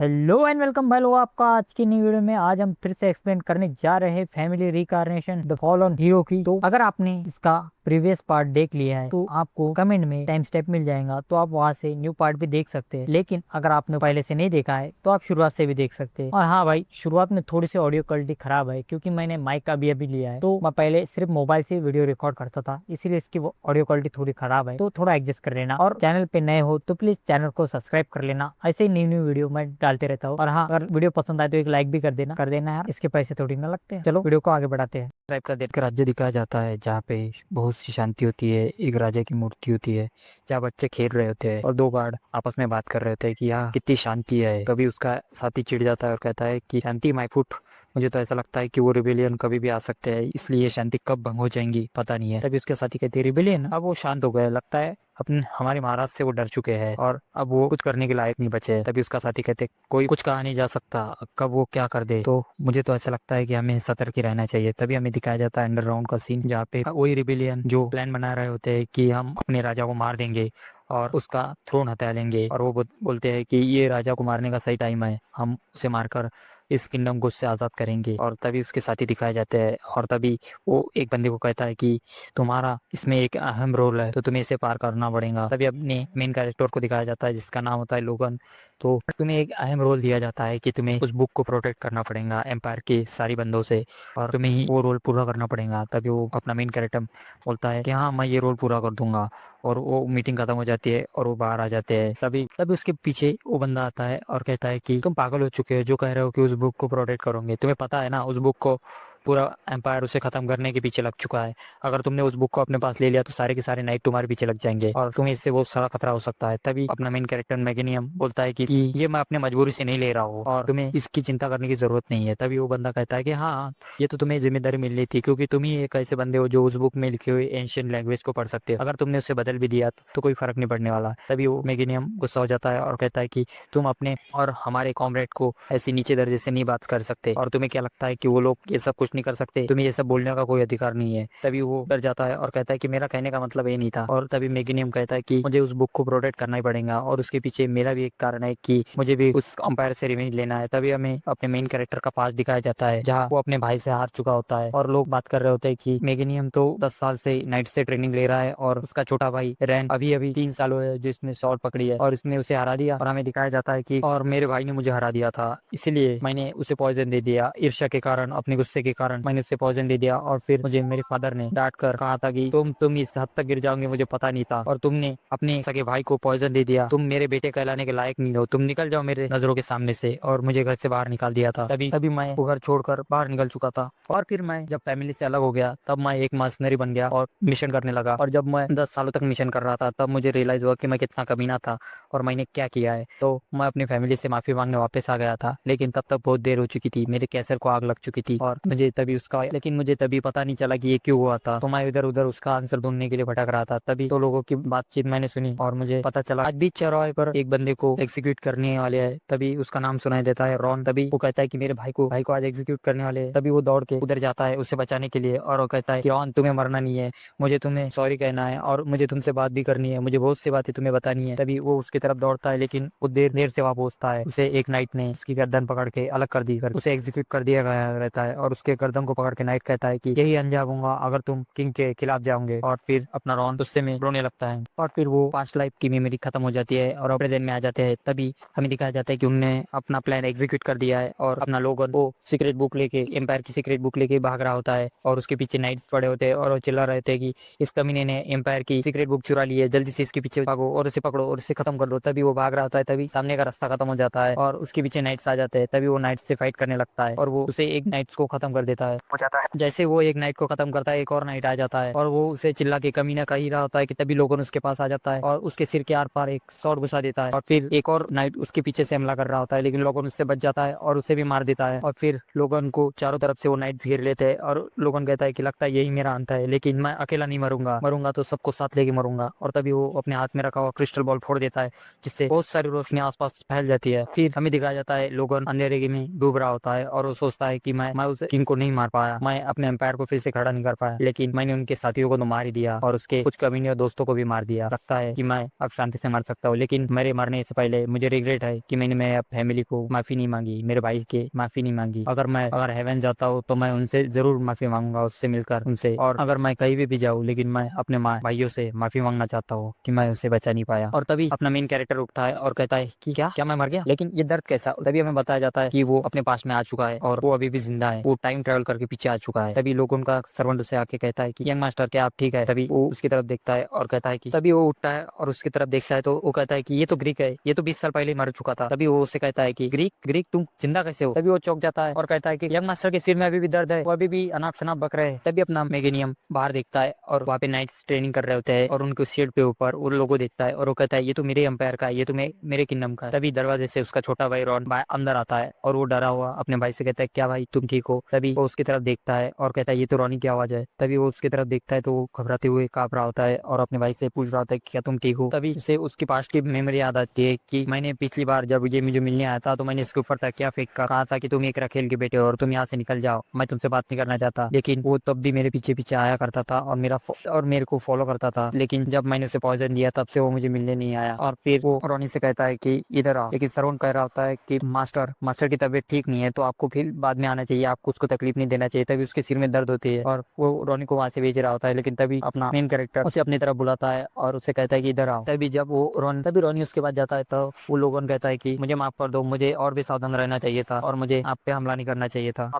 Hello and welcome भाई लोग, आपका आज की नई वीडियो में आज हम फिर से एक्सप्लेन करने जा रहे हैं family reincarnation the fallen hero की। तो अगर आपने इसका प्रीवियस पार्ट देख लिया है तो आपको कमेंट में टाइम स्टेप मिल जाएगा, तो आप वहां से न्यू पार्ट भी देख सकते हैं। लेकिन अगर आपने पहले से नहीं देखा है तो आप शुरुआत से भी देख सकते हैं। और हाँ भाई, शुरुआत में थोड़ी सी ऑडियो क्वालिटी खराब है क्योंकि मैंने माइक का अभी लिया है। तो मैं पहले सिर्फ मोबाइल से वीडियो रिकॉर्ड करता था, इसीलिए इसकी ऑडियो क्वालिटी थोड़ी खराब है, तो थोड़ा एडजस्ट कर लेना। और चैनल पे नए हो तो प्लीज चैनल को सब्सक्राइब कर लेना, ऐसे ही न्यू न्यू वीडियो मैं डालते रहता हूँ। और हाँ, अगर वीडियो पसंद आए तो एक लाइक भी कर देना यार, इसके पैसे थोड़ी ना लगते हैं। चलो वीडियो को आगे बढ़ाते हैं। टाइप का देख राज्य दिखाया जाता है जहाँ पे बहुत सी शांति होती है। एक राजा की मूर्ति होती है जहाँ बच्चे खेल रहे होते हैं और दो गार्ड आपस में बात कर रहे होते हैं कि यहाँ कितनी शांति है। कभी उसका साथी चिढ़ जाता है और कहता है कि शांति माय फुट। मुझे तो ऐसा लगता है कि वो रिबेलियन कभी भी आ सकते हैं, इसलिए शांति कब भंग हो जाएंगी पता नहीं है। तभी उसके साथी कहते हैं रिबेलियन। अब वो शांत हो गए, लगता है अपने हमारे महाराज से वो डर चुके हैं और अब वो कुछ करने के लायक नहीं बचे। तभी उसका साथी कहते कोई कुछ कहा नहीं जा सकता, कब वो क्या कर दे। तो मुझे तो ऐसा लगता है कि हमें सतर्क ही रहना चाहिए। तभी हमें दिखाया जाता है अंडरग्राउंड का सीन जहाँ पे वही रिबेलियन जो प्लान बना रहे होते हैं कि हम अपने राजा को मार देंगे और उसका थ्रोन हटा लेंगे। और वो बोलते हैं कि ये राजा को मारने का सही टाइम है, हम उसे मारकर इस किंगडम को उससे आज़ाद करेंगे। और तभी उसके साथी दिखाए जाते हैं और तभी वो एक बंदे को कहता है कि तुम्हारा इसमें एक अहम रोल है, तो तुम्हें इसे पार करना पड़ेगा। तभी अपने मेन कैरेक्टर को दिखाया जाता है जिसका नाम होता है लोगन। तो तुम्हें एक अहम रोल दिया जाता है कि तुम्हें उस बुक को प्रोटेक्ट करना पड़ेगा एम्पायर के सारी बंदों से, और तुम्हें ही वो रोल पूरा करना पड़ेगा। तभी वो अपना मेन कैरेक्टर बोलता है कि हाँ मैं ये रोल पूरा कर दूंगा। और वो मीटिंग खत्म हो जाती है और वो बाहर आ जाते हैं। तभी तभी उसके पीछे वो बंदा आता है और कहता है कि तुम पागल हो चुके हो जो कह रहे हो कि उस बुक को प्रोटेक्ट करोगे। तुम्हें पता है ना उस बुक को पूरा एम्पायर उसे खत्म करने के पीछे लग चुका है। अगर तुमने उस बुक को अपने पास ले लिया तो सारे के सारे नाइट तुम्हारे पीछे लग जाएंगे और तुम्हें इससे बहुत सारा खतरा हो सकता है। तभी अपना मेन कैरेक्टर मैगनीयम बोलता है कि ये मैं अपने मजबूरी से नहीं ले रहा हूँ और तुम्हें इसकी चिंता करने की जरूरत नहीं है। तभी वो बंदा कहता है कि हाँ, ये तो तुम्हें जिम्मेदारी मिलनी थी क्योंकि तुम ही एक ऐसे बंदे हो जो उस बुक में लिखे हुए एंशियंट लैंग्वेज को पढ़ सकते हो। अगर तुमने उसे बदल भी दिया तो कोई फर्क नहीं पड़ने वाला। तभी वो मैगनीयम गुस्सा हो जाता है और कहता है कि तुम अपने और हमारे कॉमरेड को ऐसी नीचे दर्जे से नहीं बात कर सकते, और तुम्हें क्या लगता है कि वो लोग ये सब कुछ नहीं कर सकते, तुम्हें ये सब बोलने का कोई अधिकार नहीं है। तभी वो डर जाता है और कहता है कि मेरा कहने का मतलब ये नहीं था। और तभी मैगनीयम कहता है कि मुझे उस बुक को प्रोटेक्ट करना ही पड़ेगा और उसके पीछे मेरा भी एक कारण है कि मुझे भी उस अंपायर से रिवेंज लेना है। तभी हमें अपने मेन कैरेक्टर का पास दिखाया जाता है जहाँ वो अपने भाई से हार चुका होता है और लोग बात कर रहे होते हैं कि मैगनीयम तो 10 साल से नाइट से ट्रेनिंग ले रहा है और उसका छोटा भाई रैन अभी अभी 3 साल हुए जिसने शॉट पकड़ी है और इसने उसे हरा दिया। और हमें दिखाया जाता है कि और मेरे भाई ने मुझे हरा दिया था, इसलिए मैंने उसे पॉइजन दे दिया। ईर्ष्या के कारण, अपने गुस्से के कारण मैंने उसे पॉइजन दे दिया और फिर मुझे मेरे फादर ने डांट कर कहा था कि तुम इस हद तक गिर जाओगे मुझे पता नहीं था और तुमने अपने सगे भाई को पॉइजन दे दिया। तुम मेरे बेटे कहलाने के लायक नहीं हो, तुम निकल जाओ मेरे नजरों के सामने से। और मुझे घर से बाहर निकाल दिया था। तभी तभी मैं वो घर छोड़कर बाहर निकल चुका था। और फिर मैं जब फैमिली से अलग हो गया तब मैं एक मर्सनरी बन गया और मिशन करने लगा। और जब मैं 10 सालों तक मिशन कर रहा था तब मुझे रियलाइज हुआ कि मैं कितना कमीना था और मैंने क्या किया है। तो मैं अपनी फैमिली से माफी मांगने वापस आ गया था, लेकिन तब तक बहुत देर हो चुकी थी, मेरे कैसर को आग लग चुकी थी और मुझे तभी पता नहीं चला कि ये क्यों हुआ था। तो मैं इधर उधर उसका आंसर ढूंढने के लिए भटक रहा था। तभी तो लोगों की बातचीत मैंने सुनी और मुझे पता चला आज भी चौराहे पर एक बंदे को एग्जीक्यूट करने वाले है। तभी उसका नाम सुनाई देता है रॉन। तभी वो कहता है कि मेरे भाई को आज एग्जीक्यूट करने वाले हैं। तभी वो दौड़ के उधर जाता है उसे बचाने के लिए और वो कहता है कि रॉन तुम्हें मरना नहीं है, मुझे तुम्हें सॉरी कहना है और मुझे तुमसे बात भी करनी है, मुझे बहुत सी बातें तुम्हें बतानी है। तभी वो उसकी तरफ दौड़ता है लेकिन वो देर देर से वहां पहुंचता है। उसे एक नाइट ने उसकी गर्दन पकड़ के अलग कर दी कर उसे एग्जीक्यूट कर दिया गया रहता है और उसके गर्दन को पकड़ के नाइट कहता है कि यही अंजाम होगा अगर तुम किंग के खिलाफ जाओगे। और फिर अपना रॉन गुस्से में रोने लगता है और फिर वो पास्ट लाइफ की मेमोरी खत्म हो जाती है और प्रेजेंट में आ जाते हैं। तभी हमें दिखाया जाता है कि उन्होंने अपना प्लान एग्जीक्यूट कर दिया है और अपना लोगन वो सीक्रेट बुक लेके एम्पायर की सीक्रेट बुक लेके भाग रहा होता है और उसके पीछे नाइट्स पड़े होते हैं और वो चिल्ला रहे थे कि इस कमीने ने एम्पायर की सीक्रेट बुक चुरा ली है, जल्दी से इसके पीछे भागो और उसे पकड़ो और उसे खत्म कर दो। तभी वो भाग रहा होता है, तभी सामने का रास्ता खत्म हो जाता है और उसके पीछे नाइट्स आ जाते हैं। तभी वो नाइट्स से फाइट करने लगता है और वो उसे एक नाइट्स को खत्म कर देता है हो जाता है। जैसे वो एक नाइट को खत्म करता है एक और नाइट आ जाता है और वो उसे चिल्ला के कमीना कह ही रहा होता है कि तभी लोगन उसके पास आ जाता है और उसके सिर के आर पार एक शॉट घुसा देता है और फिर एक और नाइट उसके पीछे से हमला कर रहा होता है लेकिन लोगन उससे बच जाता है और उसे भी मार देता है। और फिर लोगन को चारों तरफ से वो नाइट्स घेर लेते हैं और लोगन कहता है कि लगता है यही मेरा अंत है, लेकिन मैं अकेला नहीं मरूंगा तो सबको साथ लेके मरूंगा। और तभी वो अपने हाथ में रखा हुआ क्रिस्टल बॉल फोड़ देता है जिससे बहुत सारी रोशनी आसपास फैल जाती है। फिर हमें दिखाया जाता है लोगन अंधेरे में डूब रहा होता है और वो सोचता है कि मैं उस किंग को नहीं मार पाया, मैं अपने एम्पायर को फिर से खड़ा नहीं कर पाया, लेकिन मैंने उनके साथियों को तो मार ही दिया और उसके कुछ कमीने दोस्तों को भी मार दिया। लगता है कि मैं अब शांति से मर सकता हूँ, लेकिन मेरे मरने से पहले मुझे रिग्रेट है कि मैंने मेरे फैमिली को माफी नहीं मांगी, मेरे भाई के माफी नहीं मांगी। अगर हेवन जाता हूँ तो मैं उनसे जरूर माफी मांगूंगा, उससे मिलकर उनसे। और अगर मैं कहीं भी जाऊँ, लेकिन मैं अपने भाइयों से माफी मांगना चाहता हूँ कि मैं उसे बचा नहीं पाया। और तभी अपना मेन कैरेक्टर उठता है और कहता है कि क्या क्या मैं मर गया, लेकिन ये दर्द कैसा। तभी हमें बताया जाता है कि वो अपने पास में आ चुका है और वो अभी भी जिंदा है, वो टाइम ट्रेवल करके पीछे आ चुका है। तभी लोग उनका सर्वेंट उसे आके कहता है कि यंग मास्टर क्या आप ठीक है। तभी वो उसकी तरफ देखता है और कहता है कि तभी वो उठता है और उसकी तरफ देखता है तो वो कहता है कि ये तो ग्रीक है, ये तो 20 साल पहले मर चुका था। तभी वो उससे कहता है कि ग्रीक ग्रीक तुम जिंदा कैसे हो। तभी वो चौंक जाता है और कहता है कि यंग मास्टर के सिर में अभी भी दर्द है, वो अभी भी अनाप शनाप बक रहे हैं। तभी अपना मेगेनियम बाहर देखता है और वहाँ पे नाइट्स ट्रेनिंग कर रहे होते हैं और उनको सीट पे ऊपर उन लोगों देखता है और वो कहता है ये तो मेरे एम्पायर का है, ये तो मेरे किंगडम का है। तभी दरवाजे से उसका छोटा भाई रॉन अंदर आता है और वो डरा हुआ अपने भाई से कहता है क्या भाई तुम ठीक हो। तभी वो उसकी तरफ देखता है और कहता है ये तो रॉनी की आवाज है। तभी वो उसकी तरफ देखता है तो वो घबराते हुए कांप रहा होता है और अपने भाई से पूछ रहा होता है क्या तुम ठीक हो। तभी उसे उसकी पास की मेमोरी याद आती है कि मैंने पिछली बार जब ये मुझे मिलने आया था तो मैंने इसके ऊपर तक क्या फेंक कर कहा था कि तुम एक रखेल के बेटे हो और तुम यहाँ से निकल जाओ, मैं तुमसे बात नहीं करना चाहता। लेकिन वो तब भी मेरे पीछे पीछे आया करता था और मेरे को फॉलो करता था, लेकिन जब मैंने उसे पॉइजन दिया तब से वो मुझे मिलने नहीं आया। और फिर वो रोनी से कहता है कि इधर आओ, लेकिन सरवण कह रहा होता है कि मास्टर की तबीयत ठीक नहीं है तो आपको फिर बाद में आना चाहिए, आपको उसको तकलीफ नहीं देना चाहिए। तभी उसके सिर में दर्द होती है और वो रोनी को वहां से भेज रहा होता है, लेकिन तभी अपना मेन कैरेक्टर उसे अपनी तरफ बुलाता है और उसे कहता है कि इधर आओ। तभी जब वो रोनी उसके बाद जाता है तो वो लोगों कहता है कि मुझे माफ कर दो, मुझे और भी सावधान रहना चाहिए था और मुझे आप पे हमला नहीं करना चाहिए था।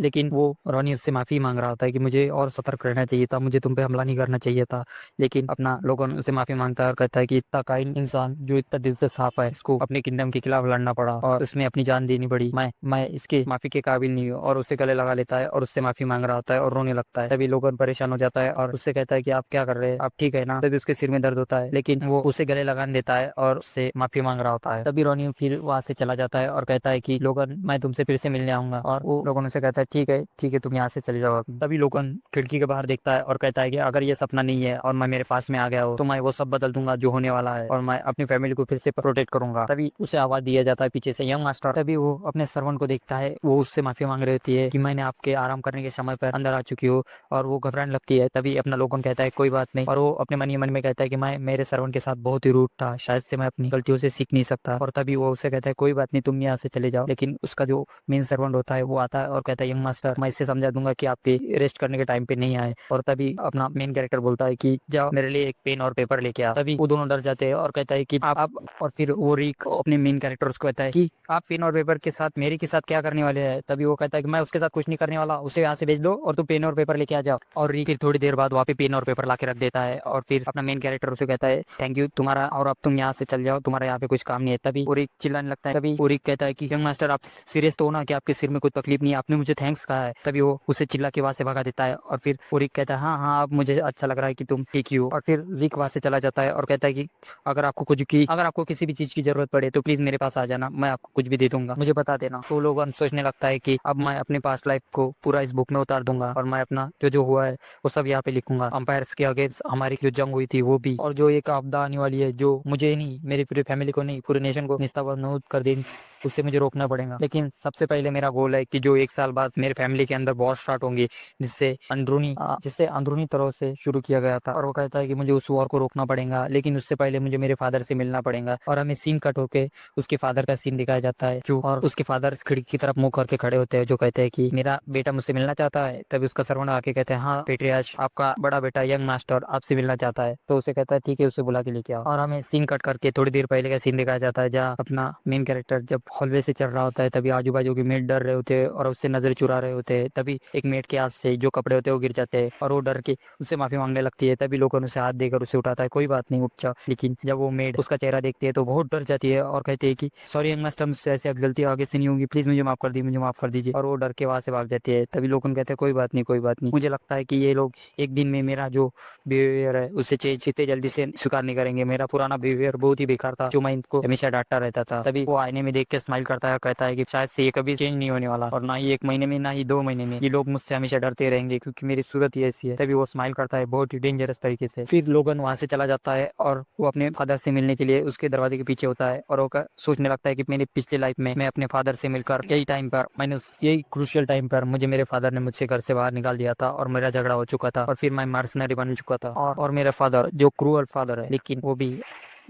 लेकिन वो रोनी उससे माफी मांग रहा होता है कि मुझे और सतर्क रहना चाहिए था, मुझे तुम पे हमला नहीं करना चाहिए था। लेकिन अपना लोगन उसे माफी मांगता है और कहता है कि इतना काइंड इंसान जो इतना दिल से साफ है, इसको अपने किंगडम के खिलाफ लड़ना पड़ा और उसमें अपनी जान देनी पड़ी, मैं इसके माफी के काबिल नहीं हूँ। और उससे गले लगा लेता है और उससे माफी मांग रहा होता है और रोने लगता है। तभी लोगन परेशान हो जाता है और उससे कहता है कि आप क्या कर रहे हैं, आप ठीक है ना। तभी उसके सिर में दर्द होता है, लेकिन वो उसे गले लगान देता है और उससे माफी मांग रहा होता है। तभी रोनी फिर वहां से चला जाता है और कहता है कि लोगन मैं तुमसे फिर से मिलने आऊंगा। और वो लोगों से कहता है ठीक है तुम यहाँ से चले जाओ। तभी लोगन खिड़की के बाहर देखता है और कहता है कि अगर ये सपना नहीं है और मैं मेरे पास में आ गया हो तो मैं वो सब बदल दूंगा जो होने वाला है और मैं अपनी फैमिली को फिर से प्रोटेक्ट करूंगा। तभी उसे आवाज दिया जाता है पीछे से यंग मास्टर। तभी वो अपने सर्वेंट को देखता है, वो उससे माफी मांग रही होती है कि मैंने आपके आराम करने के समय पर अंदर आ चुकी हूँ और वो घबराने लगती है। तभी अपना लोगन कहता है कोई बात नहीं, और वो अपने मन ही मन में कहता है कि मैं मेरे सर्वेंट के साथ बहुत ही रूड था, शायद से मैं अपनी गलतियों से सीख नहीं सकता। और तभी वो उसे कहता है कोई बात नहीं तुम यहाँ से चले जाओ। लेकिन उसका जो मेन सर्वेंट होता है वो आता है और कहता है यंग मास्टर मैं इससे समझा दूंगा कि आपके रेस्ट करने के टाइम पे नहीं आए। और तभी अपना मेन कैरेक्टर बोलता है कि जाओ मेरे लिए एक पेन और पेपर लेके आ। तभी वो दोनों डर जाते हैं और कहता है कि आप और फिर वो रिक अपने मेन कैरेक्टर उसको कहता है कि आप पेन और पेपर के साथ मेरे के साथ क्या करने वाले हैं। तभी वो कहता है कि मैं उसके साथ कुछ नहीं करने वाला, उसे यहाँ से भेज दो और तू पेन और पेपर लेके आ जाओ। और रिक फिर थोड़ी देर बाद वहाँ पे पेन और पेपर ला के रख देता है और फिर अपना मेन कैरेक्टर उसे कहता है थैंक यू तुम्हारा, और अब तुम यहाँ से चल जाओ, तुम्हारा यहाँ पे कुछ काम नहीं है। तभी वो रिक चिल्लाने लगता है। तभी वो रिक कहता है कि यंग मास्टर आप सीरियस तो हो ना कि आपके सिर में कोई तकलीफ नहीं है, आपने मुझे थैंक्स कहा है। तभी वो उसे चिल्ला के वहां से भगा देता है और फिर वो रिक कहता है हाँ हाँ अब मुझे अच्छा लग रहा है कि तुम ठीक ही हो। और फिर रिक वहां से चला जाता है और कहता है कि अगर आपको किसी भी चीज की जरूरत पड़े तो प्लीज मेरे पास आ जाना, मैं आपको कुछ भी दे दूंगा, मुझे बता देना। तो लोग सोचने लगता है कि अब मैं अपने पास्ट लाइफ को पूरा इस बुक में उतार दूंगा और मैं अपना जो हुआ है वो सब यहाँ पे लिखूंगा। अंपायर्स के अगेंस्ट हमारी जो जंग हुई थी वो भी, और जो एक आपदा आने वाली है जो मुझे नहीं, मेरी पूरी फैमिली को नहीं, पूरे नेशन को निस्तानाबूद कर देगी, उससे मुझे रोकना पड़ेगा। लेकिन सबसे पहले मेरा गोल है कि जो 1 साल बाद मेरे फैमिली के अंदर वॉर स्टार्ट होंगी जिससे अंदरूनी तरह से शुरू किया गया था, और वो कहता है कि मुझे उस वॉर को रोकना पड़ेगा, लेकिन उससे पहले मुझे मेरे फादर से मिलना पड़ेगा। और हमें सीन कट होके उसके फादर का सीन दिखाया जाता है जो, और उसके फादर खिड़की की तरफ मुंह करके खड़े होते हैं जो कहते हैं कि मेरा बेटा मुझसे मिलना चाहता है। तभी उसका सर्वेंट आके कहते हैं हाँ पेट्रियार्च आपका बड़ा बेटा यंग मास्टर आपसे मिलना चाहता है। तो उसे कहता है ठीक है उसे बुला के लेके आओ। और हमें सीन कट करके थोड़ी देर पहले का सीन दिखाया जाता है जहाँ अपना मेन कैरेक्टर जब हॉलवे से चल रहा होता है तभी आजू बाजू के मेट डर रहे होते हैं और उससे नजर चुरा रहे होते हैं। तभी एक मेट के हाथ से जो कपड़े होते हैं वो गिर जाते हैं और वो डर के उससे माफी मांगने लगती है। तभी लोगों ने उसे हाथ देकर उसे उठाता है, कोई बात नहीं उठ जाओ। लेकिन जब वो मेड उसका चेहरा देखती है तो बहुत डर जाती है और कहती है कि सॉरी यंग मास्टर मुझसे ऐसी गलती आगे से नहीं होगी, प्लीज मुझे माफ कर दी, मुझे माफ कर दीजिए। और वो डर के वहां से भाग जाती है। तभी लोग कहते हैं कोई बात नहीं कोई बात नहीं। मुझे लगता है कि ये लोग एक दिन में मेरा जो बिहेवियर है उससे चेंज इतने जल्दी से स्वीकार नहीं करेंगे। मेरा पुराना बिहेवियर बहुत ही बेकार था जो मैं इनको हमेशा डांटता रहता था। तभी वो आईने में देख के स्माइल करता है, कहता है कि शायद से ये कभी चेंज नहीं होने वाला और ना ही 1 महीने में ना ही 2 महीने में, ये लोग मुझसे हमेशा डरते रहेंगे क्योंकि मेरी सूरत ही ऐसी है। तभी वो स्माइल करता है बहुत ही डेंजरस तरीके से। फिर लोगन वहां से चला जाता है और वो अपने फादर से मिलने के लिए उसके दरवाजे के पीछे होता है और वो सोचने लगता है कि मेरी पिछले लाइफ में मैं अपने फादर से मिलकर यही टाइम पर मैंने यही क्रूशियल टाइम टाइम पर मुझे मेरे फादर ने मुझसे घर से बाहर निकाल दिया था और मेरा झगड़ा हो चुका था और फिर मैं मर्सनरी बन चुका था। और मेरा फादर जो क्रूअल फादर है, लेकिन वो भी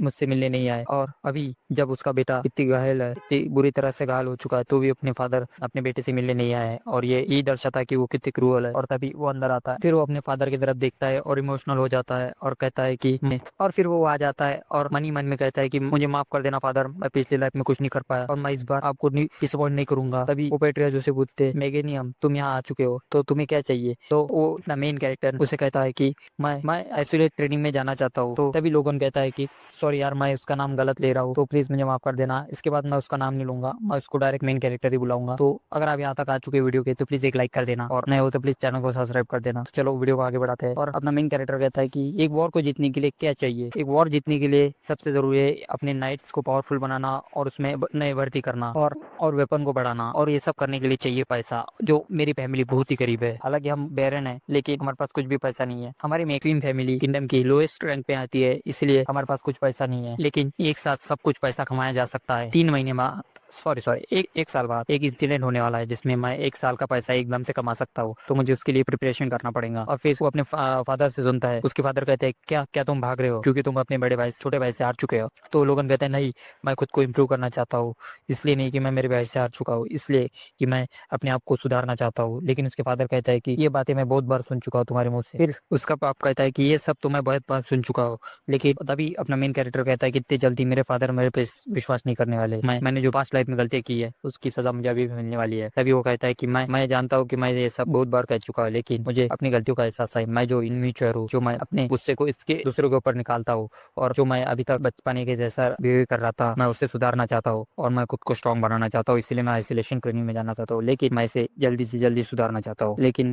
मुझसे मिलने नहीं आए। और अभी जब उसका बेटा इतनी घायल है, इतनी बुरी तरह से घायल हो चुका है, तो भी अपने फादर अपने बेटे से मिलने नहीं आए और ये दर्शाता है कि वो कितनी क्रूअल है। और तभी वो अंदर आता है, फिर वो अपने फादर की तरफ देखता है और इमोशनल हो जाता है और कहता है कि और फिर वो आ जाता है और मन ही मन में कहता है कि मुझे माफ कर देना फादर, मैं पिछली लाइफ में कुछ नहीं कर पाया और मैं इस बार आपको डिसअपॉइंट नहीं करूंगा। तभी वो पेट्रिया जो से पूछते, मेगेनियम तुम यहाँ आ चुके हो तो तुम्हें क्या चाहिए? तो वो अपना मेन कैरेक्टर उसे कहता है कि मैं आइसोलेट ट्रेनिंग में जाना चाहता हूँ। तो तभी लोगन कहता है कि सॉरी यार, मैं उसका नाम गलत ले रहा हूँ, तो प्लीज मुझे माफ कर देना, इसके बाद मैं उसका नाम नहीं लूंगा, मैं उसको डायरेक्ट मेन कैरेक्टर ही बुलाऊंगा। तो अगर आप यहाँ तक आ चुके वीडियो के तो प्लीज एक लाइक कर देना और नए हो तो प्लीज चैनल को सब्सक्राइब कर देना। तो चलो वीडियो को आगे बढ़ाते हैं। और अपना मेन कैरेक्टर कहता है कि एक वॉर को जीतने के लिए क्या चाहिए? एक वॉर जीतने के लिए सबसे जरूरी है अपने नाइट्स को पावरफुल बनाना और उसमें नए भर्ती करना और वेपन को बढ़ाना, और ये सब करने के लिए चाहिए पैसा, जो मेरी फैमिली बहुत ही करीब है। हालांकि हम बैरन है लेकिन हमारे पास कुछ भी पैसा नहीं है। हमारी मैकलिन फैमिली किंगडम की लोएस्ट रैंक पे आती है, इसलिए हमारे पास कुछ पैसा नहीं है, लेकिन एक साथ सब कुछ पैसा कमाया जा सकता है। 3 महीने बाद सॉरी एक साल बाद एक इंसिडेंट होने वाला है जिसमें मैं एक साल का पैसा एकदम से कमा सकता हूँ, तो मुझे उसके लिए प्रिपरेशन करना पड़ेगा। और फिर वो अपने फादर से सुनता है, उसके फादर कहते हैं क्या क्या तुम भाग रहे हो क्योंकि तुम अपने बड़े भाई छोटे भाई से हार चुके हो? तो लोगन कहते हैं नहीं, मैं खुद को इम्प्रूव करना चाहता हूँ, इसलिए नहीं कि मैं मेरे भाई से हार चुका हूँ, इसलिए कि मैं अपने आप को सुधारना चाहता हूँ। लेकिन उसके फादर कहता है कि ये बातें मैं बहुत बार सुन चुका हूँ तुम्हारे मुंह से। फिर उसका बाप कहता है कि ये सब तो मैं बहुत बार सुन चुका हूँ, लेकिन तभी अपना मेन कैरेक्टर कहता है कि इतनी जल्दी मेरे फादर मेरे पे विश्वास नहीं करने वाले। मैंने जो पास्ट लाइफ में गलती की है उसकी सजा मुझे अभी भी मिलने वाली है। तभी वो कहता है कि मैं जानता हूँ कि मैं ये सब बहुत बार कह चुका हूँ, लेकिन मुझे अपनी गलतियों का एहसास है। मैं जो इनमेच्योर हूँ, जो मैं अपने गुस्से को इसके दूसरों के ऊपर निकालता हूँ और जो मैं अभी तक बचपने के जैसा बिहेव कर रहा था, मैं उससे सुधारना चाहता हूँ और मैं खुद को स्ट्रॉन्ग बनाना चाहता हूँ, इसलिए मैं आइसोलेशन ट्रेनिंग में जाना चाहता हूँ, लेकिन मैं इसे जल्दी से जल्दी सुधारना चाहता हूँ। लेकिन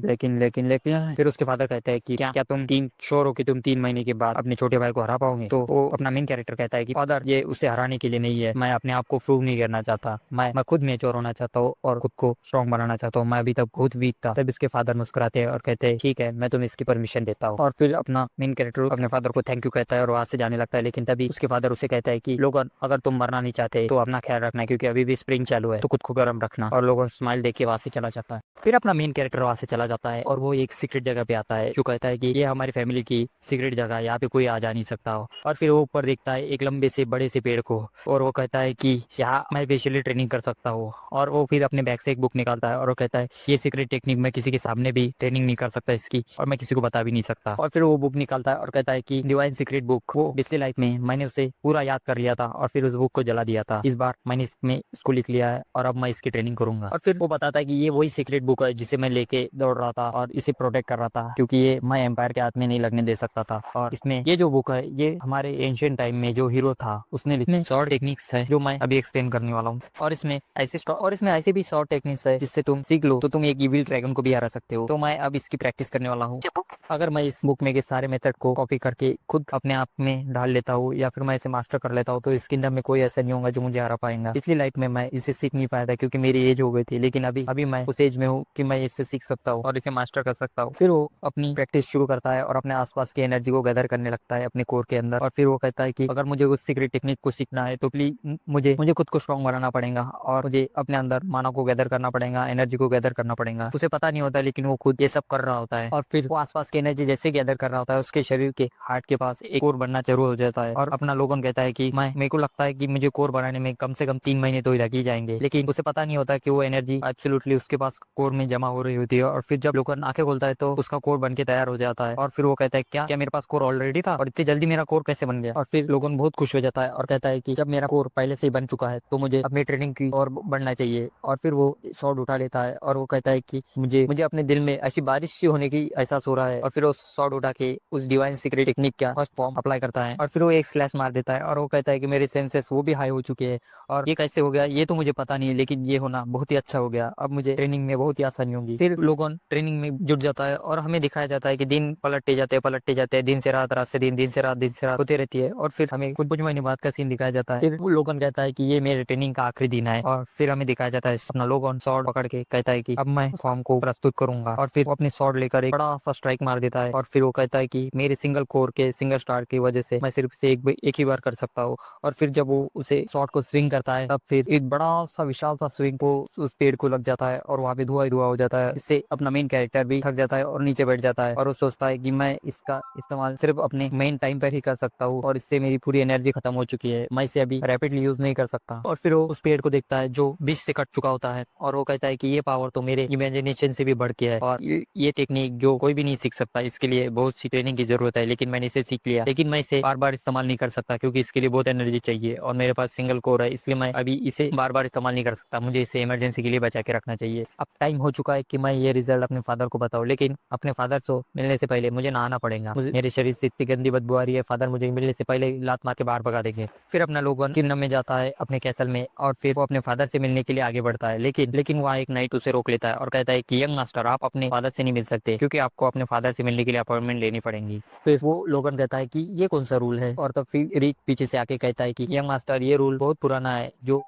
फिर उसके फादर कहते हैं कि क्या तुम श्योर हो कि तुम 3 महीने के बाद अपने छोटे भाई को हरा पाओगे? तो वो अपना मेन कैरेक्टर कहता है कि फादर ये उसे हराने के लिए नहीं है, मैं अपने आप को प्रूव नहीं करना चाहता, मैं खुद मेच्योर होना चाहता हूँ और खुद को स्ट्रॉन्ग बनाना चाहता हूँ, मैं अभी तक बहुत वीक था। तब इसके फादर मुस्कुराते हैं और कहते हैं ठीक है, मैं तुम्हें इसकी परमिशन देता हूँ। और फिर अपना मेन कैरेक्टर अपने फादर को थैंक यू कहता है और वहां से जाने लगता है। लेकिन तभी उसके फादर उसे कहता है कि लोगन, अगर तुम मरना नहीं चाहते तो अपना ख्याल रखना, क्योंकि अभी भी स्प्रिंग चालू है, तो खुद को गर्म रखना। और लोगन स्माइल देख के वहां से चला जाता है। फिर अपना मेन कैरेक्टर वहां से चला जाता है और वो एक सीक्रेट जगह पे आता है, जो कहता है कि ये हमारी फैमिली की सीक्रेट जगह है, यहाँ पे कोई आ जा नहीं सकता हो। और फिर वो ऊपर देखता है एक लंबे से बड़े से पेड़ को और वो कहता है कि यहाँ मैं स्पेशली ट्रेनिंग कर सकता हूँ। और वो फिर अपने बैग से एक बुक निकालता है और वो कहता है ये सीक्रेट टेक्निक मैं किसी के सामने भी ट्रेनिंग नहीं कर सकता इसकी, और मैं किसी को बता भी नहीं सकता। और फिर वो बुक निकालता है और कहता है कि डिवाइन सीक्रेट बुक, वो पिछली लाइफ में मैंने उसे पूरा याद कर लिया था और फिर उस बुक को जला दिया था, इस बार मैंने इसमें इसको लिख लिया है और अब मैं इसकी ट्रेनिंग करूंगा। और फिर वो बताता है कि ये वही सीक्रेट बुक है जिसे मैं लेके दौड़ रहा था और इसे प्रोटेक्ट कर रहा था, क्योंकि ये मैं एम्पायर के हाथ में नहीं लगने दे सकता था। और इसमें ये जो बुक है ये हमारे एंशिएंट टाइम में जो हीरो था उसने लिखने शॉर्ट टेक्निक्स है, जो मैं अभी एक्सप्लेन करने वाला हूँ। और इसमें ऐसे भी शॉर्ट टेक्निक्स है जिससे तुम सीख लो तो तुम एक इविल ड्रैगन को भी हरा सकते हो। तो मैं अब इसकी प्रैक्टिस करने वाला हूँ। अगर मैं इस बुक में के सारे मेथड को कॉपी करके खुद अपने आप में डाल लेता हूँ या फिर मैं इसे मास्टर कर लेता हूँ, तो इस किंगडम में कोई ऐसा नहीं होगा जो मुझे हरा पाएगा। पिछली लाइफ में मैं इसे सीख नहीं पाया था क्योंकि मेरी एज हो गई थी, लेकिन अभी मैं उस एज में हूँ कि मैं इसे सीख सकता हूँ और इसे मास्टर कर सकता हूँ। फिर वो अपनी प्रैक्टिस शुरू करता है और अपने आसपास की एनर्जी को गैदर करने लगता है अपने कोर के अंदर। और फिर वो कहता है कि अगर मुझे उस सीक्रेट टेक्निक को सीखना है तो प्लीज मुझे खुद को स्ट्रॉन्ग बनाना पड़ेगा और मुझे अपने अंदर माना को गैदर करना पड़ेगा, एनर्जी को गैदर करना पड़ेगा। उसे पता नहीं होता लेकिन वो खुद ये सब कर रहा होता है। और फिर वो आसपास की एनर्जी जैसे गैदर कर रहा होता है, उसके शरीर के हार्ट के पास एक कोर बनना जरूर हो जाता है। और अपना लोगन कहता है कि मेरे को लगता है कि मुझे कोर बनाने में कम से कम 3 महीने तो ही लग ही जाएंगे, लेकिन उसे पता नहीं होता कि वो एनर्जी एब्सोल्युटली उसके पास कोर में जमा हो रही होती है। और फिर जब लोगन आंखें खोलता है तो उसका कोर बन के तैयार हो जाता है। और फिर वो कहता है क्या क्या मेरे पास कोर ऑलरेडी था और इतनी जल्दी मेरा कोर कैसे बन गया? और फिर लोगन बहुत खुश हो जाता है और कहता है कि जब मेरा कोर पहले से ही बन चुका है तो मुझे अपनी ट्रेनिंग की और बढ़ना चाहिए। और फिर वो शॉट उठा लेता है और वो कहता है कि मुझे अपने दिल में ऐसी बारिश सी होने की एहसास हो रहा है। और फिर वो शॉट उठा के उस डिवाइन सीक्रेट टेक्निक का फर्स्ट फॉर्म अप्लाई करता है और फिर वो एक स्लैश मार देता है और वो कहता है कि मेरे सेंसेस वो भी हाई हो चुके हैं और ये कैसे हो गया ये तो मुझे पता नहीं है, लेकिन ये होना बहुत ही अच्छा हो गया, अब मुझे ट्रेनिंग में बहुत ही आसानी होगी। फिर लोगन ट्रेनिंग में जुट जाता है और हमें दिखाया जाता है कि दिन पलटते जाते हैं, दिन से रात, रात से दिन से रात होती रहती है। और फिर हमें कुछ महीने बाद का सीन दिखाया जाता है। फिर लोगन कहता है कि ये मेरे ट्रेनिंग का आखिरी दिन है और फिर हमें दिखाया जाता है अपना लोगन स्वॉर्ड पकड़ के कहता है कि अब मैं फॉर्म को प्रस्तुत करूंगा और फिर वो अपनी स्वॉर्ड लेकर एक बड़ा सा स्ट्राइक मार देता है और फिर वो कहता है कि मेरे सिंगल कोर के सिंगल स्टार की वजह से मैं सिर्फ से एक ही बार कर सकता हूँ। और फिर जब वो उसे स्वॉर्ड को स्विंग करता है तब फिर एक बड़ा सा विशाल सा स्विंग को उस पेड़ को लग जाता है और वहाँ पे धुआं ही धुआं हो जाता है। इससे अपना मेन कैरेक्टर भी थक जाता है और नीचे बैठ जाता है और वो सोचता है कि मैं इसका इस्तेमाल सिर्फ अपने मेन टाइम पर ही कर सकता हूँ और इससे मेरी पूरी एनर्जी खत्म हो चुकी है, मैं इसे अभी रैपिडली यूज नहीं कर सकता। और फिर वो उस पेड़ को देखता है जो बीच से कट चुका होता है और वो कहता है कि ये पावर तो मेरे इमेजिनेशन से भी बढ़ के है और ये टेक्निक जो कोई भी नहीं सीख सकता, इसके लिए बहुत सी ट्रेनिंग की जरूरत है, लेकिन मैंने इसे सीख लिया, लेकिन मैं इसे बार बार इस्तेमाल नहीं कर सकता क्योंकि इसके लिए बहुत एनर्जी चाहिए और मेरे पास सिंगल कोर है, इसलिए मैं अभी इसे बार बार इस्तेमाल नहीं कर सकता, मुझे इसे इमरजेंसी के लिए बचा के रखना चाहिए। अब टाइम हो चुका है कि मैं ये रिजल्ट अपने फादर को बताऊं, लेकिन अपने फादर से मिलने से पहले मुझे नहाना पड़ेगा, मेरे शरीर से इतनी गंदी बदबू आ रही है, फादर मुझे मिलने से पहले लात मार के बाहर भगा देंगे। फिर अपना लोगन किंगडम में जाता है अपने कैसल में और फिर वो अपने फादर से मिलने के लिए आगे बढ़ता है, लेकिन वहाँ एक नाइट उसे रोक लेता है और कहता है कि यंग मास्टर आप अपने फादर से नहीं मिल सकते क्योंकि आपको अपने फादर से मिलने के लिए अपॉइंटमेंट लेनी पड़ेगी। फिर वो लोगन कहता है कि ये कौन सा रूल है और तब फिर रिक पीछे से आके कहता है कि यंग मास्टर ये रूल बहुत पुराना है, जो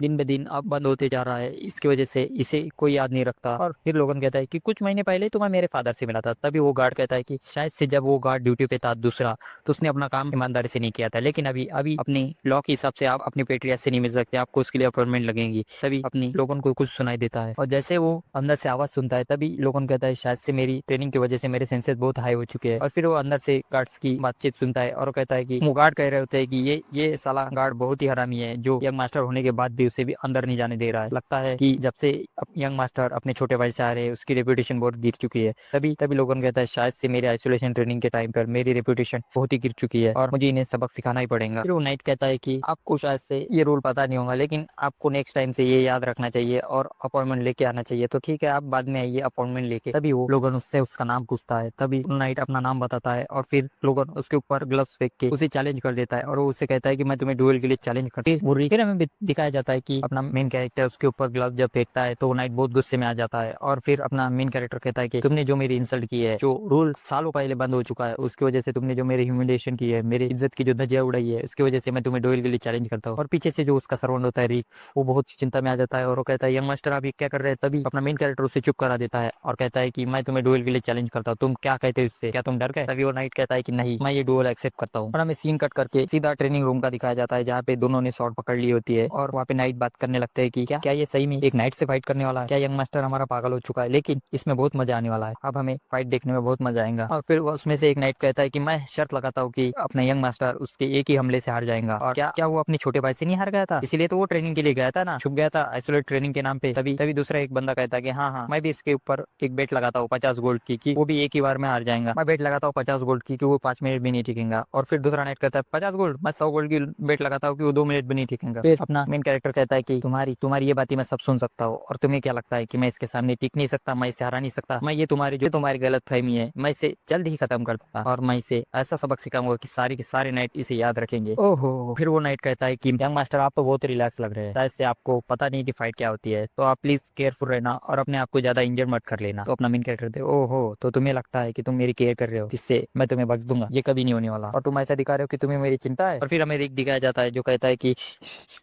दिन ब दिन अब बंद होते जा रहा है, इसकी वजह से इसे कोई याद नहीं रखता। और फिर लोगन कहता है कि कुछ महीने पहले तो मैं मेरे फादर से मिला था। तभी वो गार्ड कहता है कि शायद से जब वो गार्ड ड्यूटी पे था दूसरा तो उसने अपना काम ईमानदारी से नहीं किया था, लेकिन अभी अभी अपनी लॉ के हिसाब से आप अपनी पेट्रिया से नहीं मिल सकते, आपको उसके लिए अपॉइंटमेंट लगेगी। तभी अपनी लोगन को कुछ सुनाई देता है और जैसे वो अंदर से आवाज सुनता है तभी लोगन कहता है शायद से मेरी ट्रेनिंग की वजह से मेरे सेंसेस बहुत हाई हो चुके हैं। और फिर वो अंदर से गार्ड्स की बातचीत सुनता है और वो कहता है कि वो गार्ड कह रहे होते हैं कि ये साला गार्ड बहुत ही हरामी है जो यंग मास्टर होने के बाद भी उसे भी अंदर नहीं जाने दे रहा है। लगता है कि जब से यंग मास्टर अपने छोटे भाई से आ रहे हैं उसकी रेपुटेशन बहुत गिर चुकी है। तभी लोगन कहता है शायद से मेरे आइसोलेशन ट्रेनिंग के टाइम पर मेरी रेपुटेशन बहुत ही गिर चुकी है और मुझे इन्हें सबक सिखाना ही पड़ेगा। फिर वो नाइट कहता है कि आपको शायद से ये रूल पता नहीं होगा, लेकिन आपको नेक्स्ट टाइम से ये याद रखना चाहिए और अपॉइंटमेंट लेके आना चाहिए, तो ठीक है आप बाद में आइए अपॉइंटमेंट लेके। तभी वो लोगन उससे उसका नाम पूछता है, तभी नाइट अपना नाम बताता है और फिर लोगन उसके ऊपर ग्लव्स फेंक के उसे चैलेंज कर देता है और वो उसे कहता है कि मैं तुम्हें डुएल के लिए चैलेंज करता हूं। फिर हमें दिखाया जाता है कि अपना मेन कैरेक्टर उसके ऊपर ग्लव जब फेंकता है तो नाइट बहुत गुस्से में आ जाता है और फिर अपना मेन कैरेक्टर कहता है कि तुमने जो मेरी इंसल्ट की है, जो रूल सालों पहले बंद हो चुका है, उसकी वजह से तुमने जो मेरी ह्यूमिलिएशन की है, मेरी इज्जत की जो धज्जियां उड़ाई है, उसकी वजह से मैं तुम्हें डुएल के लिए चैलेंज करता हूँ। और पीछे से जो उसका सर्वेंट होता है रिक, वो बहुत चिंता में आ जाता है और वो कहता है यंग मास्टर आप ये क्या कर रहे हैं। तभी अपना मेन कैरेक्टर उसे चुप करा देता है और कहता है कि मैं तुम्हें डुएल के लिए चैलेंज करता हूँ, तुम क्या कहते हो इससे, क्या तुम डर गए। तभी वो नाइट कहता है कि नहीं मैं ये डुएल एक्सेप्ट करता हूँ। और हमें सीन कट करके सीधा ट्रेनिंग रूम का दिखाया जाता है जहाँ पे दोनों ने शॉट पकड़ ली होती है और वहाँ पे नाइट बात करने लगते हैं कि क्या ये सही में एक नाइट से फाइट करने वाला है, क्या यंग मास्टर हमारा पागल हो चुका है, लेकिन इसमें बहुत मजा आने वाला है, अब हमें फाइट देखने में बहुत मजा आएगा। और फिर उसमें से एक नाइट कहता है कि मैं शर्त लगाता हूँ कि अपना यंग मास्टर उसके एक ही हमले से हार जाएगा। और क्या वो अपने छोटे भाई से नहीं हार गया था, इसीलिए तो वो ट्रेनिंग के लिए गया था ना, छुप गया था आइसोलेट ट्रेनिंग के नाम पे। तभी दूसरा एक बंदा कहता है कि हाँ मैं भी इसके ऊपर एक बेट लगाता हूँ 50 गोल्ड की कि वो भी एक ही बार में हार जाएगा, मैं बेट लगाता हूँ 50 गोल्ड की कि वो 5 मिनट भी नहीं टिकेगा। और फिर दूसरा नाइट कहता है 50 गोल्ड, मैं 100 गोल्ड की बेट लगाता हूँ कि वो 2 मिनट भी नहीं टिकेगा। फिर अपना मेन कैरेक्टर कहता है कि तुम्हारी ये बातें मैं सब सुन सकता हूँ और तुम्हें क्या लगता है कि मैं इसके सामने टिक नहीं सकता, मैं इसे हरा नहीं सकता, मैं ये तुम्हारी गलत फहमी है, मैं इसे जल्द ही खत्म कर दूंगा और मैं इसे ऐसा सबक सिखाऊंगा कि सारे के सारे नाइट इसे याद रखेंगे। ओहो। फिर वो नाइट कहता है कि यंग मास्टर आप तो बहुत रिलैक्स लग रहे हैं, शायद से आपको पता नहीं कि फाइट क्या होती है, तो आप प्लीज केयरफुल रहना और अपने आप को ज्यादा इंजर मत कर लेना। तो अपना मेन कैरेक्टर दे ओहो, तो तुम्हें लगता है कि तुम मेरी केयर कर रहे हो, जिससे मैं तुम्हें बख्श दूंगा, ये कभी नहीं होने वाला और तुम ऐसा दिखा रहे हो कि तुम्हें मेरी चिंता है। और फिर हमें एक दिखाया जाता है जो कहता है कि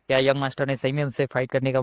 क्या यंग मास्टर ने सही में उनसे फाइट करने का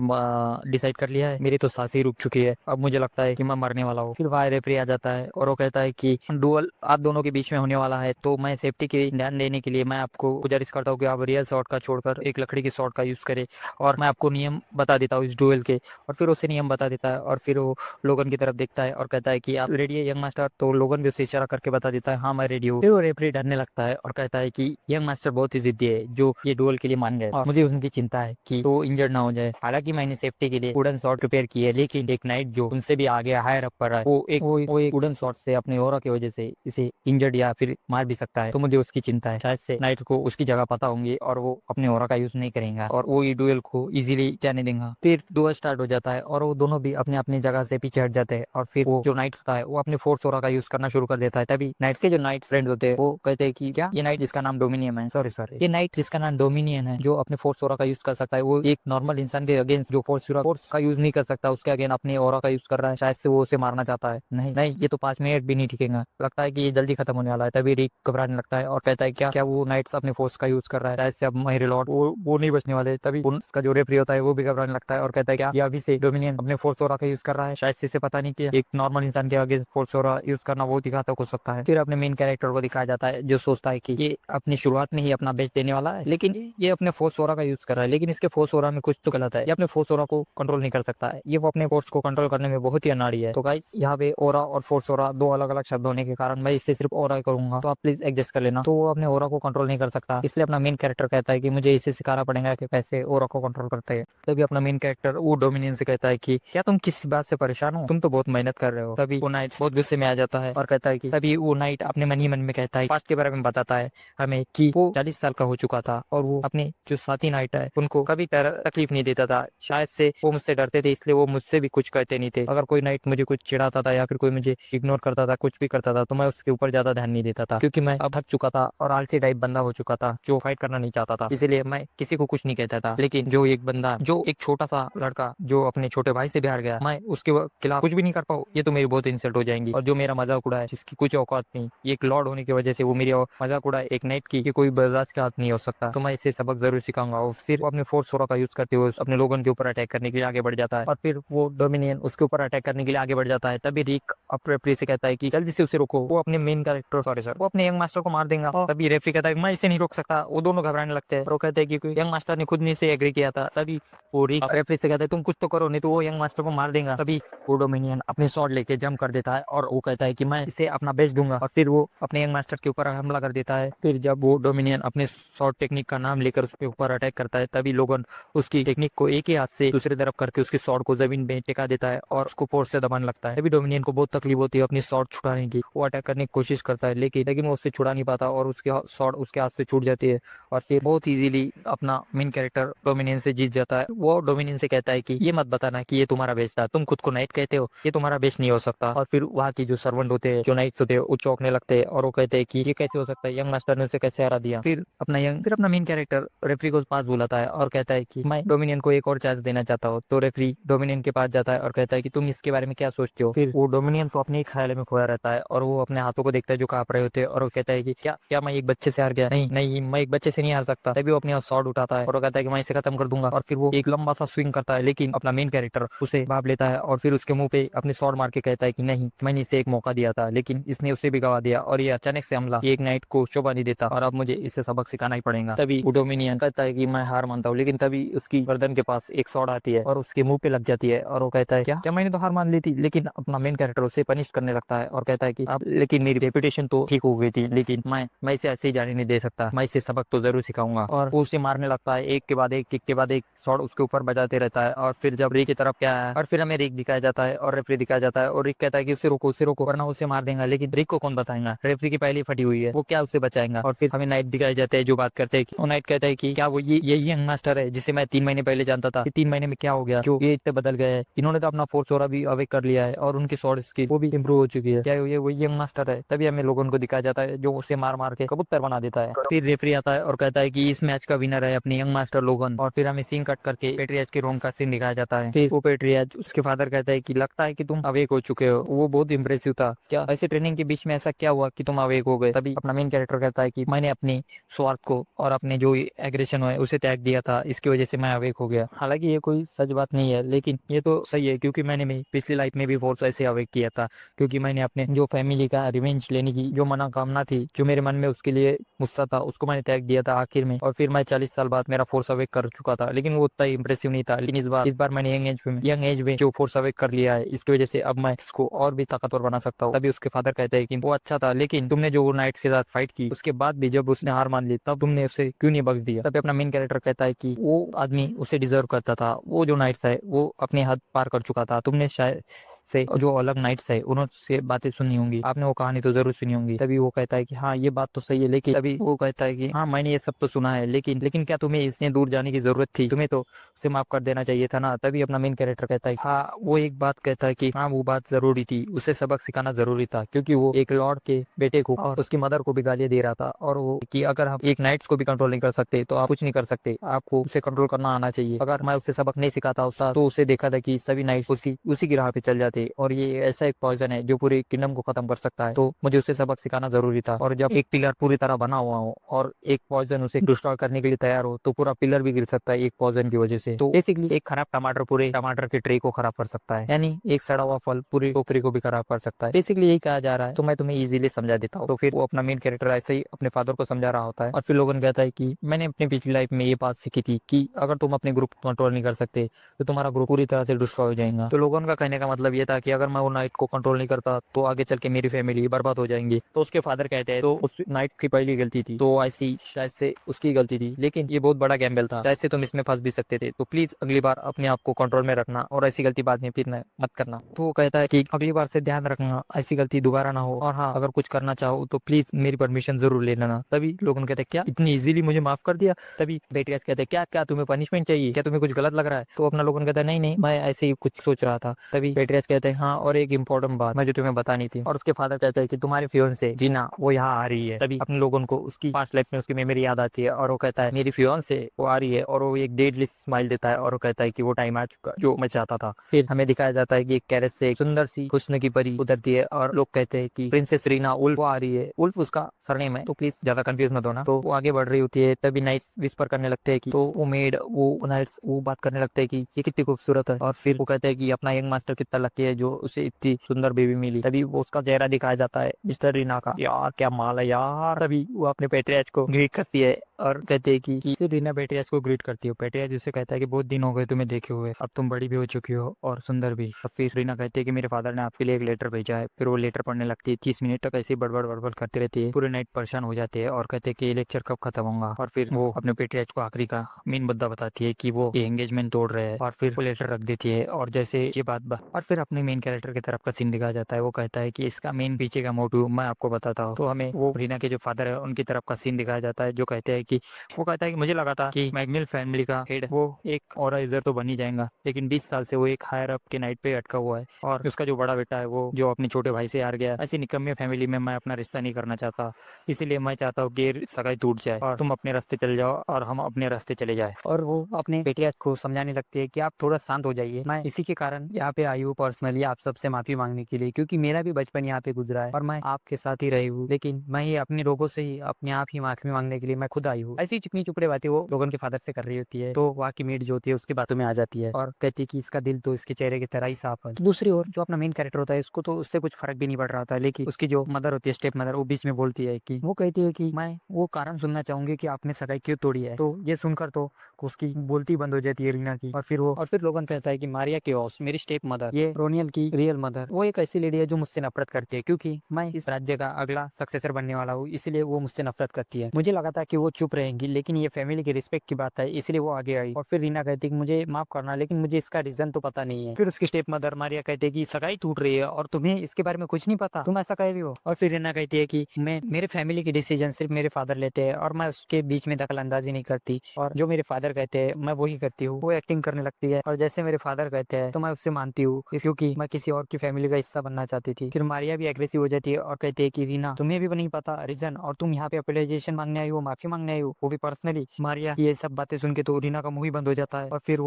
डिसाइड कर लिया है, मेरी तो सांसें रुक चुकी है, अब मुझे लगता है कि मैं मरने वाला हूँ। फिर वहाँ रेफरी आ जाता है और वो कहता है कि डुअल आप दोनों के बीच में होने वाला है, तो मैं सेफ्टी के ध्यान देने के लिए मैं आपको गुजारिश करता हूँ कि आप रियल शॉट का छोड़कर एक लकड़ी के शॉट का यूज करें और मैं आपको नियम बता देता हूँ इस डुएल के। और फिर उसे नियम बता देता है और फिर वो लोगन की तरफ देखता है और कहता है कि आप रेडी है यंग मास्टर, तो लोगन भी उसे इशारा करके बता देता है हाँ मैं रेडी हूँ। फिर वो रेफरी डरने लगता है और कहता है कि यंग मास्टर बहुत ही जिद्दी है जो ये डुएल के लिए मान गए और मुझे उनकी चिंता है कि वो इंजर्ड ना हो जाए। हालांकि मैंने सेफ्टी के लिए वुडन शॉट प्रिपेयर की है, लेकिन एक नाइट जो उनसे भी आगे हायर अप पर रहा है वो एक वुडन शॉट से अपने ऑरा की वजह से इसे इंजर्ड या फिर मार भी सकता है, तो मुझे उसकी चिंता है। शायद से नाइट को उसकी जगह पता होंगी और वो अपने ऑरा का यूज नहीं करेगा और वो ये डुएल को इजीली जाने देगा। फिर डुएल स्टार्ट हो जाता है और वो दोनों भी अपने अपनी जगह से पीछे हट जाते हैं और फिर वो जो नाइट होता है वो अपने फोर्स ऑरा का यूज करना शुरू कर देता है। तभी नाइट के जो नाइट फ्रेंड्स होते हैं वो कहते हैं कि क्या ये नाइट जिसका नाम डोमिनियन है, सॉरी ये नाइट जिसका नाम डोमिनियन है जो अपने फोर्स ऑरा का यूज कर सकता है, वो एक नॉर्मल इंसान के अगेंस्ट जो फोर्स का यूज नहीं कर सकता उसके अगेंस्ट अपने ऑरा का यूज कर रहा है, शायद से वो उसे मारना चाहता है। नहीं ये तो 5 मिनट भी नहीं टिकेगा, लगता है कि ये जल्दी खत्म होने वाला है। तभी रिक घबराने लगता है और कहता है क्या वो नाइट्स अपने फोर्स का यूज कर रहा है, शायद से अब मैं रिलोड वो वो नहीं बचने वाले। तभी उसका जो रेफरी होता है वो भी घबराने लगता है और कहता है कि अभी से डोमिनियन अपने फोर्स ओरा का यूज कर रहा है, शायद से इसे पता नहीं कि एक नॉर्मल इंसान के आगे फोर्स ओरा यूज करना बहुत ही घातक हो सकता है। फिर अपने मेन कैरेक्टर को दिखाया जाता है जो सोचता है कि ये अपनी शुरुआत में ही अपना बेच देने वाला है, लेकिन ये अपने फोर्स ओरा का यूज कर रहा है, लेकिन इसके फोर्स ओरा में कुछ तो गलत है। ये अपने फोर्स ओरा को कंट्रोल नहीं कर सकता है, ये वो अपने फोर्स को कंट्रोल करने में बहुत ही अनाड़ी है। तो गाइस यहाँ पे ओरा और फोर्स ओरा दो अलग अलग शब्द होने के कारण मैं इससे सिर्फ ओरा करूंगा, तो आप प्लीज एडजस्ट कर लेना। तो वो अपने ओरा को कंट्रोल नहीं कर सकता, इसलिए अपना मेन कैरेक्टर कहता है कि मुझे इसे सिखाना पड़ेगा कि कैसे ओरा को कंट्रोल करते हैं। तभी अपना मेन कैरेक्टर वो डोमिनियन से कहता है कि क्या तुम किस बात से परेशान हो, तुम तो बहुत मेहनत कर रहे हो। तभी वो नाइट बहुत गुस्से में आ जाता है और कहता है कि तभी वो नाइट अपने मन ही मन में कहता है, पास्ट के बारे में बताता है हमें कि वो 40 साल का हो चुका था और वो अपने जो साथी नाइट है उनको कभी तकलीफ नहीं देता था। शायद से वो मुझसे डरते थे, इसलिए वो मुझसे भी कुछ कहते नहीं थे। अगर कोई नाइट मुझे कुछ चिढ़ाता था या फिर कोई मुझे इग्नोर करता था, कुछ भी करता था, तो मैं उसके ऊपर ज्यादा ध्यान नहीं देता था, क्योंकि मैं अब थक चुका था और आलसी टाइप बंदा हो चुका था जो फाइट करना नहीं चाहता था। इसीलिए मैं किसी को कुछ नहीं कहता था। लेकिन जो एक बंदा, जो एक छोटा सा लड़का जो अपने छोटे भाई से भी हार गया, मैं उसके खिलाफ कुछ भी नहीं कर पाऊँ, ये तो मेरी बहुत इंसल्ट हो जाएंगी। और जो मेरा मजाक उड़ाए जिसकी कुछ औकात नहीं, एक लॉर्ड होने की वजह से वो मेरी मजाक उड़ाए एक नाइट की, कोई बर्दाश्त के हाथ नहीं हो सकता। तो मैं इसे सबक जरूर सिखाऊंगा। और फिर वो अपने फोर्स सोरा का यूज करते हुए अपने लोगों के ऊपर अटैक करने के लिए आगे बढ़ जाता है और फिर वो डोमिनियन उसके ऊपर अटैक करने के लिए आगे बढ़ जाता है। तभी रिक अपने रेफरी से कहता है कि जल्दी से उसे रोको, वो अपने मेन कैरेक्टर सॉरी सर वो अपने यंग मास्टर को मार देगा। तभी रेफरी कहता है मैं इसे नहीं रोक सकता। वो दोनों घबराने लगते हैं और वो कहते हैं कि यंग मास्टर ने खुद नहीं से एग्री किया था। तभी वो रिक रेफरी से कहता है तुम कुछ तो करो, नहीं तो वो यंग मास्टर को मार देगा। तभी वो डोमिनियन अपने स्वॉर्ड लेके जंप कर देता है और वो कहता है कि मैं इसे अपना बेच दूंगा और फिर वो अपने यंग मास्टर के ऊपर हमला कर देता है। फिर जब वो डोमिनियन अपने स्वॉर्ड टेक्निक का नाम लेकर उसके ऊपर अटैक करता है, तभी लोगन उसकी टेक्निक को एक ही हाथ से दूसरी तरफ करके उसके स्वॉर्ड को जमीन में टिका देता है और उसको फोर्स से दबाने लगता है। तभी डोमिनियन को बहुत तकलीफ होती है अपनी स्वॉर्ड छुड़ाने की। वो अटैक करने की कोशिश करता है लेकिन वो उससे छुड़ा नहीं पाता और उसके स्वॉर्ड उसके हाथ से छूट जाती है और फिर बहुत इजीली अपना मेन कैरेक्टर डोमिनियन से जीत जाता है। वो डोमिनियन से कहता है कि ये मत बताना कि ये तुम्हारा बेस था, तुम खुद को नाइट कहते हो, ये तुम्हारा बेस नहीं हो सकता। और फिर वहाँ की जो सर्वेंट होते हैं, जो नाइट्स होते हैं, वो चौंकने लगते हैं और वो कहते हैं कि ये कैसे हो सकता है, यंग मास्टर ने उसे कैसे हरा दिया। फिर अपना मेन कैरेक्टर रेफरी को पास बुलाता है और कहता है कि मैं डोमिनियन को एक और चांस देना चाहता हूँ। तो रेफरी डोमिनियन के पास जाता है और कहता है कि तुम इसके बारे में क्या सोचते हो। फिर वो डोमिनियन को अपने ख्याल में खोया रहता है और वो अपने हाथों को देखता है जो कांप रहे होते हैं और वो कहता है कि क्या मैं एक बच्चे से हार गया, नहीं नहीं मैं एक बच्चे से नहीं हार सकता। तभी वो अपने स्वॉर्ड उठाता है और वो कहता है कि मैं इसे खत्म कर दूंगा और फिर वो एक लंबा सा स्विंग करता है, लेकिन अपना मेन कैरेक्टर उसे भाप लेता है और फिर उसके मुंह पे अपने स्वॉर्ड मार के कहता है कि नहीं, मैंने इसे एक मौका दिया था लेकिन इसने उसे भी गवा दिया और ये अचानक से हमला एक नाइट को शोभा नहीं देता और अब मुझे इसे सबक सिखाना ही पड़ेगा। तभी वो डोमिनियन कहता है कि मैं हार मानता हूँ, लेकिन तभी उसकी गर्दन के पास एक स्वॉर्ड आती है और उसके मुंह पे लग जाती है और वो कहता है क्या मैंने तो हार मान ली थी। लेकिन अपना मेन कैरेक्टर उसे पनिश करने लगता है और कहता है कि अब लेकिन मेरी रेपुटेशन तो ठीक हो गई थी, लेकिन मैं इसे ऐसे ही जाने नहीं दे सकता, मैं इसे सबक तो जरूर सिखाऊंगा। और वो उसे मारने लगता है, एक के बाद एक स्वॉर्ड उसके ऊपर बजाते रहता है। और फिर जब रिक की तरफ क्या है और फिर हमें रिक दिखाया जाता है और रेफरी दिखाया जाता है और रिक कहता है कि उसे रोको वरना उसे मार देगा। लेकिन रिक को कौन बताएगा, रेफरी की पहली फटी हुई है, वो क्या उसे बचाएगा। और फिर हमें नाइट दिखाए जाते हैं जो बात करते हैं कि नाइट कहता है कि क्या वो ये यंग मास्टर है जिसे मैं 3 महीने पहले जानता था, 3 महीने में क्या हो गया जो ये इतने बदल गए हैं, इन्होंने तो अपना फोर्स ओरा भी अवेक कर लिया है और उनकी स्वॉर्ड स्किल वो भी इम्प्रूव हो चुकी है, क्या ये वही यंग मास्टर है। तभी हमें लोगों को दिखाया जाता है जो उसे मार मार के कबूतर बना देता है। फिर रेफरी आता है और कहता है कि इस मैच का विनर है अपनी यंग मास्टर लोगन। और फिर हमें सीन कट करके पेट्रियाज के रूम का सीन दिखाया जाता है। फिर वो पेट्रियाज उसके फादर कहता है कि लगता है कि तुम अवेक हो चुके हो। वो बहुत इंप्रेसिव था, क्या ऐसे ट्रेनिंग के बीच में ऐसा क्या हुआ कि तुम अवेक हो गए। तभी अपना मेन कैरेक्टर कहता है कि मैंने अपनी स्वार्थ को और अपने जो एग्रेशन है उसे त्याग दिया था, इसकी वजह से मैं अवेक हो गया। हालांकि ये कोई सच बात नहीं है, लेकिन ये तो सही है क्योंकि मैंने मेरी पिछली लाइफ में भी फोर्स ऐसे अवेक किया था, क्योंकि मैंने अपने जो फैमिली का रिवेंज लेने की जो मनोकामना थी, जो मेरे मन में उसके लिए गुस्सा था, उसको मैंने त्याग दिया था आखिर में। और फिर मैं 40 साल बाद मेरा फोर्स अवेक कर चुका था, लेकिन वो उतना इंप्रेसिव नहीं था। लेकिन इस बार मैंने यंग एज में जो फोर्स अवेक कर लिया है, इसकी वजह से अब मैं इसको और भी ताकतवर बना सकता हूँ। तभी उसके फादर कहते हैं कि वो अच्छा था, लेकिन तुमने जो नाइट्स के साथ फाइट की उसके बाद भी जब उसने हार मान ली तब तुमने उसे क्यों नहीं बख्श दिया। तभी अपना मेन कैरेक्टर कहता है कि वो आदमी उसे डिजर्व करता था, वो जो नाइट्स है वो अपने हद पार कर चुका था, तुमने शायद से जो अलग नाइट्स है उन्होंने बातें सुनी होंगी, आपने वो कहानी तो जरूर सुनी होंगी। तभी वो कहता है कि हाँ ये बात तो सही है, लेकिन तभी वो कहता है कि हाँ मैंने ये सब तो सुना है, लेकिन क्या तुम्हें इसने दूर जाने की जरूरत थी, तुम्हें तो उसे माफ कर देना चाहिए था ना। तभी अपना मेन कैरेक्टर कहता है हाँ वो एक बात कहता है कि हाँ वो बात जरूरी थी, उसे सबक सिखाना जरूरी था, क्योंकि वो एक लॉर्ड के बेटे को और उसकी मदर को भी गालियां दे रहा था। और वो कि अगर हम एक नाइट्स को भी कंट्रोल नहीं कर सकते तो आप कुछ नहीं कर सकते, आपको उसे कंट्रोल करना आना चाहिए। अगर मैं उसे सबक नहीं सिखाता उसका तो उसे देखा था कि सभी नाइट्स उसी की राह पे चल जाते थे और ये ऐसा एक पॉइजन है जो पूरे किंगडम को खत्म कर सकता है, तो मुझे उसे सबक सिखाना जरूरी था। और जब एक पिलर पूरी तरह बना हुआ हो और एक पॉइजन उसे डिस्ट्रॉय करने के लिए तैयार हो तो पूरा पिलर भी गिर सकता है एक पॉइजन की वजह से। तो बेसिकली एक खराब टमाटर पूरे टमाटर के ट्रे को खराब कर सकता है, यानी एक सड़ा हुआ फल पूरी टोकरी को भी खराब कर सकता है। बेसिकली यही कहा जा रहा है, तो मैं तुम्हें इजीली समझा देता हूँ। तो फिर वो अपना मेन कैरेक्टर ऐसे ही अपने फादर को समझा रहा होता है और फिर लोगन कहता है कि मैंने अपनी पिछली लाइफ में ये बात सीखी थी कि अगर तुम अपने ग्रुप कंट्रोल नहीं कर सकते तो तुम्हारा ग्रुप पूरी तरह से डिस्ट्रॉय हो जाएगा। तो लोगों का कहने का मतलब ये था कि अगर मैं वो नाइट को कंट्रोल नहीं करता तो आगे चल के मेरी फैमिली बर्बाद हो जाएंगी। तो उसके फादर कहते हैं तो उस नाइट की पहली गलती थी, तो ऐसी शायद से उसकी गलती थी, लेकिन ये बहुत बड़ा गैम्बल था, शायद से तुम इसमें फंस भी सकते थे, तो प्लीज अगली बार अपने आप को कंट्रोल में रखना और ऐसी गलती बाद में फिर मत करना। तो वो कहता है कि अगली बार से ध्यान रखना ऐसी गलती दोबारा ना हो, और हाँ अगर कुछ करना चाहो तो प्लीज मेरी परमिशन जरूर ले लेना। तभी लोगों कहते क्या इतनी इजीली मुझे माफ कर दिया? तभी बेटियास कहते क्या क्या तुम्हें पनिशमेंट चाहिए, क्या तुम्हें कुछ गलत लग रहा है? तो अपना लोगों कहता है नहीं नहीं मैं ऐसे ही कुछ सोच रहा था। तभी बेटियास कहते हैं हाँ और एक इम्पोर्टेंट बात मुझे तुम्हें बतानी थी। और उसके फादर कहते हैं कि तुम्हारी फियोंसे जीना वो यहाँ आ रही है। तभी अपने लोगों को उसकी पास्ट लाइफ में उसकी मेमोरी याद आती है और वो कहता है मेरी फियोंसे वो आ रही है, और वो एक डेडली स्माइल देता है और वो कहता है कि वो टाइम आ चुका जो मैं चाहता था। फिर हमें दिखाया जाता है कि एक कैरेट से एक सुंदर सी हुस्न की परी उतरती है और लोग कहते हैं कि प्रिंसेस रीना उल्फ आ रही है। उल्फ उसका सरनेम है, तो प्लीज ज्यादा कंफ्यूज मत होना। तो वो आगे बढ़ रही होती है, तभी नाइट्स विस्पर करने लगते हैं कि तो वो मेड वो नाइट्स वो बात करने लगते हैं कि ये कितनी खूबसूरत है, और फिर वो कहते हैं कि अपना यंग मास्टर कितना लकी है जो उसे इतनी सुंदर बेबी मिली। तभी वो उसका चेहरा दिखाया जाता है मिस्टर रीना का, यार क्या माल है यार। तभी वो अपने पेट्रियाज को ग्रीट करती है और कहते हैं कि फिर रीना पेट्रियाज को ग्रीट करती है। पेट्रियाज उसे कहता है कि बहुत दिन हो गए तुम्हें देखे हुए, अब तुम बड़ी भी हो चुकी हो और सुंदर भी। और फिर रीना कहती है कि मेरे फादर ने आपके लिए एक लेटर भेजा है। फिर वो लेटर पढ़ने लगती है, 30 मिनट तक ऐसी बड़बड़ बड़बड़ करती रहती है, पूरे नाइट परेशान हो जाते हैं और कहते हैं कि ये लेक्चर कब खत्म होगा। और फिर वो अपने पेट्रियाज को आखिरी का मेन मुद्दा बताती है कि वो ये एंगेजमेंट तोड़ रहे हैं, और फिर वो लेटर रख देती है। और जैसे ये बात और फिर अपने मेन कैरेक्टर की तरफ का सीन दिखाया जाता है। वो कहता है कि इसका मेन पीछे का मोटिव मैं आपको बताता हूँ। तो हमें वो रीना के जो फादर है उनकी तरफ का सीन दिखाया जाता है, जो कहते हैं कि वो कहता है कि मुझे लगा था कि मैग्निल फैमिली का हेड वो एक ऑर्गेनाइजर तो बन ही जाएगा, लेकिन 20 साल से वो एक हायर अप के नाइट पे अटका हुआ है, और उसका जो बड़ा बेटा है वो जो अपने छोटे भाई से हार गया। ऐसी निकम्मी फैमिली में मैं अपना रिश्ता नहीं करना चाहता, इसीलिए मैं चाहता हूँ कि सगाई टूट जाए और तुम अपने रास्ते चले जाओ और हम अपने रास्ते चले जाए। और वो अपने बेटिया को समझाने लगती है कि आप थोड़ा शांत हो जाइए, मैं इसी के कारण यहाँ पे आई हूँ पर्सनली आप सबसे माफी मांगने के लिए, क्योंकि मेरा भी बचपन यहाँ पे गुजरा है और मैं आपके साथ ही रही हूँ, लेकिन मैं ही अपने लोगों से ही अपने आप ही माफी मांगने के लिए मैं खुद आई हूँ। ऐसी चिकनी चुपड़े बातें वो लोगों के फादर से कर रही होती है, तो वहाँ की मीट जो होती है उसकी बातों में आ जाती है और कहती है कि इसका दिल तो इसके चेहरे की तरह ही साफ है। तो दूसरी ओर जो अपना मेन कैरेक्टर होता है उसको तो उससे कुछ फर्क भी नहीं पड़ रहा था, लेकिन उसकी जो मदर होती है स्टेप मदर, वो बीच में बोलती है कि वो कहती है कि मैं वो कारण सुनना चाहूंगी कि आपने सगाई क्यों तोड़ी है। तो ये सुनकर तो उसकी बोलती बंद हो जाती है रीना की। और फिर लोगन कहता है कि मारिया केओस मेरी स्टेप मदर, ये रोनियल की रियल मदर, वो एक ऐसी लेडी है जो मुझसे नफरत करती है, क्योंकि मैं इस राज्य का अगला सक्सेसर बनने वाला हूँ, इसलिए वो मुझसे नफरत करती है। मुझे लगा था कि वो चुप रहेंगी, लेकिन ये फैमिली की रिस्पेक्ट की बात है इसलिए वो आगे आई। और फिर रीना कहती है कि मुझे माफ करना, लेकिन मुझे इसका रीजन तो पता नहीं है। फिर उसकी स्टेप मदर मारिया कहती है कि सगाई टूट रही है और तुम्हें इसके बारे में कुछ नहीं पता, तुम ऐसा कह रही हो। और फिर रीना कहती है कि मैं मेरे फैमिली की डिसीजन सिर्फ मेरे फादर लेते हैं और मैं उसके बीच में दखल अंदाजी नहीं करती, और जो मेरे फादर कहते हैं मैं वही करती हूँ। वो एक्टिंग करने लगती है और जैसे मेरे फादर कहते हैं तो मैं उससे मानती हूँ, क्योंकि मैं किसी और की फैमिली का हिस्सा बनना चाहती थी। फिर मारिया भी एग्रेसिव हो जाती है और कहती है कि रीना तुम्हें भी नहीं पता रीजन, और तुम यहाँ पे अपोलोजाइजेशन मांगने आई हो, माफी मांगने आई हो, वो भी पर्सनली। मारिया ये सब बातें सुन के तो रीना का मुंह ही बंद हो जाता है। और फिर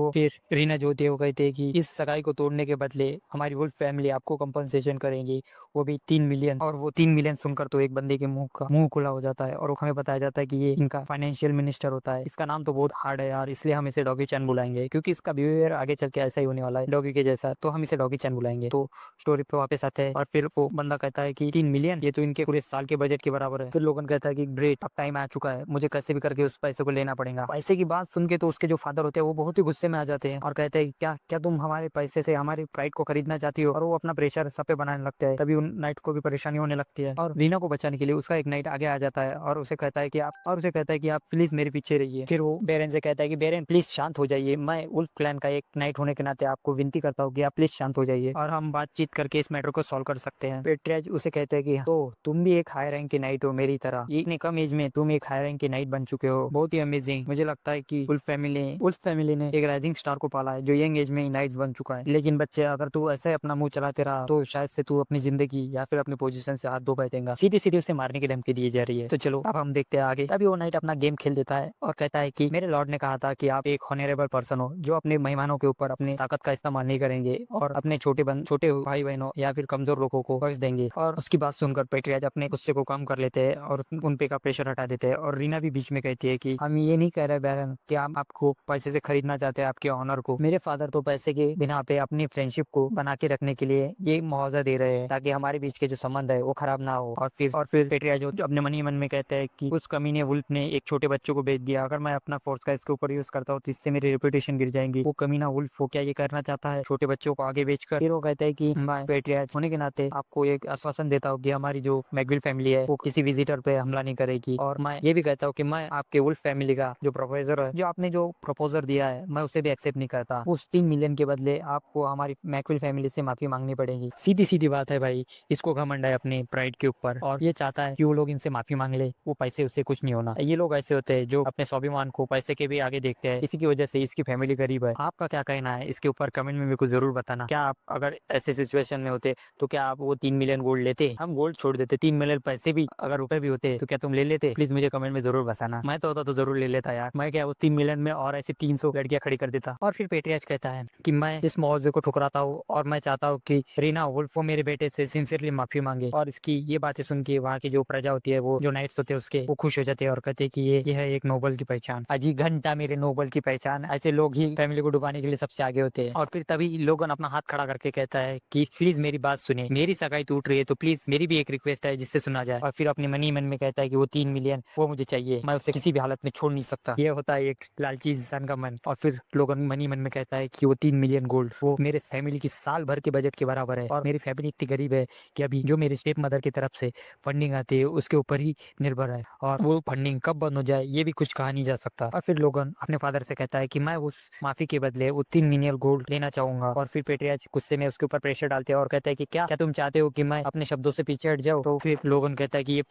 रीना जो होती है वो कहती है कि इस सगाई को तोड़ने के बदले हमारी वुल्फ फैमिली आपको कंपनसेशन करेंगी, वो भी 3 मिलियन। और वो 3 मिलियन सुनकर तो एक बंदे के मुंह खुला हो जाता है, और वो हमें बताया जाता है कि ये इनका फाइनेंशियल मिनिस्टर होता है। इसका नाम तो बहुत हार्ड है यार, इसलिए हम इसे डॉगी चैन बुलाएंगे, क्योंकि इसका बिहेवियर आगे चल के ऐसा ही होने वाला है डॉगी के जैसा, तो हम इसे डॉगी चैन बुलाएंगे। तो स्टोरी पे वापस आते हैं और फिर वो बंदा कहता है कि 3 मिलियन ये तो इनके पूरे साल के बजट के बराबर है। फिर लोगन कहता है कि ग्रेट अब टाइम आ चुका है, मुझे कैसे भी करके उस पैसे को लेना पड़ेगा। पैसे की बात सुन के तो उसके जो फादर होते हैं वो बहुत ही गुस्से में आ जाते हैं और कहते हैं क्या क्या तुम हमारे पैसे से हमारी प्राइड को खरीदना चाहती हो, और वो अपना प्रेशर सब पे बनाने लगते हैं। तभी उन नाइट को भी परेशानी होने लगती है और रीना को बचाने के लिए उसका एक नाइट आगे आ जाता है और उसे कहता है कि आप प्लीज मेरे पीछे रहिए। फिर वो बेरेन से कहता है कि बेरेन प्लीज शांत हो जाइए, मैं उल्फ क्लैन का एक नाइट होने के नाते आपको विनती करता हूँ कि आप प्लीज शांत हो जाइए और हम बातचीत करके इस मैटर को सॉल्व कर सकते हैं। पेट्रियाज उसे कहते हैं कि तो तुम भी एक हाई रैंक की नाइट हो मेरी तरह, इतने कम एज में तुम एक हाई रैंक की नाइट बन चुके हो, बहुत ही अमेजिंग। मुझे लगता है कि उल्फ फैमिली ने एक राइजिंग स्टार को पाला है जो यंग एज में ही नाइट बन चुका है। लेकिन बच्चे अगर तू ऐसे अपना मुंह चलाते रहा तो शायद से तू अपनी जिंदगी या फिर अपनी पोजीशन से हाथ धो बैठेगा। सीधी सीधी उसे मारने की धमकी दी जा रही है। तो चलो अब हम देखते हैं आगे। तभी वो नाइट अपना गेम खेल देता है और कहता है कि मेरे लॉर्ड ने कहा था कि आप एक ऑनरेबल पर्सन हो जो अपने मेहमानों के ऊपर अपनी ताकत का इस्तेमाल नहीं करेंगे और अपने अपने छोटे भाई बहनों या फिर कमजोर लोगों को कर्ज देंगे। और उसकी बात सुनकर पेट्रियाज अपने गुस्से को कम कर लेते हैं और उन पे का प्रेशर हटा देते हैं। और रीना भी बीच में कहती है कि हम ये नहीं कह रहे बहन कि हम आपको पैसे से खरीदना चाहते हैं आपके ऑनर को। मेरे फादर तो पैसे के बिना पे अपनी फ्रेंडशिप को बना के रखने के लिए ये मुआवजा दे रहे हैं ताकि हमारे बीच के जो संबंध है वो खराब ना हो। और फिर पेट्रियाज जो अपने मन ही मन में कहते हैं कि उस कमीने वुल्फ ने एक छोटे बच्चों को बेच दिया। अगर मैं अपना फोर्स का इसके ऊपर यूज करता हूँ तो इससे मेरी रेपुटेशन गिर जाएंगी। वो कमीना वुल्फ वो क्या ये करना चाहता है छोटे बच्चों को आगे बेचकर? फिर वो कहते हैं कि मैं पेट्रियाज होने के नाते आपको एक आश्वासन देता हूँ कि हमारी जो मैकविल फैमिली है वो किसी विजिटर पे हमला नहीं करेगी। और मैं ये भी कहता हूँ कि मैं आपके वुल्फ फैमिली का जो प्रपोजर है, जो आपने जो प्रपोजर दिया है, मैं उसे भी एक्सेप्ट नहीं करता। उस 3 मिलियन के बदले आपको हमारी मैकविल फैमिली से माफी मांगनी पड़ेगी। सीधी सीधी बात है भाई, इसको घमंड है अपनी प्राइड के ऊपर और ये चाहता है कि वो लोग इनसे माफी मांग ले, वो पैसे उससे कुछ नहीं होना। ये लोग ऐसे होते हैं जो अपने स्वाभिमान को पैसे के भी आगे देखते हैं। इसी की वजह से इसकी फैमिली गरीब है। आपका क्या कहना है इसके ऊपर कमेंट में मेरे को जरूर बताना। क्या आप अगर ऐसे सिचुएशन में होते तो क्या आप वो 3 मिलियन गोल्ड लेते? हम गोल्ड छोड़ देते, 3 मिलियन पैसे भी अगर रुपए भी होते तो क्या तुम ले लेते? प्लीज मुझे कमेंट में जरूर बताना। मैं तो होता तो जरूर ले लेता यार। मैं क्या वो 3 मिलियन में और ऐसे 300 लड़कियां खड़ी कर देता। और फिर पेट्रियाज कहता है कि मैं इस मुआवजे को ठुकराता हूँ और मैं चाहता हूँ कि रीना वुल्फ मेरे बेटे से सिंसियरली माफी मांगे। और इसकी ये बातें सुन के वहाँ की जो प्रजा होती है, वो जो नाइट्स होते हैं उसके, वो खुश हो जाते हैं और कहते हैं कि ये है एक नोबल की पहचान। अजी घंटा मेरे नोबल की पहचान। ऐसे लोग ही फैमिली को डुबाने के लिए सबसे आगे होते हैं। और फिर तभी लोगन अपना हाथ खड़ा करके कहता है कि प्लीज मेरी बात सुने, मेरी सगाई टूट रही है तो प्लीज मेरी भी एक रिक्वेस्ट है जिससे सुना जाए। और फिर अपने मन ही मन में कहता है कि वो 3 मिलियन वो मुझे चाहिए, मैं उसे किसी भी हालत में छोड़ नहीं सकता। ये होता है एक लालची इंसान का मन। और फिर लोगन मन ही मन में कहता है कि वो 3 मिलियन गोल्ड वो मेरे फैमिली की साल भर के बजट के बराबर है। और मेरी फैमिली इतनी गरीब है कि अभी जो मेरे स्टेप मदर की तरफ से फंडिंग आती है उसके ऊपर ही निर्भर है और वो फंडिंग कब बंद हो जाए ये भी कुछ कहा नहीं जा सकता। और फिर लोगन अपने फादर से कहता है कि मैं उस माफी के बदले वो 3 मिलियन गोल्ड लेना चाहूंगा। और फिर पेट्रियाज गुस्से में उसके ऊपर प्रेशर डालते हैं और कहता है कि क्या तुम चाहते हो कि मैं अपने शब्दों से पीछे हट जाऊं? तो फिर लोगन कहता है कि ये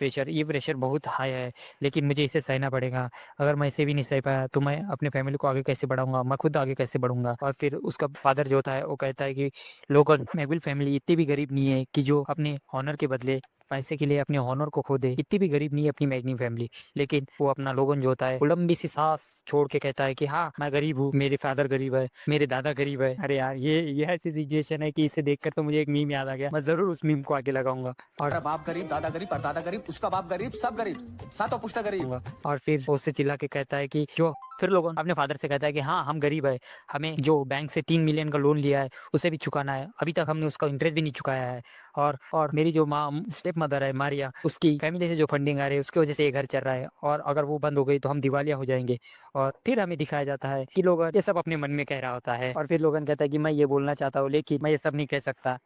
प्रेशर बहुत हाई है, लेकिन मुझे इसे सहना पड़ेगा। अगर मैं इसे भी नहीं सह पाया तो मैं अपने फैमिली को आगे कैसे बढ़ाऊंगा, मैं खुद आगे कैसे बढ़ूंगा? और फिर उसका फादर जो होता है वो कहता है कि लोगन मैकविल फैमिली इतनी भी गरीब नहीं है कि जो अपने ऑनर के बदले पैसे के लिए अपने ऑनर को खो दे। इतनी भी गरीब नहीं है अपनी मैग्नी फैमिली। लेकिन वो अपना लोगन जो होता है वो लंबी सी सांस छोड़ के कहता है कि हाँ मैं गरीब हूँ, मेरे फादर गरीब है, मेरे दादा गरीब है। अरे यार ये ऐसी सिचुएशन है कि इसे देखकर तो मुझे एक मीम याद आ गया। मैं जरूर उस मीम को आगे लगाऊंगा। और बाप गरीब, दादा गरीब, परदादा गरीब, उसका बाप गरीब, सब गरीब, सातों पुश्ता गरीब। और फिर उससे चिल्ला के कहता है कि जो फिर लोगों अपने फादर से कहता है कि हाँ हम गरीब है, हमें जो बैंक से 3 मिलियन का लोन लिया है उसे भी चुकाना है, अभी तक हमने उसका इंटरेस्ट भी नहीं चुकाया है। और मेरी जो माँ स्टेप मदर है मारिया, उसकी फैमिली से जो फंडिंग आ रही है उसकी वजह से ये घर चल रहा है और अगर वो बंद हो गई तो हम दिवालिया हो जाएंगे। और फिर हमें दिखाया जाता है कि लोग ये सब अपने मन में कह रहा होता है। और फिर लोगन कहता है कि मैं ये बोलना चाहता हूँ लेकिन मैं ये सब नहीं कह सकता।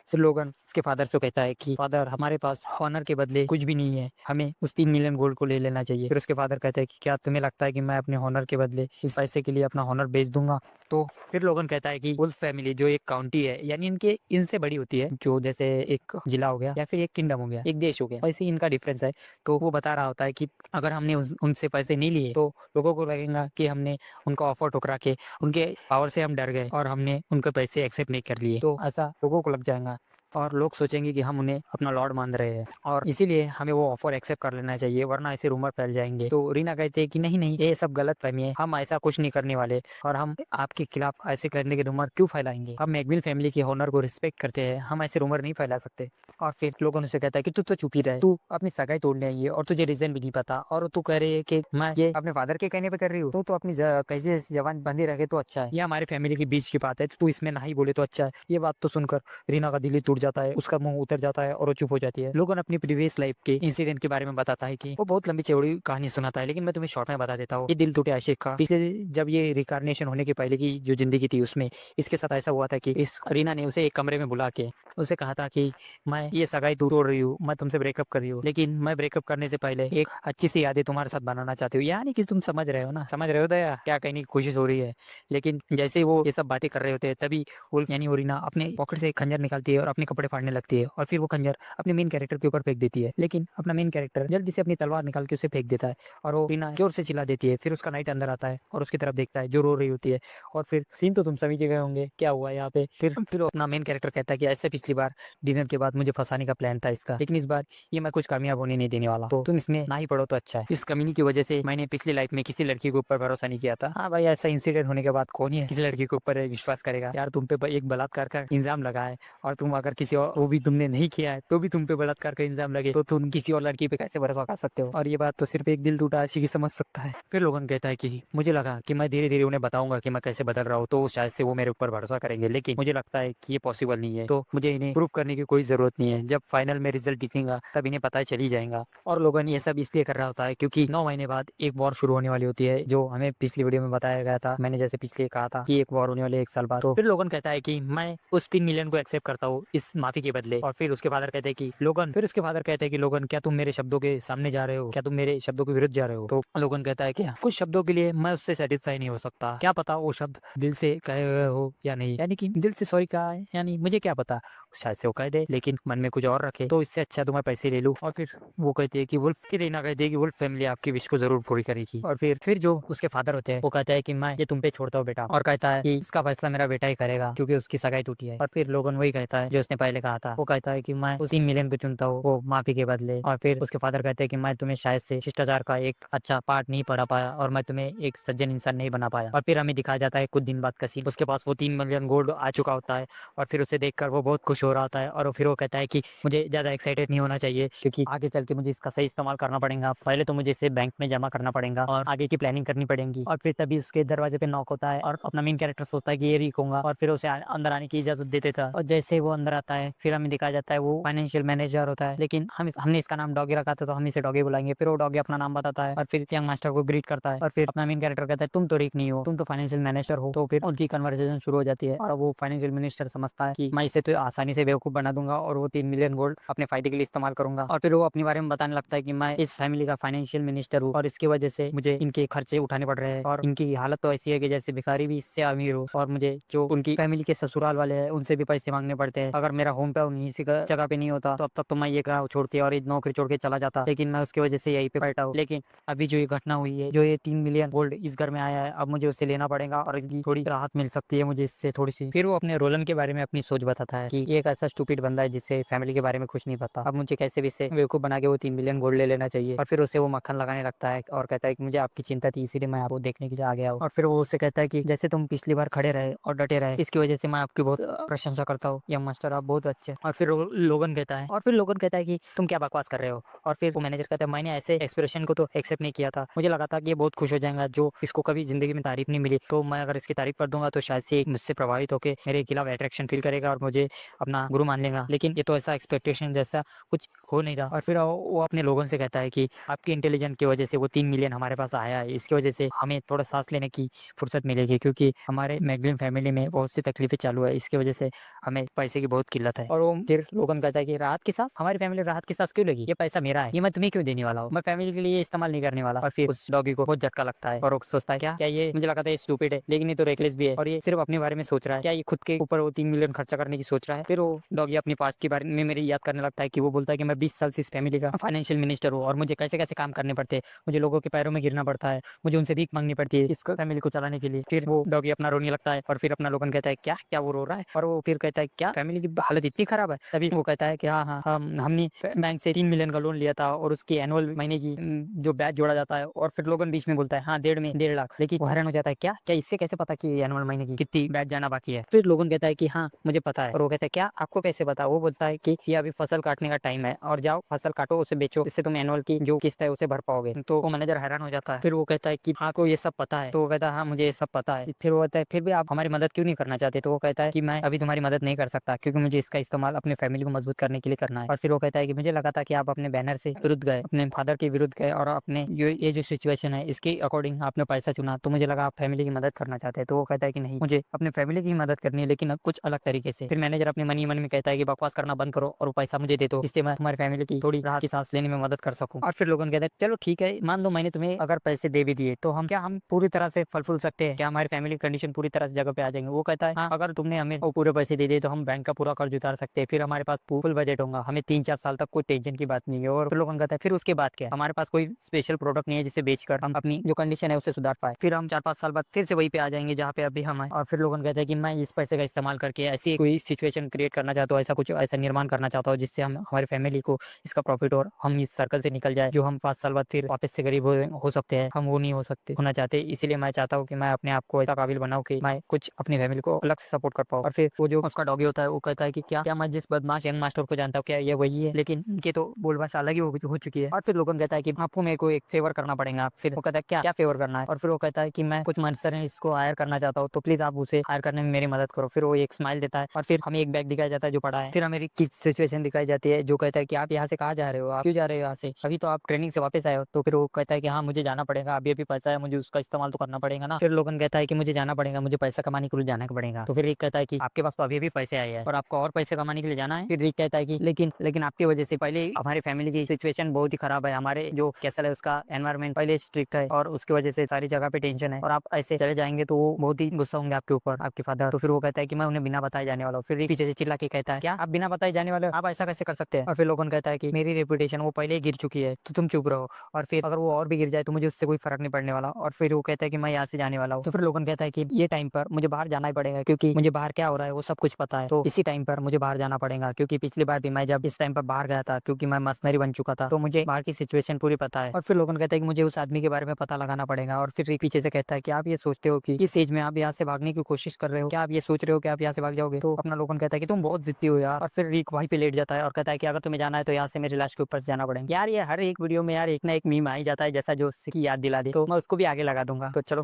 फिर लोगन उसके फादर से कहता है कि फादर हमारे पास ऑनर के बदले कुछ भी नहीं है, हमें उस 3 मिलियन गोल्ड को ले लेना चाहिए। फिर उसके फादर कहते हैं कि क्या तुम्हें लगता है कि मैं अपने ऑनर के बदले इस पैसे के लिए अपना ऑनर बेच दूंगा? तो फिर लोगन कहता है कि वुल्फ फैमिली जो एक काउंटी है यानी इनसे बड़ी होती है, जो जैसे एक जिला हो गया या फिर एक किंगडम हो गया, एक देश हो गया, वैसे इनका डिफरेंस है। तो वो बता रहा होता है कि अगर हमने उनसे पैसे नहीं लिए तो लोगों को लगेगा कि हमने उनका ऑफर ठुकरा के उनके पावर से हम डर गए और हमने उनके पैसे एक्सेप्ट नहीं कर लिए, तो ऐसा लोगों को लग जाएगा और लोग सोचेंगे कि हम उन्हें अपना लॉर्ड मान रहे हैं और इसीलिए हमें वो ऑफर एक्सेप्ट कर लेना चाहिए, वरना ऐसे रूमर फैल जाएंगे। तो रीना कहते हैं कि नहीं नहीं ये सब गलत फहमी है, हम ऐसा कुछ नहीं करने वाले और हम आपके खिलाफ ऐसे करने के रूमर क्यों फैलाएंगे? हम मैकविल फैमिली के ऑनर को रिस्पेक्ट करते हैं, हम ऐसे रूमर नहीं फैला सकते। और फिर लोगों ने कहता है कि तू तो चुप ही रहे, तू अपनी सगाई तोड़ने आई है और तुझे रीजन भी नहीं पता और तू कह रही है कि मैं ये अपने फादर के कहने पे कर रही हूँ, तो अपनी कैसे जवान बंदी रखे तो अच्छा है, ये हमारे फैमिली के बीच की बात है, तू इसमें नहीं बोले तो अच्छा है। ये बात तो सुनकर रीना का दिल ही टूट जाता है, उसका मुंह उतर जाता है और वो चुप हो जाती है। लोगन अपनी प्रीवियस लाइफ के इंसिडेंट के बारे में बताता है कि वो बहुत लंबी चौड़ी कहानी सुनाता है, लेकिन मैं तुम्हें शॉर्ट में बता देता हूँ। ये दिल टूटे आशिक का पिछले जब ये रिकारनेशन होने के पहले की जो जिंदगी थी उसमें इसके साथ ऐसा हुआ था कि इस रीना ने उसे एक कमरे में बुला के उसे कहा था कि मैं ये सगाई तोड़ रही हूँ, मैं तुमसे ब्रेकअप कर रही हूँ, लेकिन मैं ब्रेकअप करने से पहले एक अच्छी सी यादें तुम्हारे साथ बनाना चाहती हूँ। यानी कि तुम समझ रहे हो ना, समझ रहे हो दया क्या कहने की कोशिश हो रही है। लेकिन जैसे वो ये सब बातें कर रहे होते हैं तभी वुल्फ यानी रीना अपने पॉकेट से एक खंजर निकालती है और अपने कपड़े फाड़ने लगती है और फिर वो खंजर अपने मेन कैरेक्टर के ऊपर फेंक देती है। लेकिन अपना मेन कैरेक्टर जल्दी से अपनी तलवार निकाल के उसे फेंक देता है और वो रीना जोर से चिल्ला देती है। फिर उसका नाइट अंदर आता है और उसकी तरफ देखता है जो रो रही होती है। और फिर सीन तो तुम समझ गए होंगे क्या हुआ यहाँ पे। फिर वो अपना मेन कैरेक्टर कहता है कि ऐसे पिछली बार डिनर के बाद मुझे फंसाने का प्लान था इसका, लेकिन इस बार ये मैं कुछ कामयाब होने नहीं देने वाला, तो तुम इसमें ना ही पढ़ो तो अच्छा है। इस कमीनी की वजह से मैंने पिछली लाइफ में किसी लड़की के ऊपर भरोसा नहीं किया था। हाँ भाई, ऐसा इंसिडेंट होने के बाद कौन ही किसी लड़की के ऊपर विश्वास करेगा यार। तुम पे एक बलात्कार का इंजाम लगा है और तुम अगर किसी और वो भी तुमने नहीं किया है तो भी तुम पे बलात्कार का इंजाम लगे तो तुम किसी और लड़की पे कैसे भरोसा कर सकते हो। और ये बात तो सिर्फ एक दिल टूटा आशिक ही समझ सकता है। फिर लोगन कहता है कि मुझे लगा कि मैं धीरे धीरे उन्हें बताऊंगा कि मैं कैसे बदल रहा हूँ तो शायद से वो मेरे ऊपर भरोसा करेंगे, लेकिन मुझे लगता है कि ये पॉसिबल नहीं है, तो मुझे इन्हें प्रूव करने की कोई जरूरत नहीं है। जब फाइनल में रिजल्ट दिखेगा तब इन्हें पता चली जाएगा। और लोगन ये सब इसलिए कर रहा होता है क्योंकि 9 महीने बाद एक वॉर शुरू होने वाली होती है, जो हमें पिछली वीडियो में बताया गया था। मैंने जैसे पिछले कहा था कि एक वॉर होने वाली है 1 साल बाद। तो फिर लोगन कहता है कि मैं उस 3 मिलियन को एक्सेप्ट करता हूँ इस माफी के बदले। और फिर उसके फादर कहते हैं कि लोगन फिर उसके फादर कहते हैं कि लोगन क्या तुम मेरे शब्दों के सामने जा रहे हो, क्या तुम मेरे शब्दों के विरुद्ध जा रहे हो। तो लोगन कहता है कि कुछ शब्दों के लिए मैं उससे सेटिस्फाई नहीं हो सकता, क्या पता वो शब्द दिल से कहे हुए हो या नहीं, यानी कि दिल से सॉरी कहा है यानी मुझे क्या पता, शायद से वो कह दे लेकिन मन में कुछ और रखे, तो इससे अच्छा तो मैं पैसे ले लूं। और फिर वो कहती है कि वुल्फ की रीना कहती है कि वुल्फ फैमिली आपकी विश को जरूर पूरी करेगी। और फिर जो उसके फादर होते हैं वो कहता है कि मैं ये तुम पे छोड़ता हूँ बेटा, और कहता है कि इसका फैसला मेरा बेटा ही करेगा क्योंकि उसकी सगाई टूटी है। और फिर लोगन वही कहता है जो उसने पहले कहा था, वो कहता है कि मैं उस 3 मिलियन को चुनता हूँ वो माफी के बदले। और फिर उसके फादर कहते हैं कि मैं तुम्हें शायद से शिष्टाचार का एक अच्छा पार्ट नहीं पढ़ा पाया और मैं तुम्हें एक सज्जन इंसान नहीं बना पाया। और फिर हमें दिखाया जाता है कुछ दिन बाद का सीन, उसके पास वो 3 मिलियन गोल्ड आ चुका होता है और फिर उसे देखकर वो बहुत खुश हो रहा होता है। और फिर वो कहता है कि मुझे ज्यादा एक्साइटेड नहीं होना चाहिए क्योंकि आगे चल के मुझे इसका सही इस्तेमाल करना पड़ेगा, पहले तो मुझे इसे बैंक में जमा करना पड़ेगा और आगे की प्लानिंग करनी पड़ेगी। और फिर तभी उसके दरवाजे पे नॉक होता है और अपना मेन कैरेक्टर सोचता है कि ये वीक होगा और फिर उसे अंदर आने की इजाजत देते था। और जैसे वो अंदर आता है फिर हमें दिखाया जाता है वो फाइनेंशियल मैनेजर होता है, लेकिन हमने इसका नाम डॉगी रखा था तो हम इसे डॉगी बुलाएंगे। फिर वो डॉगी अपना नाम बताता है और फिर यंग मास्टर को ग्रीट करता है और फिर अपना मेन कैरेक्टर कहता है तुम तो रीक नहीं हो, तुम तो फाइनेंशियल मैनेजर हो। तो फिर उनकी कन्वर्सेशन शुरू हो जाती है और वो फाइनेंशियल मिनिस्टर समझता है कि मैं इसे तो आसानी से बेवकूफ बना दूंगा और वो 3 मिलियन गोल्ड अपने फायदे के लिए इस्तेमाल करूंगा। और फिर वो अपने बारे में बताने लगता है कि मैं इस फैमिली का फाइनेंशियल मिनिस्टर हूँ और इसकी वजह से मुझे इनके खर्चे उठाने पड़ रहे हैं और इनकी हालत तो ऐसी है कि जैसे भिखारी भी इससे अमीर हो और मुझे जो उनकी फैमिली के ससुराल वाले हैं उनसे भी पैसे मांगने पड़ते हैं। अगर मेरा होम टाउन इसी जगह पे नहीं होता तो अब तक तो मैं ये गाँव छोड़ती और नौकरी छोड़ के चला जाता, लेकिन मैं उसकी वजह से यहीं पे बैठा हूँ। लेकिन अभी जो ये घटना हुई है, जो ये 3 मिलियन गोल्ड इस घर में आया है, अब मुझे उसे लेना पड़ेगा और इसकी थोड़ी राहत मिल सकती है मुझे इससे थोड़ी सी। फिर वो अपने रोलन के बारे में अपनी सोच बताता है कि ये एक ऐसा स्टूपिड बंदा है जिससे फैमिली के बारे में कुछ नहीं पता, अब मुझे कैसे भी इसे बेवकूफ बना के वो 3 मिलियन गोल्ड ले लेना चाहिए। और फिर उसे वो मक्खन लगाने लगता है और कहता है कि मुझे आपकी चिंता थी इसीलिए मैं आपको देखने के लिए आ गया हूँ। और फिर वो उससे कहता है कि जैसे तुम पिछली बार खड़े रहे और डटे रहे इसकी वजह से मैं आपकी बहुत प्रशंसा करता हूँ यंग मास्टर, आप बहुत अच्छे। और फिर लोगन कहता है कि तुम क्या बकवास कर रहे हो। और फिर वो मैनेजर कहता है मैंने ऐसे एक्सप्रेशन को तो एक्सेप्ट नहीं किया था, मुझे लगा था कि ये बहुत खुश हो जाएगा जो इसको कभी जिंदगी में तारीफ नहीं मिली, तो मैं अगर इसकी तारीफ कर दूंगा तो शायद से मुझसे प्रभावित होकर मेरे खिलाफ अट्रैक्शन फील करेगा और मुझे अपना गुरु मान लेगा, लेकिन ये तो ऐसा एक्सपेक्टेशन जैसा कुछ हो नहीं रहा। और फिर वो अपने लोगों से कहता है कि आपकी इंटेलिजेंस की वजह से वो 3 मिलियन हमारे पास आया है, इसकी वजह से हमें थोड़ा सांस लेने की फुर्सत मिलेगी क्योंकि हमारे मैगलिन फैमिली में बहुत सी तकलीफें चालू है, इसकी वजह से हमें पैसे की बहुत किल्लत है। और वो फिर लोगन कहता है कि राहत की सांस हमारी फैमिली राहत की सांस क्यों लगी, ये पैसा मेरा है, ये मैं तुम्हें क्यों देने वाला हूँ, मैं फैमिली के लिए इस्तेमाल नहीं करने वाला। और फिर उस डॉगी को बहुत झटका लगता है और वो सोचता है क्या ये मुझे लगा था ये स्टूपिड है लेकिन ये तो रेकलेस भी है और ये सिर्फ अपने बारे में सोच रहा है, क्या ये खुद के ऊपर वो 3 मिलियन खर्चा करने की सोच रहा है। फिर वो डॉगी अपनी पास्ट के बारे में मेरी याद करने लगता है कि वो बोलता है कि मैं 20 साल से इस फैमिली का फाइनेंशियल मिनिस्टर हूँ और मुझे कैसे कैसे काम करने पड़ते हैं, मुझे लोगों के पैरों में गिरना पड़ता है, मुझे उनसे भीख मांगनी पड़ती है इस फैमिली को चलाने के लिए। फिर वो डॉगी अपना रोने लगता है और फिर अपना लोगन कहता है क्या क्या वो रो रहा है, और वो फिर कहता है क्या फैमिली की हालत इतनी खराब है। तभी वो कहता है कि हाँ हमने बैंक से 3 मिलियन का लोन लिया था और उसकी एनुअल महीने की जो ब्याज जोड़ा जाता है। और फिर लोगन बीच में बोलता है हाँ 1.5 लाख, लेकिन वो हैरान हो जाता है क्या इससे कैसे पता कि एनुअल महीने की कितनी ब्याज जाना बाकी है। फिर लोगन कहता है कि हाँ मुझे पता है, और वो कहता है क्या आपको कैसे पता। वो बोलता है कि ये अभी फसल काटने का टाइम है और जाओ फसल काटो उसे बेचो, इससे तुम एनुअल की जो किस्त है उसे भर पाओगे। तो वो मैनेजर हैरान हो जाता है। फिर वो कहता है कि हाँ को ये सब पता है, तो वो कहता है हाँ मुझे ये सब पता है। फिर वो कहता है फिर भी आप हमारी मदद क्यों नहीं करना चाहते। तो वो कहता है कि मैं अभी तुम्हारी मदद नहीं कर सकता क्योंकि मुझे इसका इस्तेमाल अपने फैमिली को मजबूत करने के लिए करना है। और फिर वो कहता है कि मुझे लगा था कि आप अपने बैनर से विरुद्ध गए, अपने फादर के विरुद्ध गए और अपने ये जो सिचुएशन है इसके अकॉर्डिंग आपने पैसा चुना, तो मुझे लगा आप फैमिली की मदद करना चाहते हैं। तो वो कहता है कि नहीं मुझे अपने फैमिली की मदद करनी है लेकिन कुछ अलग तरीके से। फिर मैनेजर अपने मन ही मन में कहता है कि बकवास करना बंद करो और वो पैसा मुझे दे दो, इससे मैं तुम्हारी फैमिली की थोड़ी राहत की सांस लेने में मदद कर सकूं। और फिर लोगन कहते हैं चलो ठीक है मान लो मैंने तुम्हें अगर पैसे दे भी दिए तो हम पूरी तरह से फल फूल सकते हैं, क्या हमारी फैमिली कंडीशन पूरी तरह से जगह पे आ जाएंगे। वो कहता है हाँ अगर तुमने हमें वो पूरे पैसे दे दिए तो हम बैंक का पूरा कर्ज उतार सकते हैं, फिर हमारे पास फुल बजट होगा, हमें 3-4 साल तक कोई टेंशन की बात नहीं है। और फिर लोगों कहता है फिर उसके बाद क्या, हमारे पास कोई स्पेशल प्रोडक्ट नहीं है जिसे बेचकर हम अपनी जो कंडीशन है उसे सुधार पाए, फिर हम 4-5 साल बाद फिर से वहीं पे आ जाएंगे जहाँ पे अभी हम हैं। और फिर लोगों कहता है कि मैं इस पैसे का इस्तेमाल करके ऐसी कोई सिचुएशन क्रिएट करना चाहता हूँ, ऐसा निर्माण करना चाहता हूँ जिससे हम हमारी फैमिली को इसका प्रॉफिट और हम इस सर्कल से निकल जाए, जो हम 5 साल बाद फिर वापस से गरीब हो सकते हैं, हम वो नहीं होना चाहते। इसीलिए मैं चाहता हूँ कि मैं अपने आप को ऐसा काबिल बनाऊँ कि मैं कुछ अपनी फैमिली को अलग से सपोर्ट कर पाऊँ। और फिर वो जो उसका डॉगी होता है वो कहता है कि क्या मैं जिस बदमाश यंग मास्टर को जानता हूँ क्या ये वही है, लेकिन इनके तो बोलबाला अलग ही हो चुकी है। और फिर लोगन कहता है कि आपको मेरे को एक फेवर करना पड़ेगा। फिर वो कहता है क्या क्या फेवर करना है, और फिर वो कहता है कि मैं कुछ मर्सनरीज को हायर करना चाहता हूँ, तो प्लीज आप उसे हायर करने में मेरी मदद करो। फिर वो एक स्माइल देता है और फिर हमें एक बैग दिखाया जाता है जो पड़ा है। फिर हमें की सिचुएशन दिखाई जाती है जो कहता है कि आप यहाँ से कहाँ जा रहे हो, आप क्यों जा रहे हो यहाँ से, अभी तो आप ट्रेनिंग से वापस आए हो। तो फिर वो कहता है कि हाँ मुझे जाना पड़ेगा, अभी अभी पैसा है, मुझे उसका इस्तेमाल तो करना पड़ेगा ना। फिर लोगन कहता है कि मुझे जाना पड़ेगा, मुझे पैसा कमाने के लिए जाना पड़ेगा। तो फिर रिक कहता है कि आपके पास तो अभी भी पैसे आए हैं और आपको और पैसे कमाने के लिए जाना है। फिर रिक कहता है कि लेकिन आपकी वजह से पहले हमारी फैमिली की सिचुएशन बहुत ही खराब है, हमारे जो कैसल है उसका एनवायरमेंट पहले स्ट्रिक्ट है और उसकी वजह से सारी जगह पे टेंशन है, और आप ऐसे चले जाएंगे तो वो बहुत ही गुस्सा होंगे आपके ऊपर, आपके फादर। तो फिर वो कहता है कि मैं उन्हें बिना बताए जाने वाला हूँ। फिर पीछे से चिल्ला के कहता है क्या आप बिना बताए जाने वाले हो, आप ऐसा कैसे कर सकते हैं। और फिर लोगन कहता है कि मेरी रेपुटेशन वो पहले ही गिर चुकी है तो तुम चुप रहो, और फिर अगर वो और भी गिर जाए तो मुझे उससे कोई फर्क नहीं पड़ने वाला। और फिर वो कहता है कि मैं यहाँ से जाने वाला हूँ। तो फिर लोगन कहता है कि ये टाइम पर मुझे बाहर जाना ही पड़ेगा क्योंकि मुझे बाहर क्या हो रहा है वो सब कुछ पता है, तो इसी टाइम पर मुझे बाहर जाना पड़ेगा। क्योंकि पिछली बार भी मैं जब इस टाइम पर बाहर गया था क्योंकि मैं मर्सनरी बन चुका था तो मुझे बाहर की सिचुएशन पूरी पता है। और फिर लोगन कहता है कि मुझे उस आदमी के बारे में पता लगाना पड़ेगा। और फिर पीछे से कहता है कि आप ये सोचते हो कि इस एज में आप यहाँ से भागने की कोशिश कर रहे हो, क्या आप ये सोच रहे हो कि आप यहाँ से भाग जाओगे। तो अपना लोगन कहता है कि तुम बहुत जिद्दी हो यार। और फिर रिक वहीं पे लेट जाता है और कहता है कि अगर तुम्हें जाना है तो यहाँ से मेरी लाश के ऊपर से जाना पड़ेगा। यार ये हर एक वीडियो में यार एक ना एक मीम आ ही जाता है जैसा जो उसकी याद दिला दे, तो मैं उसको भी आगे लगा दूंगा। तो चलो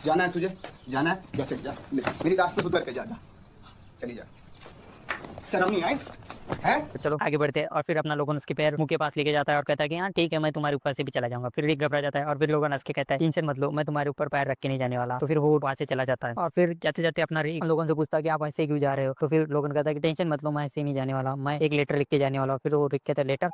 जाना है तुझे, जाना है, जा चल जा, मेरी रास्ते सुधर के जा, चली जा, शर्म नहीं आए है। तो चलो आगे बढ़ते हैं। और फिर अपना लोगन उसके पैर मुंह के पास लेके जाता है और कहता है कि हाँ ठीक है मैं तुम्हारे ऊपर से भी चला जाऊंगा। फिर रिक घबरा जाता है और फिर लोगन हंस के कहता है टेंशन मत लो, मैं तुम्हारे ऊपर पैर रख के नहीं जाने वाला। तो फिर वो वहां से चला जाता है। और फिर जाते जाते अपना रिक लोगन से पूछता है कि आप ऐसे क्यों जा रहे हो। तो फिर लोगन कहता है कि टेंशन मत लो, मैं ऐसे ही नहीं जाने वाला, मैं एक लेटर लिख के जाने वाला हूँ। फिर वो रिक कहता है लेटर।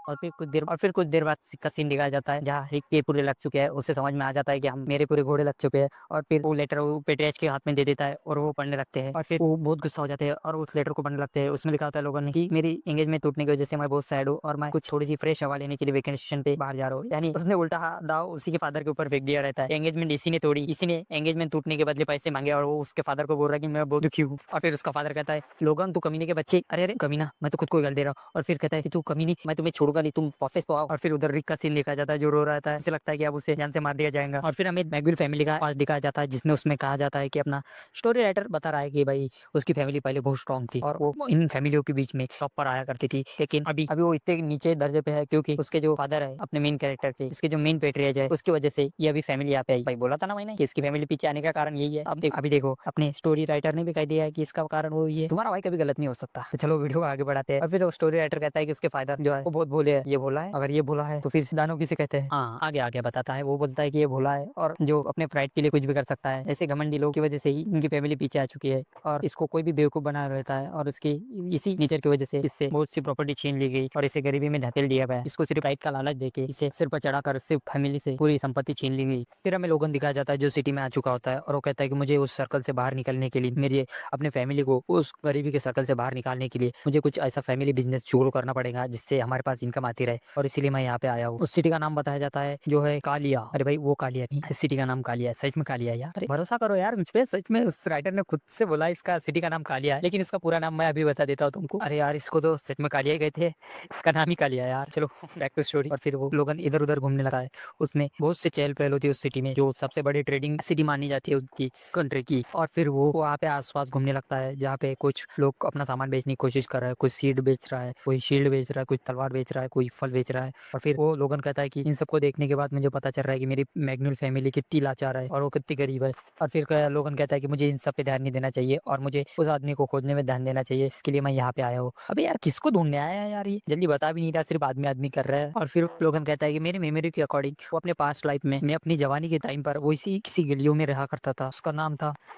और फिर कुछ देर बाद का सीन दिखाया जाता है जहाँ रिक के पूरे लग चुके हैं, उससे समझ में आ जाता है कि हम मेरे पूरे घोड़े लग चुके हैं। और फिर वो लेटर वो पेट्रियार्च के हाथ में दे देता है और वो पढ़ने लगते हैं। और फिर वो बहुत गुस्सा हो जाते हैं और उस लेटर को पढ़ने लगते हैं। उसमें लिखा होता है लोगों ने कि मेरी एंगेजमेंट टूटने की वजह से मैं बहुत सैड हूँ और मैं कुछ थोड़ी सी फ्रेश हवा लेने के लिए वेकेशन पे बाहर जा रहा हूँ। यानी उसने उल्टा दाव उसी के फादर के ऊपर फेंक दिया रहता है। एंगेजमेंट इसी ने तोड़ी, इसी ने एंगेजमेंट टूटने के बदले पैसे मांगे और वो उसके फादर को बोल रहा है कि मैं बहुत दुखी हूँ। और फिर उसका फादर कहता है लोगन तू कमीने के बच्चे, अरे अरे कमीना मैं तो खुद को गाल दे रहा हूँ। और फिर कहता है कि तू कमीनी, मैं तुम्हें छोड़ूंगा नहीं, तुम ऑफिस को आओ। और फिर उधर रिक का सीन दिखाया जाता है जो रो रहा था, उसे लगता है कि अब उसे जान से मार दिया जाएगा। और फिर हमें मैकगिल फैमिली का पास दिखाया जाता है जिसमें उसमें कहा जाता है कि अपना स्टोरी राइटर बता रहा है कि भाई उसकी फैमिली पहले बहुत स्ट्रॉन्ग थी और वो इन फैमिलियों के बीच में टॉप पर आया करती थी, लेकिन अभी वो इतने नीचे दर्जे पे है क्योंकि उसके जो फादर है अपने मेन कैरेक्टर के, इसके जो मेन पेट्रियज है उसकी वजह से ये अभी फैमिली यहाँ पे आई। भाई बोला था ना मैंने कि इसकी फैमिली पीछे आने का कारण यही है। अब अभी देखो अपने स्टोरी राइटर ने भी कह दिया है कि इसका कारण वो ये, तुम्हारा भाई कभी गलत नहीं हो सकता। तो चलो वीडियो को आगे बढ़ाते हैं। और फिर स्टोरी राइटर कहता है कि उसके फादर जो है वो बहुत भोले है, ये बोला है, अगर ये बोला है तो फिर दानो किसे कहते हैं। हाँ आगे आगे बताता है। वो बोलता है कि ये भोला है और जो अपने प्राइड के लिए कुछ भी कर सकता है, ऐसे घमंडी लोग की वजह से ही इनकी फैमिली पीछे आ चुकी है और इसको कोई भी बेवकूफ बना रहता है और उसकी इसी नेचर की वजह से इससे बहुत सी प्रॉपर्टी छीन ली गई और इसे गरीबी में धकेल दिया गया। इसको सिर्फ प्राइड का लालच देके इसे सिर पर चढ़ाकर सिर्फ फैमिली से पूरी संपत्ति छीन ली गई। फिर हमें लोगन दिखाया जाता है जो सिटी में आ चुका होता है और वो कहता है कि मुझे उस सर्कल से बाहर निकलने के लिए, मेरे अपने फैमिली को उस गरीबी के सर्कल से बाहर निकालने के लिए मुझे कुछ ऐसा फैमिली बिजनेस शुरू करना पड़ेगा जिससे हमारे पास इनकम आती रहे, और इसीलिए मैं यहाँ पे आया हूँ। उस सिटी का नाम बताया जाता है जो है कालिया। अरे भाई वो कालिया नहीं, इस सिटी का नाम कालिया है, सच में कालिया है यार। अरे भरोसा करो यार मुझ पे, सच में उस राइटर ने खुद से बोला इसका सिटी का नाम कालिया है, लेकिन इसका पूरा नाम मैं अभी बता देता हूँ तुमको। अरे यार इसको तो सच में कालिया ही कहते हैं, इसका नाम ही कालिया है यार। चलो बैक टू स्टोरी। और फिर वो लोगन इधर उधर घूमने लगा है। उसमें बहुत से चहल पहल होती है उस सिटी में, जो सबसे बड़ी ट्रेडिंग सिटी मानी जाती है उनकी कंट्री की। और फिर वो वहाँ पे आसपास घूमने लगता है जहाँ पे कुछ लोग अपना सामान बेचने की कोशिश कर रहा है, कुछ सीड बेच रहा है, कोई शील्ड बेच रहा है, कुछ तलवार बेच रहा है, कोई फल बेच रहा है। और फिर वो लोगन कहता है कि इन सबको देखने के बाद मुझे पता चल रहा है कि मेरी मैग्नुल फैमिली कितनी लाचार है और वो कितनी गरीब है। और फिर लोगन कहता है कि मुझे इन सब पे ध्यान नहीं देना चाहिए और मुझे उस आदमी को खोजने में ध्यान देना चाहिए, इसके लिए मैं यहाँ पे आया हूँ। अबे यार किसको ढूंढने आया है यार, ये जल्दी बता भी नहीं रहा, सिर्फ आदमी आदमी कर रहा है। और फिर लोगन कहता है कि मेरी मेमोरी के अकॉर्डिंग वो अपने पास्ट लाइफ में, मैं अपनी जवानी के टाइम पर वो इसी किसी गलियों में रहा करता था।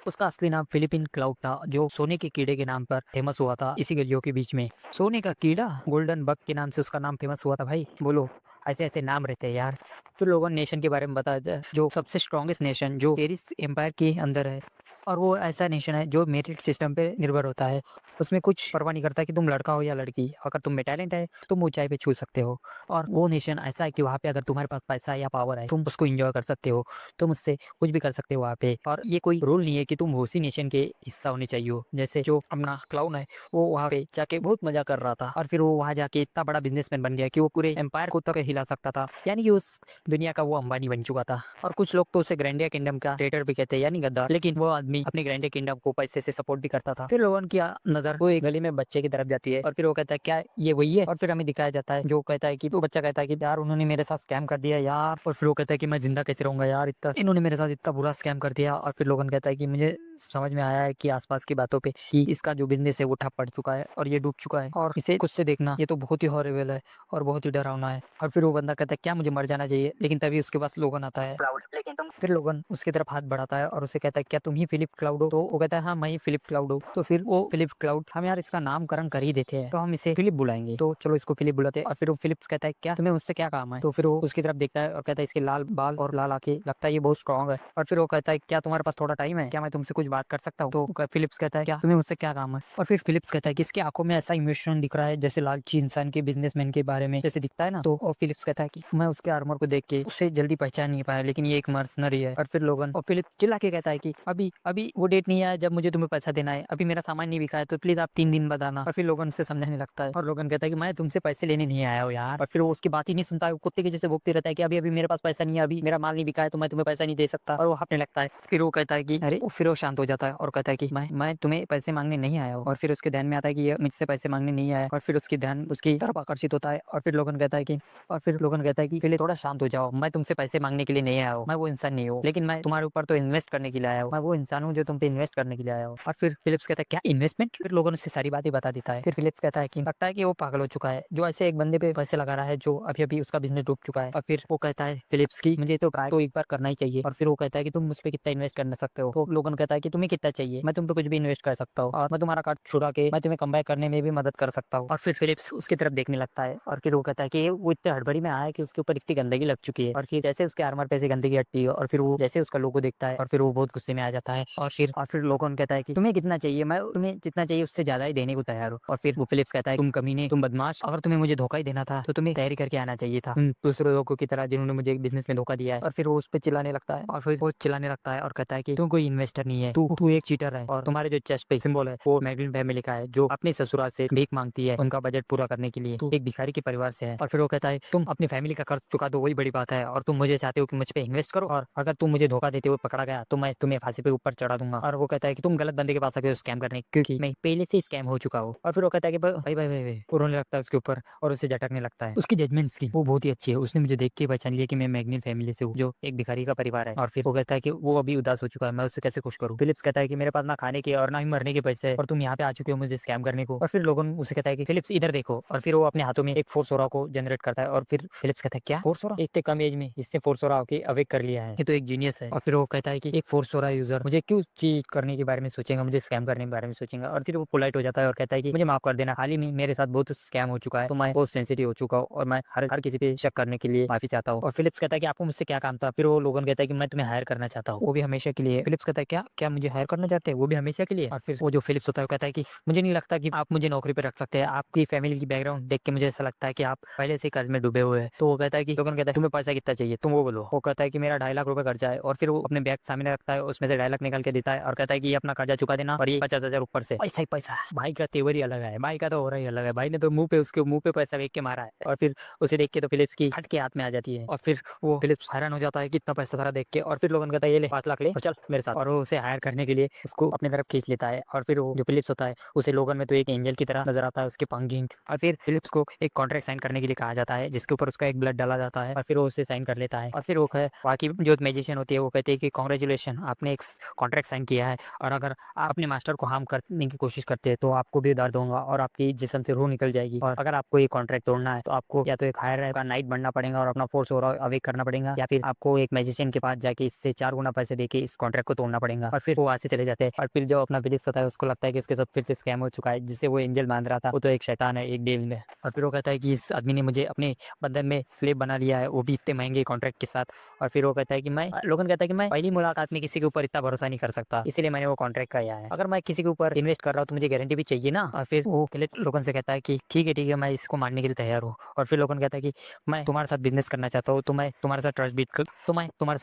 उसका असली नाम फिलिपिन क्लाउड था, जो सोने के कीड़े के नाम पर फेमस हुआ था इसी गलियों के बीच में। सोने का कीड़ा, गोल्डन बग के नाम से उसका नाम फेमस हुआ था। भाई बोलो ऐसे ऐसे नाम रहते हैं यार। फिर लोगों ने नेशन के बारे में बताया जो सबसे स्ट्रॉन्गेस्ट नेशन जो पेरिस एम्पायर के अंदर है और वो ऐसा नेशन है जो मेरिट सिस्टम पे निर्भर होता है। उसमें कुछ परवाह नहीं करता कि तुम लड़का हो या लड़की, अगर तुम में टैलेंट है तुम ऊंचाई पे छू सकते हो। और वो नेशन ऐसा है कि वहाँ पे अगर तुम्हारे पास पैसा या पावर है तुम उसको एंजॉय कर सकते हो, तुम उससे कुछ भी कर सकते हो वहाँ पे। और ये कोई रूल नहीं है कि तुम उसी नेशन के हिस्सा होने चाहिए हो। जैसे जो अपना क्लाउन है वो वहाँ पे जाके बहुत मजा कर रहा था और फिर वो वहाँ जाके इतना बड़ा बिजनेसमैन बन गया कि वो पूरे एम्पायर को तक हिला सकता था, यानी कि उस दुनिया का वो अंबानी बन चुका था। और कुछ लोग तो उसे ग्रैंडिया किंगडम का ट्रेटर भी कहते हैं, यानी गद्दार, लेकिन वो आदमी अपने ग्रैंडिया किंगडम को पैसे से सपोर्ट भी करता था। फिर लोगों की नजर वो एक गली में बच्चे की तरफ जाती है और फिर वो कहता है क्या ये वही है, और फिर हमें दिखाया जाता है जो कहता है कि वो बच्चा कहता है कि यार उन्होंने मेरे साथ स्कैम कर दिया यार। और फिर वो कहता है कि मैं जिंदा कैसे रहूंगा यार, इतना इन्होंने मेरे साथ इतना बुरा स्कैम कर दिया। और फिर लोगन कहता है कि मुझे समझ में आया है कि आसपास की बातों पे कि इसका जो बिजनेस है वो ठप पड़ चुका है और ये डूब चुका है और इसे खुद से देखना ये तो बहुत ही हॉरिबल है और बहुत ही डरावना है। और फिर वो बंदा कहता है क्या मुझे मर जाना चाहिए, लेकिन तभी उसके पास लोगन आता है। लेकिन तुम, फिर लोगन उसकी तरफ हाथ बढ़ाता है और उसे कहता है क्या तुम ही फिलिप क्लाउड हो? तो वो कहता है हाँ मैं ही फिलिप क्लाउड हूँ। तो फिर वो फिलिप क्लाउड, हम यार इसका नामकरण कर ही देते हैं तो हम इसे फिलिप बुलाएंगे, तो चलो इसको फिलिप बुलाते हैं। और फिर वो फिलिप्स कहता है क्या तुम्हें मुझसे क्या काम है? तो फिर वो उसकी तरफ देखता है और कहता है इसके लाल बाल और लाल आंखें, लगता है ये बहुत स्ट्रॉन्ग है। और फिर वो कहता है क्या तुम्हारे पास थोड़ा टाइम है, क्या मैं तुमसे कुछ बात कर सकता हूँ? तो फिलिप्स कहता है क्या तुम्हें मुझसे क्या काम है? और फिर फिलिप्स कहता है कि इसकी आंखों में ऐसा इमोशन दिख रहा है जैसे लालची इंसान के बिजनेसमैन के बारे में जैसे दिखता है ना। तो फिलिप्स कहता है कि मैं उसके आर्मर को देख के उसे जल्दी पहचान नहीं पाया, लेकिन ये एक मर्सनरी है। और फिर लोगन और फिलिप चिल्ला के कहता है कि अभी अभी वो डेट नहीं आया जब मुझे तुम्हें पैसा देना है, अभी मेरा सामान नहीं बिका है तो प्लीज आप 3 दिन बताना। और फिर लोगन उससे समझाने लगता है और लोगन कहता है कि मैं तुमसे पैसे लेने नहीं आया हूँ यार। और फिर वो उसकी बात ही नहीं सुनता है, वो कुत्ते के जैसे भोंकते रहता है कि अभी अभी मेरे पास पैसा नहीं है, अभी मेरा माल नहीं बिका है तो मैं तुम्हें पैसा नहीं दे सकता। और वो हंसने लगता है। फिर वो कहता है कि अरे, फिर वो शांत हो जाता है और कहता है कि मैं तुम्हें पैसे मांगने नहीं आया हूँ। और फिर उसके ध्यान में आता है कि ये मुझसे पैसे मांगने नहीं आया। और फिर उसकी ध्यान उसकी तरफ आकर्षित होता है। और फिर लोगन कहता है कि पहले थोड़ा शांत हो जाओ, मैं तुमसे पैसे मांगने के लिए नहीं आया हूँ, मैं वो इंसान नहीं हूँ, लेकिन मैं तुम्हारे ऊपर तो इन्वेस्ट करने के लिए आया हूँ, मैं वो इंसान हूँ जो तुम पे इन्वेस्ट करने के लिए आया हूँ। और फिर फिलिप्स कहता है क्या इन्वेस्टमेंट? फिर लोगों ने उससे सारी बातें बता देता है। फिर फिलिप्स कहता है कि लगता है कि वो पागल हो चुका है जो ऐसे एक बंदे पे पैसे लगा रहा है जो अभी अभी उसका बिजनेस डूब चुका है। और फिर वो कहता है फिलिप्स की मुझे तो ट्राई तो एक बार करना ही चाहिए। और फिर वो कहता है कि तुम मुझ पे कितना इन्वेस्ट कर सकते हो? तो लोगन कहता है कि तुम्हें कितना चाहिए, मैं तुम पे कुछ भी इन्वेस्ट कर सकता हूँ और मैं तुम्हारा कार्ड छुड़ा के मैं तुम्हें कम बैक करने में भी मदद कर सकता हूँ। और फिर फिलिप्स उसकी तरफ देखने लगता है और फिर वो कहता है कि वो इतने हड़बड़ी में आया है कि उसके ऊपर इतनी गंदगी लग चुकी है। और फिर जैसे उसके आर्मर पे से गंदगी हटती है और फिर वो जैसे उसका लोगो देखता है और फिर वो बहुत गुस्से में आ जाता है। और फिर लोगन कहता है कि तुम्हें कितना चाहिए, मैं तुम्हें जितना चाहिए उससे ज्यादा ही देने को तैयार हूँ। और फिर वो फिलिप्स कहता है तुम कमीने, तुम बदमाश, अगर तुम्हें मुझे धोखा ही देना था तो तुम्हें तैयारी करके आना चाहिए था दूसरे लोगों की तरह जिन्होंने मुझे बिजनेस में धोखा दिया है। और फिर वो उस पर चिल्लाने लगता है और फिर वो चिल्लाने लगता है और कहता है कि तुम कोई इन्वेस्टर नहीं है, तू एक चीटर है और तुम्हारे जो चेस्ट पे सिंबल है वो मैगलिन फैमिली का है जो अपने ससुराल से भीख मांगती है उनका बजट पूरा करने के लिए, तू एक भिखारी के परिवार से है। और फिर वो कहता है तुम अपनी फैमिली का कर्ज चुका दो वही बड़ी बात है और तुम मुझे चाहते हो कि मुझ पे इन्वेस्ट करो, और अगर तुम मुझे धोखा देते हुए पकड़ा गया तो मैं तुम्हें फांसी पे ऊपर चढ़ा दूंगा। और वो कहता है कि तुम गलत बंदे के पास आ गए हो स्कैम करने, क्योंकि मैं पहले से स्कैम हो चुका हूँ। और फिर वो कहता है कि भाई भाई भाई भाई, वो रोने लगता है उसके ऊपर और उसे झटकने लगता है। उसकी जजमेंट्स की वो बहुत ही अच्छी है, उसने मुझे देख के पहचान लिया कि मैं मैग्निल फैमिली से हूँ जो एक भिखारी का परिवार है। और फिर वो कहता है कि वो अभी उदास हो चुका है, मैं उससे कैसे खुश करूँ? फिलिप्स कहता है कि मेरे पास ना खाने के और ना ही मरने के पैसे है और तुम यहाँ पे आ चुके हो मुझे स्कैम करने को। और फिर लोगों उसे कहता है कि फिलिप्स इधर देखो। और फिर वो अपने हाथों में एक फोर्सोरा को जनरेट करता है और फिर फिलिप्स कहता है क्या फोर्सोरा? इतने कम एज में इसने फोर्सोरा के अवेक कर लिया है, ये तो एक जीनियस है। और फिर वो कहता है कि एक फोर्सोरा यूजर मुझे क्यों चीट करने के बारे में सोचेगा, मुझे स्कैम करने के बारे में सोचेगा। और फिर वो पोलाइट हो जाता है और कहता है कि मुझे माफ कर देना, हाल ही में मेरे साथ बहुत स्कैम हो चुका है तो मैं बहुत सेंसिटिव हो चुका हूँ और मैं हर किसी पे शक करने के लिए माफी चाहता हूँ। और फिलिप्स कहता है कि आपको मुझसे क्या काम था? फिर वो लोगन कहता है कि मैं तुम्हें हायर करना चाहता हूँ, वो भी हमेशा के लिए। फिलिप्स कहता है क्या क्या मुझे हायर करना चाहते हैं, वो भी हमेशा के लिए? और फिर वो जो फिलिप्स होता है वो कहता है कि मुझे नहीं लगता कि आप मुझे नौकरी पे रख सकते हैं, आपकी फैमिली की बैकग्राउंड देख के मुझे ऐसा लगता है कि आप पहले से कर्ज में डूबे हुए हैं। तो वो कहता है कि लोगन कहता है तुम्हें पैसा कितना चाहिए तुम वो बोलो। वो कहता है कि मेरा 2.5 लाख रुपए कर्जा है। और फिर वो अपने बैग सामने रखता है, उसमें से 2.5 लाख निकाल के देता है और कहता है कि ये अपना कर्जा चुका देना और ये 50,000 ऊपर से। पैसा ही पैसा, भाई का तेवर ही अलग है, भाई का तो हो रहा ही अलग है, भाई ने तो उसके मुंह पे पैसा फेंक के मारा है। और फिर उसे देख के तो फिलिप्स की हट के हाथ में आ जाती है और फिर वो फिलिप्स हैरान हो जाता है कि इतना पैसा सारा देख के। और फिर लोगन कहता है ये ले 5 लाख ले और चल मेरे साथ। और वो उसे हायर करने के लिए उसको अपनी तरफ खींच लेता है। और फिर वो जो फिलिप्स होता है उसे लोगन में तो एक एंजल की तरह नजर आता है, उसके पंगिंग। और फिर फिलिप्स को एक कॉन्ट्रैक्ट साइन करने के लिए कहा जाता है जिसके ऊपर उसका एक ब्लड डाला जाता है और फिर वो उसे साइन कर लेता है। और फिर वो बाकी जो मैजिशियन होती है वो कहती है कि कांग्रेचुलेशन, आपने एक कॉन्ट्रैक्ट साइन किया है और अगर आप अपने मास्टर को हार्म करने की कोशिश करते हैं तो आपको भी दर्द होगा और आपकी जिस्म से रूह निकल जाएगी। और अगर आपको ये कॉन्ट्रैक्ट तोड़ना है तो आपको या तो एक हायर का नाइट बनना पड़ेगा और अपना फोर्स और अवेक करना पड़ेगा, या फिर आपको एक मैजिशियन के पास जाके इससे 4 गुना पैसे देके इस कॉन्ट्रैक्ट को तोड़ना पड़ेगा। और फिर वो वहां से चले जाते हैं। और फिर जो अपना फिलिप्स होता है उसको लगता है कि इसके साथ फिर से स्कैम हो चुका है, जिससे वो एंजल मान रहा था वो तो एक शैतान है एक डील में। और फिर वो कहता है कि इस आदमी ने मुझे अपने बंधन में स्लेव बना लिया है, वो भी इतने महंगे कॉन्ट्रैक्ट के साथ। और फिर वो कहता है कि मैं लोगन कहता है कि मैं पहली मुलाकात में किसी के ऊपर इतना भरोसा नहीं कर सकता, इसीलिए मैंने वो कॉन्ट्रैक्ट किया है। अगर मैं किसी के ऊपर इन्वेस्ट कर रहा हूँ तो मुझे गारंटी भी चाहिए ना। और फिर वो पहले लोगन से कहता है कि ठीक है मैं इसको मानने के लिए तैयार हूँ। और फिर लोगन कहता है कि मैं तुम्हारे साथ बिजनेस करना चाहता हूँ, तो मैं तुम्हारे साथ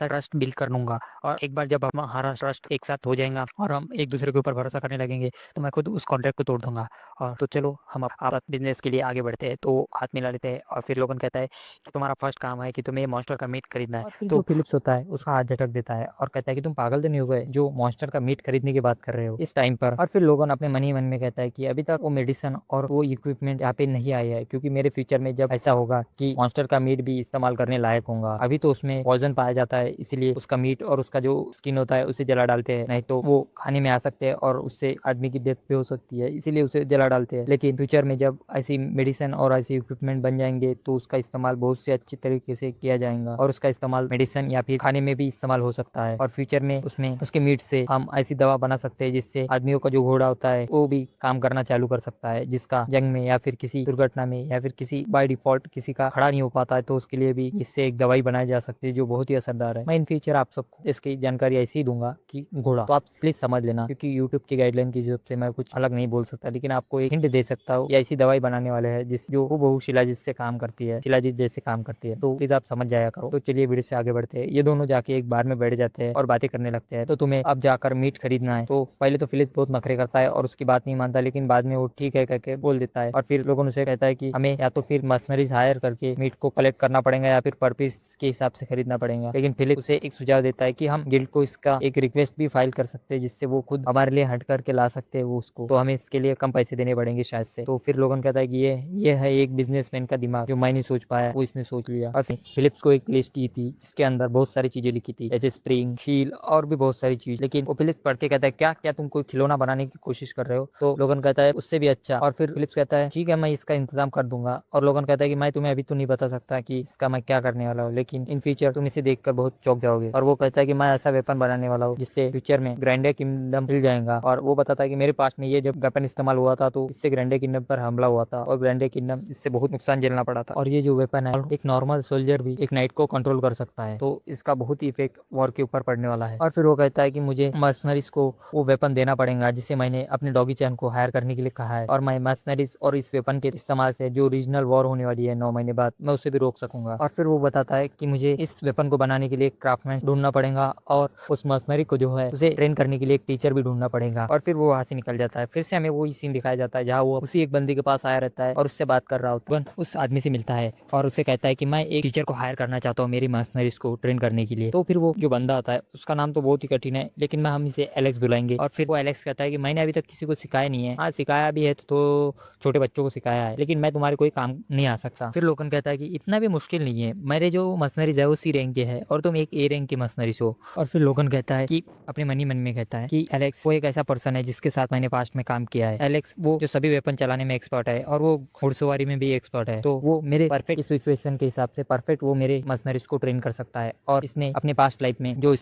ट्रस्ट बिल्ड कर लूंगा। और एक बार जब हमारा ट्रस्ट एक साथ हो जाएगा और हम एक दूसरे के ऊपर भरोसा करने लगेंगे तो मैं खुद उस कॉन्ट्रैक्ट को तोड़ दूंगा। और तो चलो हम आप बिजनेस के लिए आगे बढ़ते हैं। तो हाथ मिला लेते हैं और फिर लोगन कहता है कि तुम्हारा फर्स्ट काम है कि तुम्हें मॉन्स्टर का मीट खरीदना है। फिर जो फिलिप्स होता है उसका हाथ झटक देता है और कहता है कि तुम पागल तो नहीं हो गए जो मॉन्स्टर का मीट खरीदने की बात कर रहे हो इस टाइम पर। और फिर लोगन अपने मन ही मन में कहता है कि अभी तक वो मेडिसिन और वो इक्विपमेंट यहाँ पे नहीं आया है, क्योंकि मेरे फ्यूचर में जब ऐसा होगा कि मॉन्स्टर का मीट भी इस्तेमाल करने लायक होगा, अभी तो उसमें पॉइजन पाया जाता है, इसलिए उसका मीट और उसका जो स्किन होता है उसे जला डालते हैं, नहीं तो वो खाने में आ सकते हैं और उससे आदमी की डेथ भी हो सकती है, इसीलिए उसे जला डालते हैं। लेकिन फ्यूचर में जब ऐसी मेडिसिन और ऐसे इक्विपमेंट बन जाएंगे तो उसका इस्तेमाल बहुत से अच्छे तरीके से किया जाएगा और उसका इस्तेमाल मेडिसिन या फिर खाने में भी इस्तेमाल हो सकता है। और फ्यूचर में उसमें उसके मीट से हम ऐसी दवा बना सकते हैं जिससे आदमियों का जो घोड़ा होता है वो भी काम करना चालू कर सकता है, जिसका जंग में या फिर किसी दुर्घटना में या फिर किसी बाय डिफॉल्ट किसी का खड़ा नहीं हो पाता है, तो उसके लिए भी इससे एक दवाई बनाई जा सकती है जो बहुत ही असरदार है। मैं इन फ्यूचर आप सबको इसकी जानकारी ऐसी ही दूंगा कि घोड़ा तो आप प्लीज समझ लेना, क्योंकि यूट्यूब की गाइडलाइन की हिसाब से मैं कुछ अलग नहीं बोल सकता, लेकिन आपको एक हिंट दे सकता हूँ ये ऐसी दवाई बनाने वाले हैं जिस जो बहु शिलाजीत से काम करती है, शिलाजीत जैसे काम करती है, तो प्लीज आप समझ जाया करो। तो चलिए वीडियो से आगे बढ़ते हैं। ये दोनों जाके एक बार में बैठ जाते हैं और बातें करने लगते हैं। तो तुम्हें अब जाकर मीट खरीदना है। तो पहले तो फिलिप बहुत नखरे करता है और उसकी बात नहीं मानता, लेकिन बाद में वो ठीक है करके बोल देता है। और फिर लोगों उसे कहता है कि हमें या तो फिर मशीनरीज हायर करके मीट को कलेक्ट करना पड़ेगा या फिर पर पीस के हिसाब से खरीदना पड़ेगा। लेकिन फिलिप उसे एक सुझाव देता है कि हम गिल्ड को इसका एक रिक्वेस्ट भी फाइल कर सकते हैं जिससे वो खुद हमारे लिए हट करके ला सकते हैं वो उसको, तो हमें इसके लिए कम पैसे देने पड़ेंगे शायद से। तो फिर लोगन कहता है कि ये है एक बिजनेसमैन का दिमाग, जो मैं नहीं सोच पाया वो इसने सोच लिया। और फिर फिलिप्स को एक लिस्ट की थी जिसके अंदर बहुत सारी चीजें लिखी थी, जैसे स्प्रिंग, हील और भी बहुत सारी चीज। लेकिन वो फिलिप्स पढ़ के कहता है क्या क्या तुम कोई खिलौना बनाने की कोशिश कर रहे हो? तो लोगन कहता है उससे भी अच्छा। और फिर फिलिप्स कहता है ठीक है मैं इसका इंतजाम कर दूंगा। और लोगन कहता है कि मैं तुम्हें अभी तो नहीं बता सकता कि इसका मैं क्या करने वाला हूँ, लेकिन इन फ्यूचर तुम इसे देखकर बहुत चौंक जाओगे। और वो कहता है कि मैं ऐसा वेपन बनाने वाला हूँ जिससे फ्यूचर में ग्रैंडे किंगडम हिल जाएगा। और वो बताता है कि मेरे पास में ये जब वेपन इस्तेमाल हुआ था तो इससे ग्रैंडे किंगडम पर हमला हुआ था और ग्रैंडे किंगडम इससे बहुत नुकसान झेलना पड़ा था। और ये जो वेपन है एक नॉर्मल सोल्जर भी एक नाइट को कंट्रोल कर सकता है, तो इसका बहुत ही इफेक्ट वॉर के ऊपर पड़ने वाला है। और फिर वो कहता है कि मुझे मर्सनरीज को वो वेपन देना पड़ेगा जिसे मैंने अपने डॉगी चैन को हायर करने के लिए कहा है, और मैं मर्सनरीज और इस वेपन के इस्तेमाल से जो रीजनल वॉर होने वाली है 9 महीने बाद, मैं उसे भी रोक सकूंगा। और फिर वो बताता है कि मुझे इस वेपन को बनाने के लिए क्राफ्टमैन ढूंढना पड़ेगा और उस मर्सनरी को जो है उसे ट्रेन करने के लिए एक टीचर भी ढूंढना पड़ेगा। और फिर वो वहां से निकल जाता है। फिर से हमें वही सीन दिखाया जाता है जहाँ वो उसी एक बंदी के पास आया रहता है और उससे बात कर रहा होता है। उस आदमी से मिलता है और उसे कहता है कि मैं एक टीचर को हायर करना चाहता हूँ मेरी मर्सनरीज को ट्रेन करने के लिए। तो फिर वो जो बंदा आता है उसका नाम तो बहुत ही कठिन है, लेकिन मैं हम इसे एलेक्स बुलाएंगे। और फिर वो एलेक्स कहता है कि मैंने अभी तक किसी को सिखाया नहीं है, हाँ सिखाया भी है तो छोटे बच्चों को सिखाया है, लेकिन मैं तुम्हारे कोई काम नहीं आ सकता। फिर लोकन कहता है कि इतना भी मुश्किल नहीं है, मेरे जो मर्सनरीज है वो सी रैंक के है और तुम एक ए रैंक की मर्सनरीज हो। और फिर लोकन कहता है कि अपने मन ही मन में कहता है कि एलेक्स वो एक ऐसा पर्सन है जिसके साथ मैंने पास्ट में काम किया है। एलेक्स वो जो सभी वेपन चलाने में एक्सपर्ट है और वो घुड़सवारी में भी एक्सपर्ट है, तो वो मेरे परफेक्ट सिचुएशन के हिसाब से परफेक्ट वो मेरे मर्सनरीज को ट्रेन कर सकता है। और इसने अपने पास्ट लाइफ में जो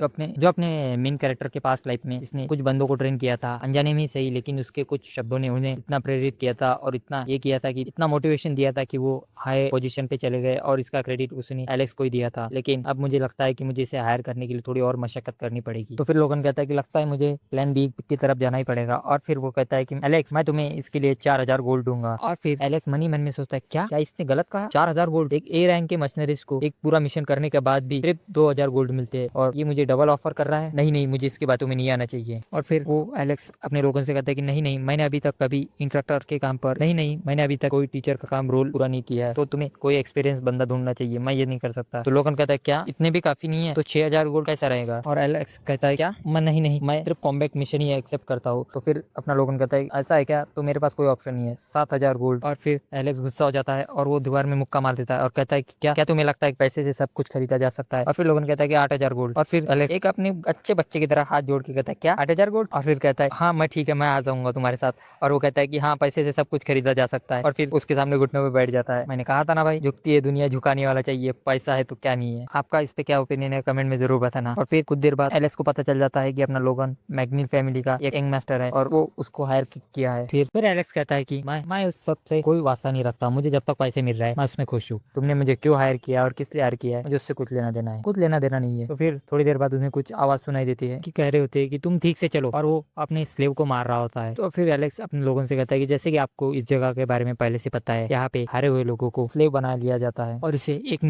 अपने मेन कैरेक्टर के पास्ट लाइफ में इसने कुछ बंदों को ट्रेन किया था, अनजाने में ही सही, लेकिन उसके कुछ शब्दों ने उन्हें इतना प्रेरित किया था और इतना ये किया था कि इतना मोटिवेशन दिया था कि वो हाई पोजीशन पे चले गए, और इसका क्रेडिट उसने एलेक्स को ही दिया था। लेकिन अब मुझे लगता है कि मुझे इसे हायर करने के लिए थोड़ी और मशक्कत करनी पड़ेगी। तो फिर लोगन कहता है कि लगता है मुझे प्लान बी की तरफ जाना ही पड़ेगा। और फिर वो कहता है कि एलेक्स मैं तुम्हें इसके लिए 4000 गोल्ड दूंगा। और फिर एलेक्स मन ही मन में सोचता है क्या क्या इसने गलत कहा, 4000 गोल्ड एक ए रैंक के मशीनरीज को एक पूरा मिशन करने के बाद भी सिर्फ 2000 गोल्ड मिलते हैं, और ये मुझे डबल ऑफर कर रहा है। नहीं मुझे इसकी बातों में नहीं आना चाहिए। और फिर वो एलेक्स अपने लोगों से कहता है कि नहीं मैंने अभी तक कभी इंस्ट्रक्टर के काम पर नहीं मैंने अभी तक कोई टीचर का काम रोल पूरा नहीं किया है, तो तुम्हें कोई एक्सपीरियंस बंदा ढूंढना चाहिए, मैं ये नहीं कर सकता। तो लोगन कहता है क्या इतने भी काफी नहीं है, तो 6000 गोल्ड कैसा रहेगा? और एलेक्स कहता है क्या मैं नहीं मैं सिर्फ कॉम्बैट मिशन ही एक्सेप्ट करता हूँ। तो फिर अपना लोगन कहता है ऐसा है क्या, तो मेरे पास कोई ऑप्शन नहीं है, 7000 गोल्ड। और फिर एलेक्स गुस्सा हो जाता है और वो दीवार में मुक्का मार देता है और कहता है कि क्या तुम्हें लगता है कि पैसे से सब कुछ खरीदा जा सकता है? और फिर लोगन कहता है कि 8000 गोल्ड। और फिर एलेक्स एक अपने अच्छे बच्चे की तरह हाथ जोड़ के कहता है क्या 8000 गोल्ड? और फिर कहता है हाँ मैं ठीक है मैं आ जाऊंगा तुम्हारे साथ। और वो कहता है कि हाँ पैसे से सब कुछ खरीदा जा सकता है। और फिर उसके सामने घुटनों पे बैठ जाता है। मैंने कहा था ना भाई झुकती है दुनिया, झुकाने वाला चाहिए, पैसा है तो क्या नहीं है। आपका इस पे क्या ओपिनियन है कमेंट में जरूर बताना। और फिर कुछ देर बाद एलेक्स को पता चल जाता है कि अपना लोगन मैग्निल फैमिली का एक यंग मास्टर है और वो उसको हायर किया है। फिर एलेक्स कहता है कि मैं उस सब से कोई वास्ता नहीं रखता, मुझे जब तक पैसे मिल रहा है मैं उसमें खुश हूँ। तुमने मुझे क्यों हायर किया और किस लिए हायर किया है मुझे उससे कुछ लेना देना है, कुछ लेना देना नहीं है। तो फिर थोड़ी देर बाद उन्हें कुछ आवाज सुनाई देती है हैं कि कह रहे होते हैं कि तुम ठीक से चलो, और वो अपने स्लेव को मार रहा होता है। तो फिर एलेक्स अपने लोगों से कहता है कि जैसे कि आपको इस जगह के बारे में पहले से पता है, यहाँ पे हारे हुए लोगों को स्लेव बना लिया जाता है और इसे एक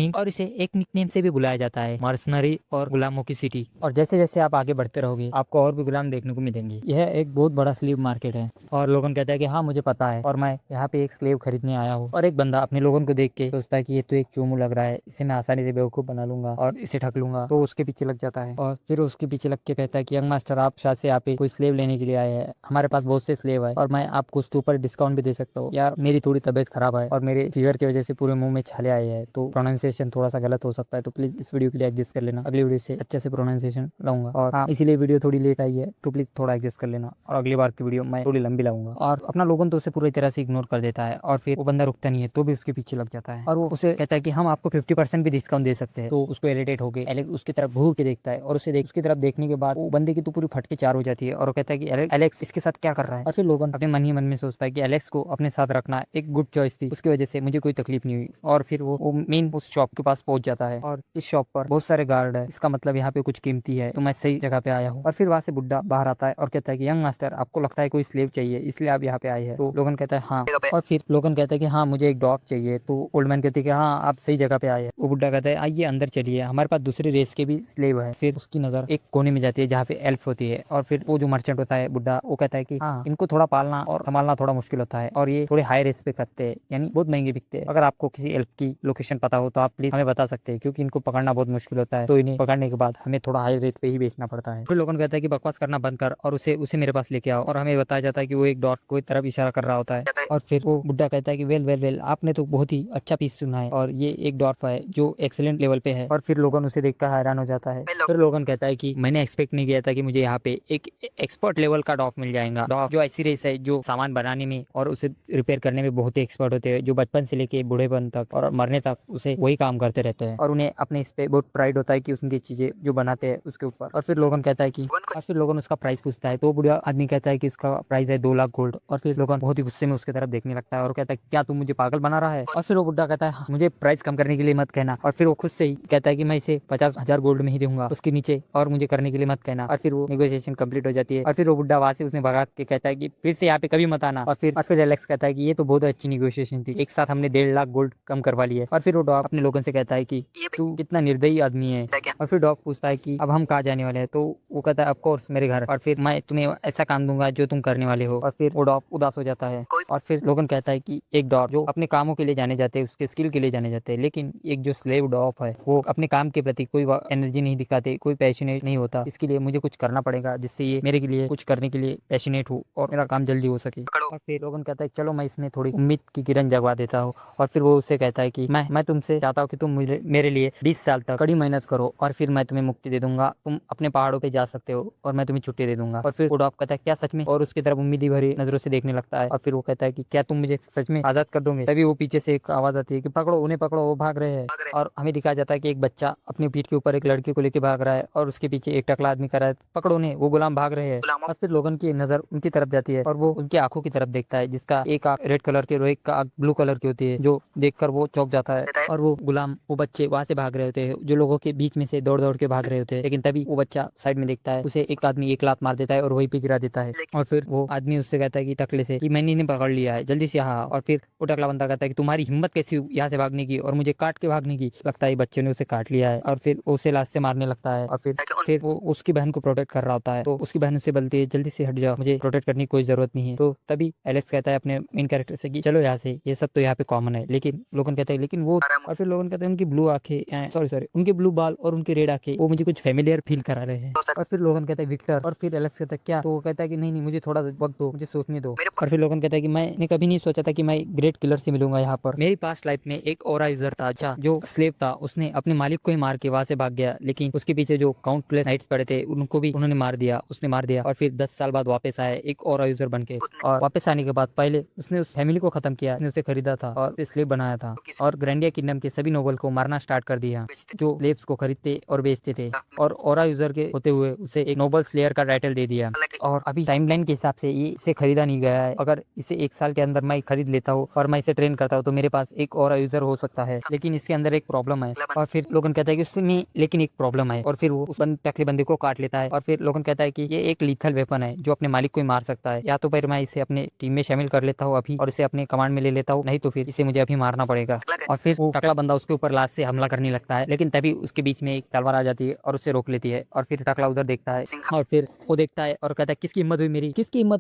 निकनेम से भी बुलाया जाता है, मर्सनरी और गुलामों की सिटी। और जैसे जैसे आप आगे बढ़ते रहोगे आपको और भी गुलाम देखने को मिलेंगे। यह एक बहुत बड़ा स्लेव मार्केट है। और लोगन कहता है कि हाँ मुझे पता है, और मैं यहाँ पे एक स्लेव खरीदने आया हूँ। और एक बंदा अपने लोगन को देख के सोचता है कि ये तो एक चोमू लग रहा है, इसे मैं आसानी से बेवकूफ बना लूंगा और इसे ठग लूंगा। तो उसके पीछे लग जाता है और फिर उसके पीछे लग के कहता है कि यंग मास्टर, आप शायद से यहाँ पे कोई स्लेव लेने के लिए आए हैं, हमारे पास बहुत से स्लेव है और मैं आपको उसके ऊपर डिस्काउंट भी दे सकता हूँ। यार मेरी थोड़ी तबीयत खराब है और मेरे फीवर की वजह से पूरे मुंह में छाले आए हैं, तो प्रोनाउंसिएशन थोड़ा सा गलत हो सकता है, तो प्लीज इस वीडियो के लिए एडजस्ट कर लेना। अगली वीडियो से अच्छे से प्रोनाउंसिएशन लाऊंगा। और हाँ, इसीलिए वीडियो थोड़ी लेट आई है, तो प्लीज थोड़ा एडजस्ट कर लेना और अगली बार की वीडियो मैं थोड़ी लंबी लाऊंगा। और अपना लोगन तो उसे पूरी तरह से इग्नोर कर देता है और फिर वो बंदा रुकता नहीं है, तो भी उसके पीछे लग जाता है और वो उसे कहता है कि हम आपको 50% भी डिस्काउंट दे सकते हैं। तो उसको इरिटेट हो गए एलेक्स उसकी तरफ घूर के देखता है और उसकी तरफ देखने के बाद वो बंदे की तो पूरी फटके चार हो जाती है और वो कहता है कि एलेक्स इसके साथ क्या कर रहा है। और फिर लोगन अपने मन ही मन में सोचता है कि एलेक्स को अपने साथ रखना एक गुड चॉइस थी, उसकी वजह से मुझे कोई तकलीफ नहीं हुई। और फिर वो मेन उस शॉप के पास पहुंच जाता है और इस शॉप पर बहुत सारे गार्ड है, इसका मतलब यहाँ पे कुछ कीमती है, तो मैं सही जगह पे आया हूँ। और फिर वहाँ से बुड्ढा बाहर आता है और कहता है कि यंग मास्टर, आपको लगता है कोई स्लेव चाहिए इसलिए आप यहाँ पे आए हैं। तो लोगन कहता है हाँ, और फिर लोगन कहता है कि हाँ मुझे एक डॉग चाहिए। तो ओल्ड मैन कहते हैं कि हाँ आप सही जगह पे आए हैं। वो बुड्ढा कहता है आइए अंदर चलिए, हमारे पास दूसरी रेस के भी स्लेव है। फिर उसकी नजर एक कोने में जाती है जहाँ पे एल्फ होती है और फिर वो जो मर्चेंट होता है बुड्ढा, वो कहता है कि हाँ इनको थोड़ा पालना और संभालना थोड़ा मुश्किल होता है और ये थोड़े हाई रेस पे करते हैं, यानी बहुत महंगे बिकते हैं। अगर आपको किसी एल्फ की लोकेशन पता हो तो आप प्लीज हमें बता सकते हैं, क्योंकि इनको पकड़ना बहुत मुश्किल होता है, तो इन्हें पकड़ने के बाद हमें थोड़ा हाई रेट पे ही बेचना पड़ता है। फिर लोगन कहता है कि बकवास करना बंद कर और उसे मेरे पास लेके आओ। और हमें बताया जाता है कि वो एक डॉट को तरफ इशारा कर रहा होता है और फिर वो बुड्ढा कहता है कि वेल आपने तो बहुत ही अच्छा पीस सुना है और ये एक डॉट है जो एक्सीलेंट लेवल पे है। और फिर लोगन उसे देखकर हैरान हो जाता है। फिर लोगन कहता है कि मैंने एक्सपेक्ट नहीं किया था कि मुझे यहाँ पे एक एक्सपर्ट लेवल का डॉग मिल जाएगा। डॉग जो ऐसी रेस है जो सामान बनाने में और उसे रिपेयर करने में बहुत ही एक्सपर्ट होते हैं, जो बचपन से लेके बूढ़ेपन तक और मरने तक उसे वही काम करते रहते हैं और उन्हें अपने इस पे बहुत प्राइड होता है कि उनकी चीजें जो बनाते हैं उसके ऊपर। और फिर लोगन कहता है कि और फिर लोगन उसका प्राइस पूछता है, तो बुढ़ा आदमी कहता है कि इसका प्राइस है 2 लाख गोल्ड। और फिर लोगन बहुत ही गुस्से में उसके तरफ देखने लगता है और कहता है क्या तू मुझे पागल बना रहा है। और फिर वो बुढ़ा कहता है हाँ, मुझे प्राइस कम करने के लिए मत कहना। और फिर वो खुद से ही कहता है कि मैं इसे 50,000 गोल्ड में ही दूंगा, उसके नीचे और मुझे करने के लिए मत कहना। और फिर वो नेगोशिएशन कंप्लीट हो जाती है और फिर वो बुढ़ा वहां से उसने भगा के कहता है कि फिर से यहाँ पे कभी मत आना। और फिर एलेक्स कहता है कि ये तो बहुत अच्छी नेगोशिएशन थी, एक साथ हमने 1.5 लाख गोल्ड कम करवा लिए। और फिर वो डॉग अपने लोगों से कहता है कि तू कितना निर्दयी आदमी है। और फिर डॉग पूछता है कि अब हम कहाँ जाने वाले हैं। तो वो कहता है ऑफ कोर्स मेरे घर, और फिर मैं तुम्हें ऐसा काम दूंगा जो तुम करने वाले हो। और फिर वो डॉग उदास हो जाता है। और फिर लोगन कहता है कि एक डॉग जो अपने कामों के लिए जाने जाते हैं, उसके स्किल के लिए जाने जाते हैं, लेकिन एक जो स्लेव डॉग है वो अपने काम के प्रति कोई एनर्जी नहीं दिखाते, कोई पैशनेट नहीं होता। इसके लिए मुझे कुछ करना पड़ेगा जिससे ये मेरे के लिए कुछ करने के लिए पैशनेट हो और मेरा काम जल्दी हो सके। और फिर लोगन कहता है चलो मैं इसमें थोड़ी उम्मीद की किरण जगवा देता हूँ। और फिर वो उससे कहता है कि मैं तुमसे चाहता हूँ कि तुम मेरे लिए 20 साल तक कड़ी मेहनत करो और फिर मैं तुम्हें मुक्ति दे दूंगा, तुम अपने पहाड़ों पे जा सकते हो और मैं तुम्हें छुट्टी दे दूंगा। और फिर वो डॉग कहता है क्या सच में, और उसकी तरफ उम्मीदी भरी नजरों से देखने लगता है। और फिर वो कहता है कि क्या तुम मुझे सच में आजाद कर दोगे। तभी वो पीछे से एक आवाज आती है कि पकड़ो उन्हें, पकड़ो वो भाग रहे हैं। और हमें दिखाया जाता है कि एक बच्चा अपनी पीठ के ऊपर एक लड़की को लेकर भाग रहा है और उसके पीछे एक टकला आदमी कर रहा है, पकड़ो उन्हें, वो गुलाम भाग रहे हैं। और फिर लोगन की नजर उनकी तरफ जाती है और वो उनकी आंखों की तरफ देखता है, जिसका एक आंख रेड कलर की और एक आंख ब्लू कलर की होती है, जो देखकर वो चौंक जाता है। और वो गुलाम, वो बच्चे वहां से भाग रहे होते हैं, जो लोगों के बीच में से दौड़ दौड़ के भाग रहे होते हैं, लेकिन तभी वो बच्चा साइड में देखता है, उसे एक आदमी एक लात मार देता है और वहीं पे गिरा देता है। और फिर वो आदमी उससे कहता है कि टकले से कि मैंने इन्हें पकड़ लिया है, जल्दी से यहाँ। और फिर वो टकला बंदा कहता है कि तुम्हारी हिम्मत कैसी हुई यहाँ से भागने की और मुझे काट के भागने की। लगता है बच्चे ने उसे काट लिया है और फिर उसे लाश से मारने लगता है। और फिर वो उसकी बहन को प्रोटेक्ट कर रहा होता है, तो उसकी बहन उसे बोलती है जल्दी से हट जाओ, मुझे प्रोटेक्ट करने की कोई जरूरत नहीं है। तो तभी एलेक्स कहता है अपने मेन कैरेक्टर से कि चलो यहाँ से, ये सब तो यहाँ पे कॉमन है। लेकिन लोगन कहते हैं लेकिन वो, और फिर लोगन कहते हैं उनकी ब्लू आंखें, सॉरी उनके ब्लू बाल और उनके रेड आंखें वो मुझे कुछ फेमिलियर फील करा रहे हैं। और फिर लोगन कहता है विक्टर। और फिर एलेक्स कहता है क्या, तो वो कहता है कि नहीं मुझे थोड़ा वक्त दो, मुझे सोचने दो। और फिर लोगन कहता है कि मैंने कभी नहीं सोचा था कि मैं ग्रेट किलर से मिलूंगा यहाँ पर। मेरी पास्ट लाइफ में एक और यूजर था, अच्छा जो स्लेव था, उसने अपने मालिक को ही मार के वहां से भाग गया, लेकिन उसके पीछे जो काउंटलेस नाइट्स पड़े थे उनको भी उन्होंने मार दिया, उसने मार दिया। और फिर 10 साल बाद वापस आया एक और यूजर बन के, और वापस आने के बाद पहले उसने उस फैमिली को खत्म किया, उसने उसे खरीदा था और स्लेव बनाया था, और ग्रैंडिया किंगडम के सभी नोबल को मारना स्टार्ट कर दिया जो स्लेव्स को खरीदते और बेचते थे, और ओरा यूजर के होते हुए उसे एक नोबल स्लेयर का टाइटल दे दिया। और अभी टाइमलाइन के हिसाब से ये इसे खरीदा नहीं गया है, अगर इसे 1 साल के अंदर मैं खरीद लेता हूँ और मैं इसे ट्रेन करता हूँ तो मेरे पास एक और यूजर हो सकता है, लेकिन इसके अंदर एक प्रॉब्लम है। और फिर लोगन कहता है कि उसमें लेकिन एक प्रॉब्लम है, और फिर वो उस टकले बंदे को को काट लेता है और फिर लोगन कहता है कि ये एक लीथल वेपन है जो अपने मालिक को ही मार सकता है, या तो फिर मैं इसे अपने टीम में शामिल कर लेता हूँ अभी और इसे अपने कमांड में ले लेता हूँ, नहीं तो फिर इसे मुझे अभी मारना पड़ेगा। और फिर वो टकला बंदा उसके ऊपर लाश से हमला करने लगता है, लेकिन तभी उसके बीच में एक तलवार आ जाती है और उसे रोक लेती है। और फिर टकला उधर देखता है और फिर वो देखता है और कहता है किसकी हिम्मत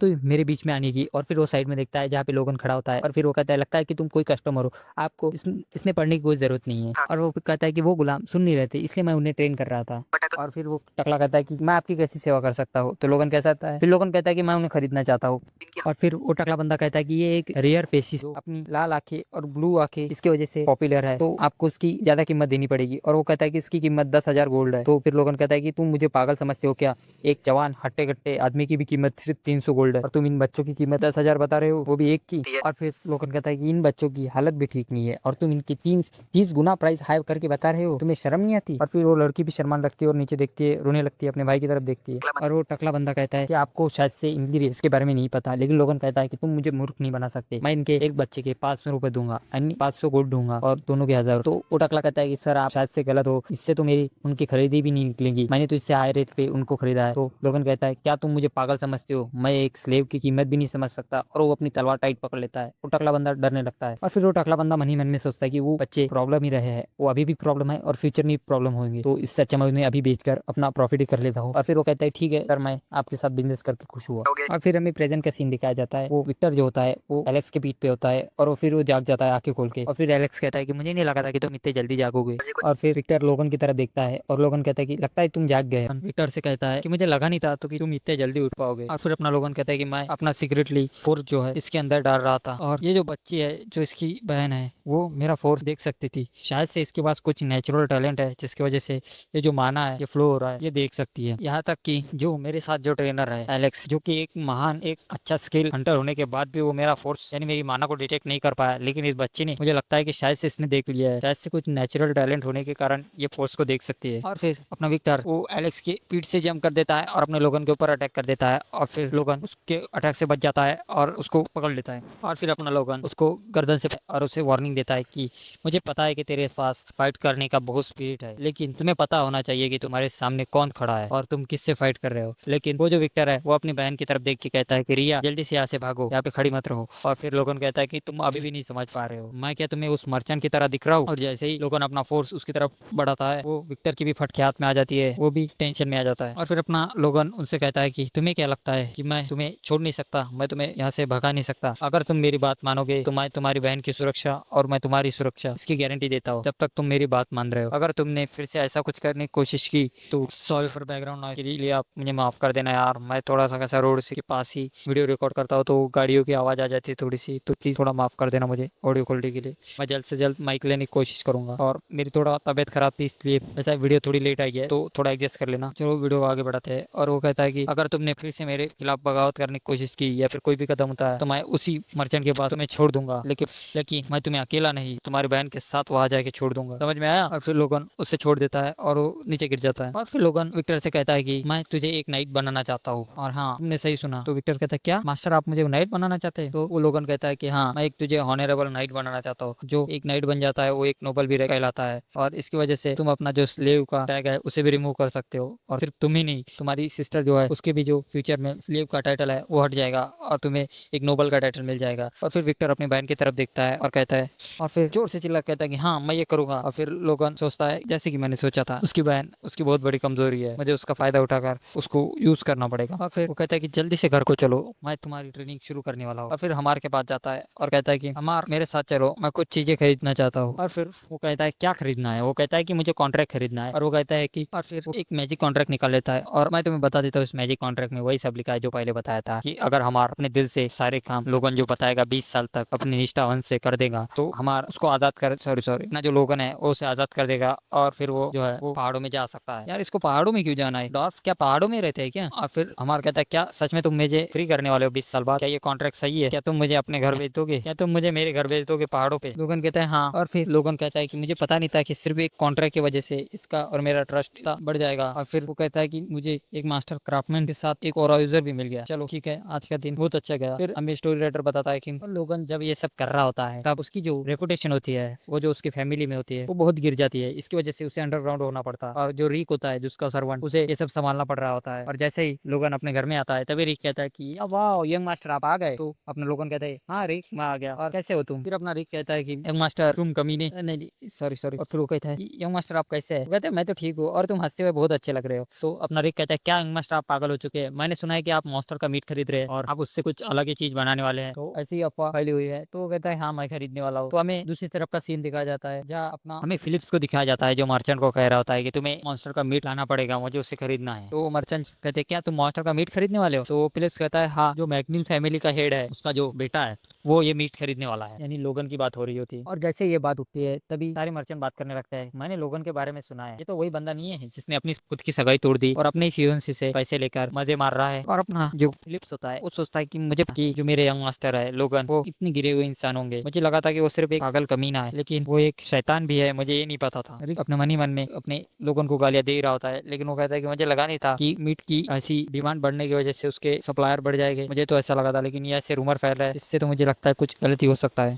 हुई मेरे बीच में आने की। और फिर वो साइड में देखता है जहाँ पे लोगन खड़ा होता है और फिर वो कहता है लगता है कि तुम कोई कस्टमर हो, आपको इसमें पढ़ने की कोई जरूरत नहीं है। और वो कहता है कि वो गुलाम सुन नहीं रहे थे इसलिए मैं उन्हें ट्रेन कर रहा था। और फिर वो टकला कहता है कि मैं आपकी कैसी सेवा कर सकता हूँ, तो लोगन कैसा आता है, फिर लोगन कहता है कि मैं उन्हें खरीदना चाहता हूँ। और फिर वो टकला बंदा कहता है कि ये एक रेयर पेशी अपनी लाल आंखें और ब्लू आंखें इसकी वजह से पॉपुलर है, तो आपको उसकी ज्यादा कीमत देनी पड़ेगी। और वो कहता है कि इसकी कीमत 10,000 गोल्ड है। तो फिर लोगन कहता है कि तुम मुझे पागल समझते हो क्या, एक जवान हट्टे कट्टे आदमी की भी कीमत सिर्फ 300 गोल्ड है और तुम इन बच्चों की कीमत 10,000 बता रहे हो, वो भी एक की। और फिर लोगन कहता है कि इन बच्चों की हालत भी ठीक नहीं है और तुम इनकी 30 गुना प्राइस हाई करके बता रहे हो, तुम्हें शर्म नहीं आती। और फिर वो लड़की भी शर्मान लगती है और नीचे देखती है, रोने लगती है, अपने भाई की तरफ देखती है। और वो टकला बंदा कहता है कि आपको शायद से इनकी रेस के बारे में नहीं पता, लेकिन लोगन कहता है कि तुम मुझे मूर्ख नहीं बना सकते, मैं इनके एक बच्चे के 500 रुपए दूंगा, 500 गोल्ड दूंगा और दोनों के 1000। तो वो टकला कहता है कि सर आप शायद से गलत हो, इससे तो मेरी उनकी खरीदी भी नहीं निकलेगी, मैंने तो इससे हाई रेट पे उनको खरीदा है। तो लोगन कहता है क्या तुम मुझे पागल समझते हो, मैं एक स्लेव की कीमत भी नहीं समझ सकता। और वो अपनी तलवार टाइट पकड़ लेता है। वो टकला बंदा डरने लगता है और फिर वो टकला बंदा मन ही मन में सोचता है कि वो बच्चे प्रॉब्लम ही रहे हैं, वो अभी भी प्रॉब्लम है और फ्यूचर में प्रॉब्लम होंगे, तो इससे अच्छा मैं उन्हें अभी बेचकर अपना प्रॉफिट ही कर लेता हूँ। और फिर वो कहता है ठीक है सर, मैं आपके साथ बिजनेस करके खुश हुआ। और फिर हमें प्रेजेंट का सीन दिखाया जाता है। वो विक्टर जो होता है वो एलेक्स के पीठ पे होता है और वो फिर वो जाग जाता है आंखें खोल के। और फिर एलेक्स कहता है कि मुझे नहीं लगा था कि तुम इतने जल्दी जागोगे। और फिर विक्टर लोगन की तरफ देखता है और लोगन कहता है कि लगता है तुम जाग गए। विक्टर से कहता है कि मुझे लगा नहीं था तो कि तुम इतने जल्दी उठ पाओगे। और फिर अपना लोगन कहता है कि मैं अपना सीक्रेटली फोर्स जो है इसके अंदर डाल रहा था और ये जो बच्ची है जो इसकी बहन है वो मेरा फोर्स देख सकती थी, शायद से इसके पास कुछ नेचुरल टैलेंट है जिसकी वजह से ये जो माना है ये फ्लो हो रहा है ये देख सकती है। यहाँ तक कि जो मेरे साथ जो ट्रेनर है एलेक्स, जो कि एक महान एक अच्छा स्किल हंटर होने के बाद भी वो मेरा फोर्स यानी मेरी माना को डिटेक्ट नहीं कर पाया, लेकिन इस बच्ची ने मुझे लगता है कि शायद से इसने देख लिया है, शायद से कुछ नेचुरल टैलेंट होने के कारण ये फोर्स को देख सकती है। और फिर अपना विक्टर वो एलेक्स की पीठ से जंप कर देता है और अपने लोगन के ऊपर अटैक कर देता है और फिर लोगन उसके अटैक से बच जाता है और उसको पकड़ लेता है। और फिर अपना लोगन उसको गर्दन से और उसे वार्निंग देता है कि मुझे पता है कि तेरे पास फाइट करने का बहुत स्पिरिट है, लेकिन तुम्हें पता होना चाहिए कि तुम्हारे सामने कौन खड़ा है और तुम किससे फाइट कर रहे हो। लेकिन वो जो विक्टर है वो अपनी बहन की तरफ देख के कहता है कि रिया जल्दी से यहाँ से भागो, यहाँ पे खड़ी मत रहो। और फिर लोगन कहता है कि तुम अभी भी नहीं समझ पा रहे हो, मैं क्या तुम्हें उस मर्चेंट की तरह दिख रहा हूँ। और जैसे ही लोगन अपना फोर्स उसकी तरफ बढ़ाता है वो विक्टर की भी फटके हाथ में आ जाती है, वो भी टेंशन में आ जाता है। और फिर अपना लोगन उनसे कहता है कि तुम्हें क्या लगता है कि मैं तुम्हें छोड़ नहीं सकता, मैं तुम्हें यहाँ से भगा नहीं सकता, अगर तुम मेरी बात मानोगे तो मैं तुम्हारी बहन की सुरक्षा और मैं तुम्हारी सुरक्षा इसकी गारंटी देता हूँ, जब तक तुम मेरी बात मान रहे हो। अगर तुमने फिर से ऐसा कुछ करने की कोशिश की तो सॉरी फॉर बैकग्राउंड नॉइज के लिए आप मुझे माफ कर देना यार, मैं थोड़ा सा कैसा रोड से के पास ही वीडियो रिकॉर्ड करता हूँ तो गाड़ियों की आवाज आ जाती है थोड़ी सी, तो प्लीज थोड़ा माफ कर देना मुझे ऑडियो क्वालिटी के लिए। मैं जल्द से जल्द माइक लेने की कोशिश करूंगा और मेरी थोड़ा तबियत खराब थी इसलिए वैसा वीडियो थोड़ी लेट आई है, तो थोड़ा एडजस्ट कर लेना। चलो वीडियो को आगे बढ़ाते हैं। और वो कहता है कि अगर तुमने फिर से मेरे खिलाफ बगावत करने की कोशिश की या फिर कोई भी कदम उठाया तो मैं उसी मर्चेंट के पास तुम्हें छोड़ दूंगा, लेकिन मैं तुम्हें अकेला नहीं तुम्हारी बहन के साथ वहां जाके छोड़ दूंगा, समझ में आया। और फिर लोगन उससे छोड़ देता है और वो नीचे गिर जाता है। और फिर लोगन विक्टर से कहता है कि मैं तुझे एक नाइट बनाना चाहता हूँ। और हाँ तुमने सही सुना। तो विक्टर कहता है क्या मास्टर आप मुझे नाइट बनाना चाहते हैं। तो वो लोगन कहता है कि हाँ मैं एक तुझे ऑनरेबल नाइट बनाना चाहता हूँ, जो एक नाइट बन जाता है वो एक नोबल भी कहलाता है और इसकी वजह से तुम अपना जो स्लेव का टैग है उसे भी रिमूव कर सकते हो और सिर्फ तुम ही नहीं तुम्हारी सिस्टर जो है उसके भी जो फ्यूचर में स्लेव का टाइटल है वो हट जाएगा और तुम्हें एक नोबल का टाइटल मिल जाएगा। और फिर विक्टर अपनी बहन की तरफ देखता है और कहता है और फिर जोर से चिल्ला कहता है कि हाँ मैं ये करूंगा। और फिर लोगन सोचता है जैसे कि मैंने सोचा था, उसकी बहन उसकी बहुत बड़ी कमजोरी है, मुझे उसका फायदा उठाकर उसको यूज करना पड़ेगा। और फिर वो कहता है कि जल्दी से घर को चलो, मैं तुम्हारी ट्रेनिंग शुरू करने वाला हूँ। और फिर हमार के पास जाता है और कहता है कि हमार मेरे साथ चलो, मैं कुछ चीजें खरीदना चाहता हूँ। और फिर वो कहता है क्या खरीदना है। वो कहता है कि मुझे कॉन्ट्रैक्ट खरीदना है। और वो कहता है कि और फिर वो एक मैजिक कॉन्ट्रैक्ट निकाल लेता है और मैं तुम्हें बता देता हूँ इस मैजिक कॉन्ट्रैक्ट में वही सब लिखा है जो पहले बताया था कि अगर हमार अपने दिल से सारे काम लोगन जो बताएगा 20 साल तक अपनी निष्ठावन से कर देगा तो हमार उसको आजाद कर सॉरी अपना जो लोगन है वो उसे आजाद कर देगा और फिर वो जो है वो पहाड़ों में जा सकता है। यार इसको पहाड़ों में क्यों जाना है, डॉर्फ क्या पहाड़ों में रहते हैं क्या। और फिर हमार कहता है क्या सच में तुम मुझे फ्री करने वाले हो 20 साल बाद, क्या ये कॉन्ट्रैक्ट सही है, क्या तुम मुझे अपने घर भेज दोगे, क्या तुम मुझे मेरे घर भेज दोगे पहाड़ों पे। लोगन कहता है हाँ। और फिर लोगन कहता है कि मुझे पता नहीं था कि सिर्फ एक कॉन्ट्रैक्ट की वजह से इसका और मेरा ट्रस्ट बढ़ जाएगा। और फिर वो कहता है कि मुझे एक मास्टर क्राफ्टमैन के साथ एक और यूजर भी मिल गया, चलो ठीक है आज का दिन बहुत अच्छा गया। फिर हमें स्टोरी राइटर बताता है कि लोगन जब ये सब कर रहा होता है तब उसकी जो रेपुटेशन होती है वो जो उसकी फैमिली में होती है वो बहुत गिर जाती है, इसकी वजह से उसे अंडरग्राउंड होना पड़ता है। और जो रीक होता है जिसका सर्वेंट, उसे ये सब संभालना पड़ रहा होता है। और जैसे ही लोगन अपने घर में आता है तभी रिक कहता है कि वाह यंग मास्टर आप आ गए। तो अपने लोगन कहते हैं हाँ रिक मैं आ गया, और कैसे हो तुम। फिर अपना रिक कहता है कि यंग मास्टर तुम कमीने, नहीं सॉरी सॉरी। और फिर वो कहता है कि यंग मास्टर आप कैसे है। वो कहते हैं मैं तो ठीक हूँ और तुम हंसते हुए बहुत अच्छे लग रहे हो। तो अपना रिक कहता है क्या यंग मास्टर आप पागल हो चुके हैं, मैंने सुना है कि आप मॉन्स्टर का मीट खरीद रहे हैं और आप उससे कुछ अलग ही चीज बनाने वाले हैं। तो ऐसी अफवाह फैली हुई है। तो वो कहता है हाँ मैं खरीदने वाला हूँ। तो हमें दूसरी तरफ का सीन दिखाया जाता है जहाँ अपना हमें फिलिप्स को दिखाया जाता है जो मर्चेंट को कह रहा होता है कि तुम्हें मॉन्स्टर का मीट लाना पड़ेगा, मुझे उससे खरीदना है। तो मर्चेंट कहते हैं क्या तुम मॉन्स्टर का मीट खरीदने वाले हो। तो फिलिप्स कहता है हाँ जो मैकनील फैमिली का हेड है उसका जो बेटा है वो ये मीट खरीदने वाला है। यानी लोगन की बात हो रही होती है। और जैसे ये बात उठती है तभी सारे मर्चेंट बात करने लगता है मैंने लोगन के बारे में सुना है, ये तो वही बंदा नहीं है जिसने अपनी खुद की सगाई तोड़ दी और अपने फियोंसी से पैसे लेकर मजे मार रहा है। और अपना जो फिलिप्स होता है वो सोचता है कि मुझे कि जो मेरे यंग मास्टर है लोगन वो इतने गिरे हुए इंसान होंगे, मुझे लगा था कि वो सिर्फ एक पागल कमीना है लेकिन वो एक शैतान भी है, मुझे ये नहीं पता था। रिक अपने मन ही मन में अपने लोगन को गालियां दे रहा होता है लेकिन वो कहता है कि मुझे लगा नहीं था कि मीट की ऐसी डिमांड बढ़ने की वजह से उसके सप्लायर बढ़ जाएंगे, मुझे तो ऐसा लगा था लेकिन ये ऐसे रूमर फैल रहा है, इससे तो मुझे लगता है कुछ गलती हो सकता है।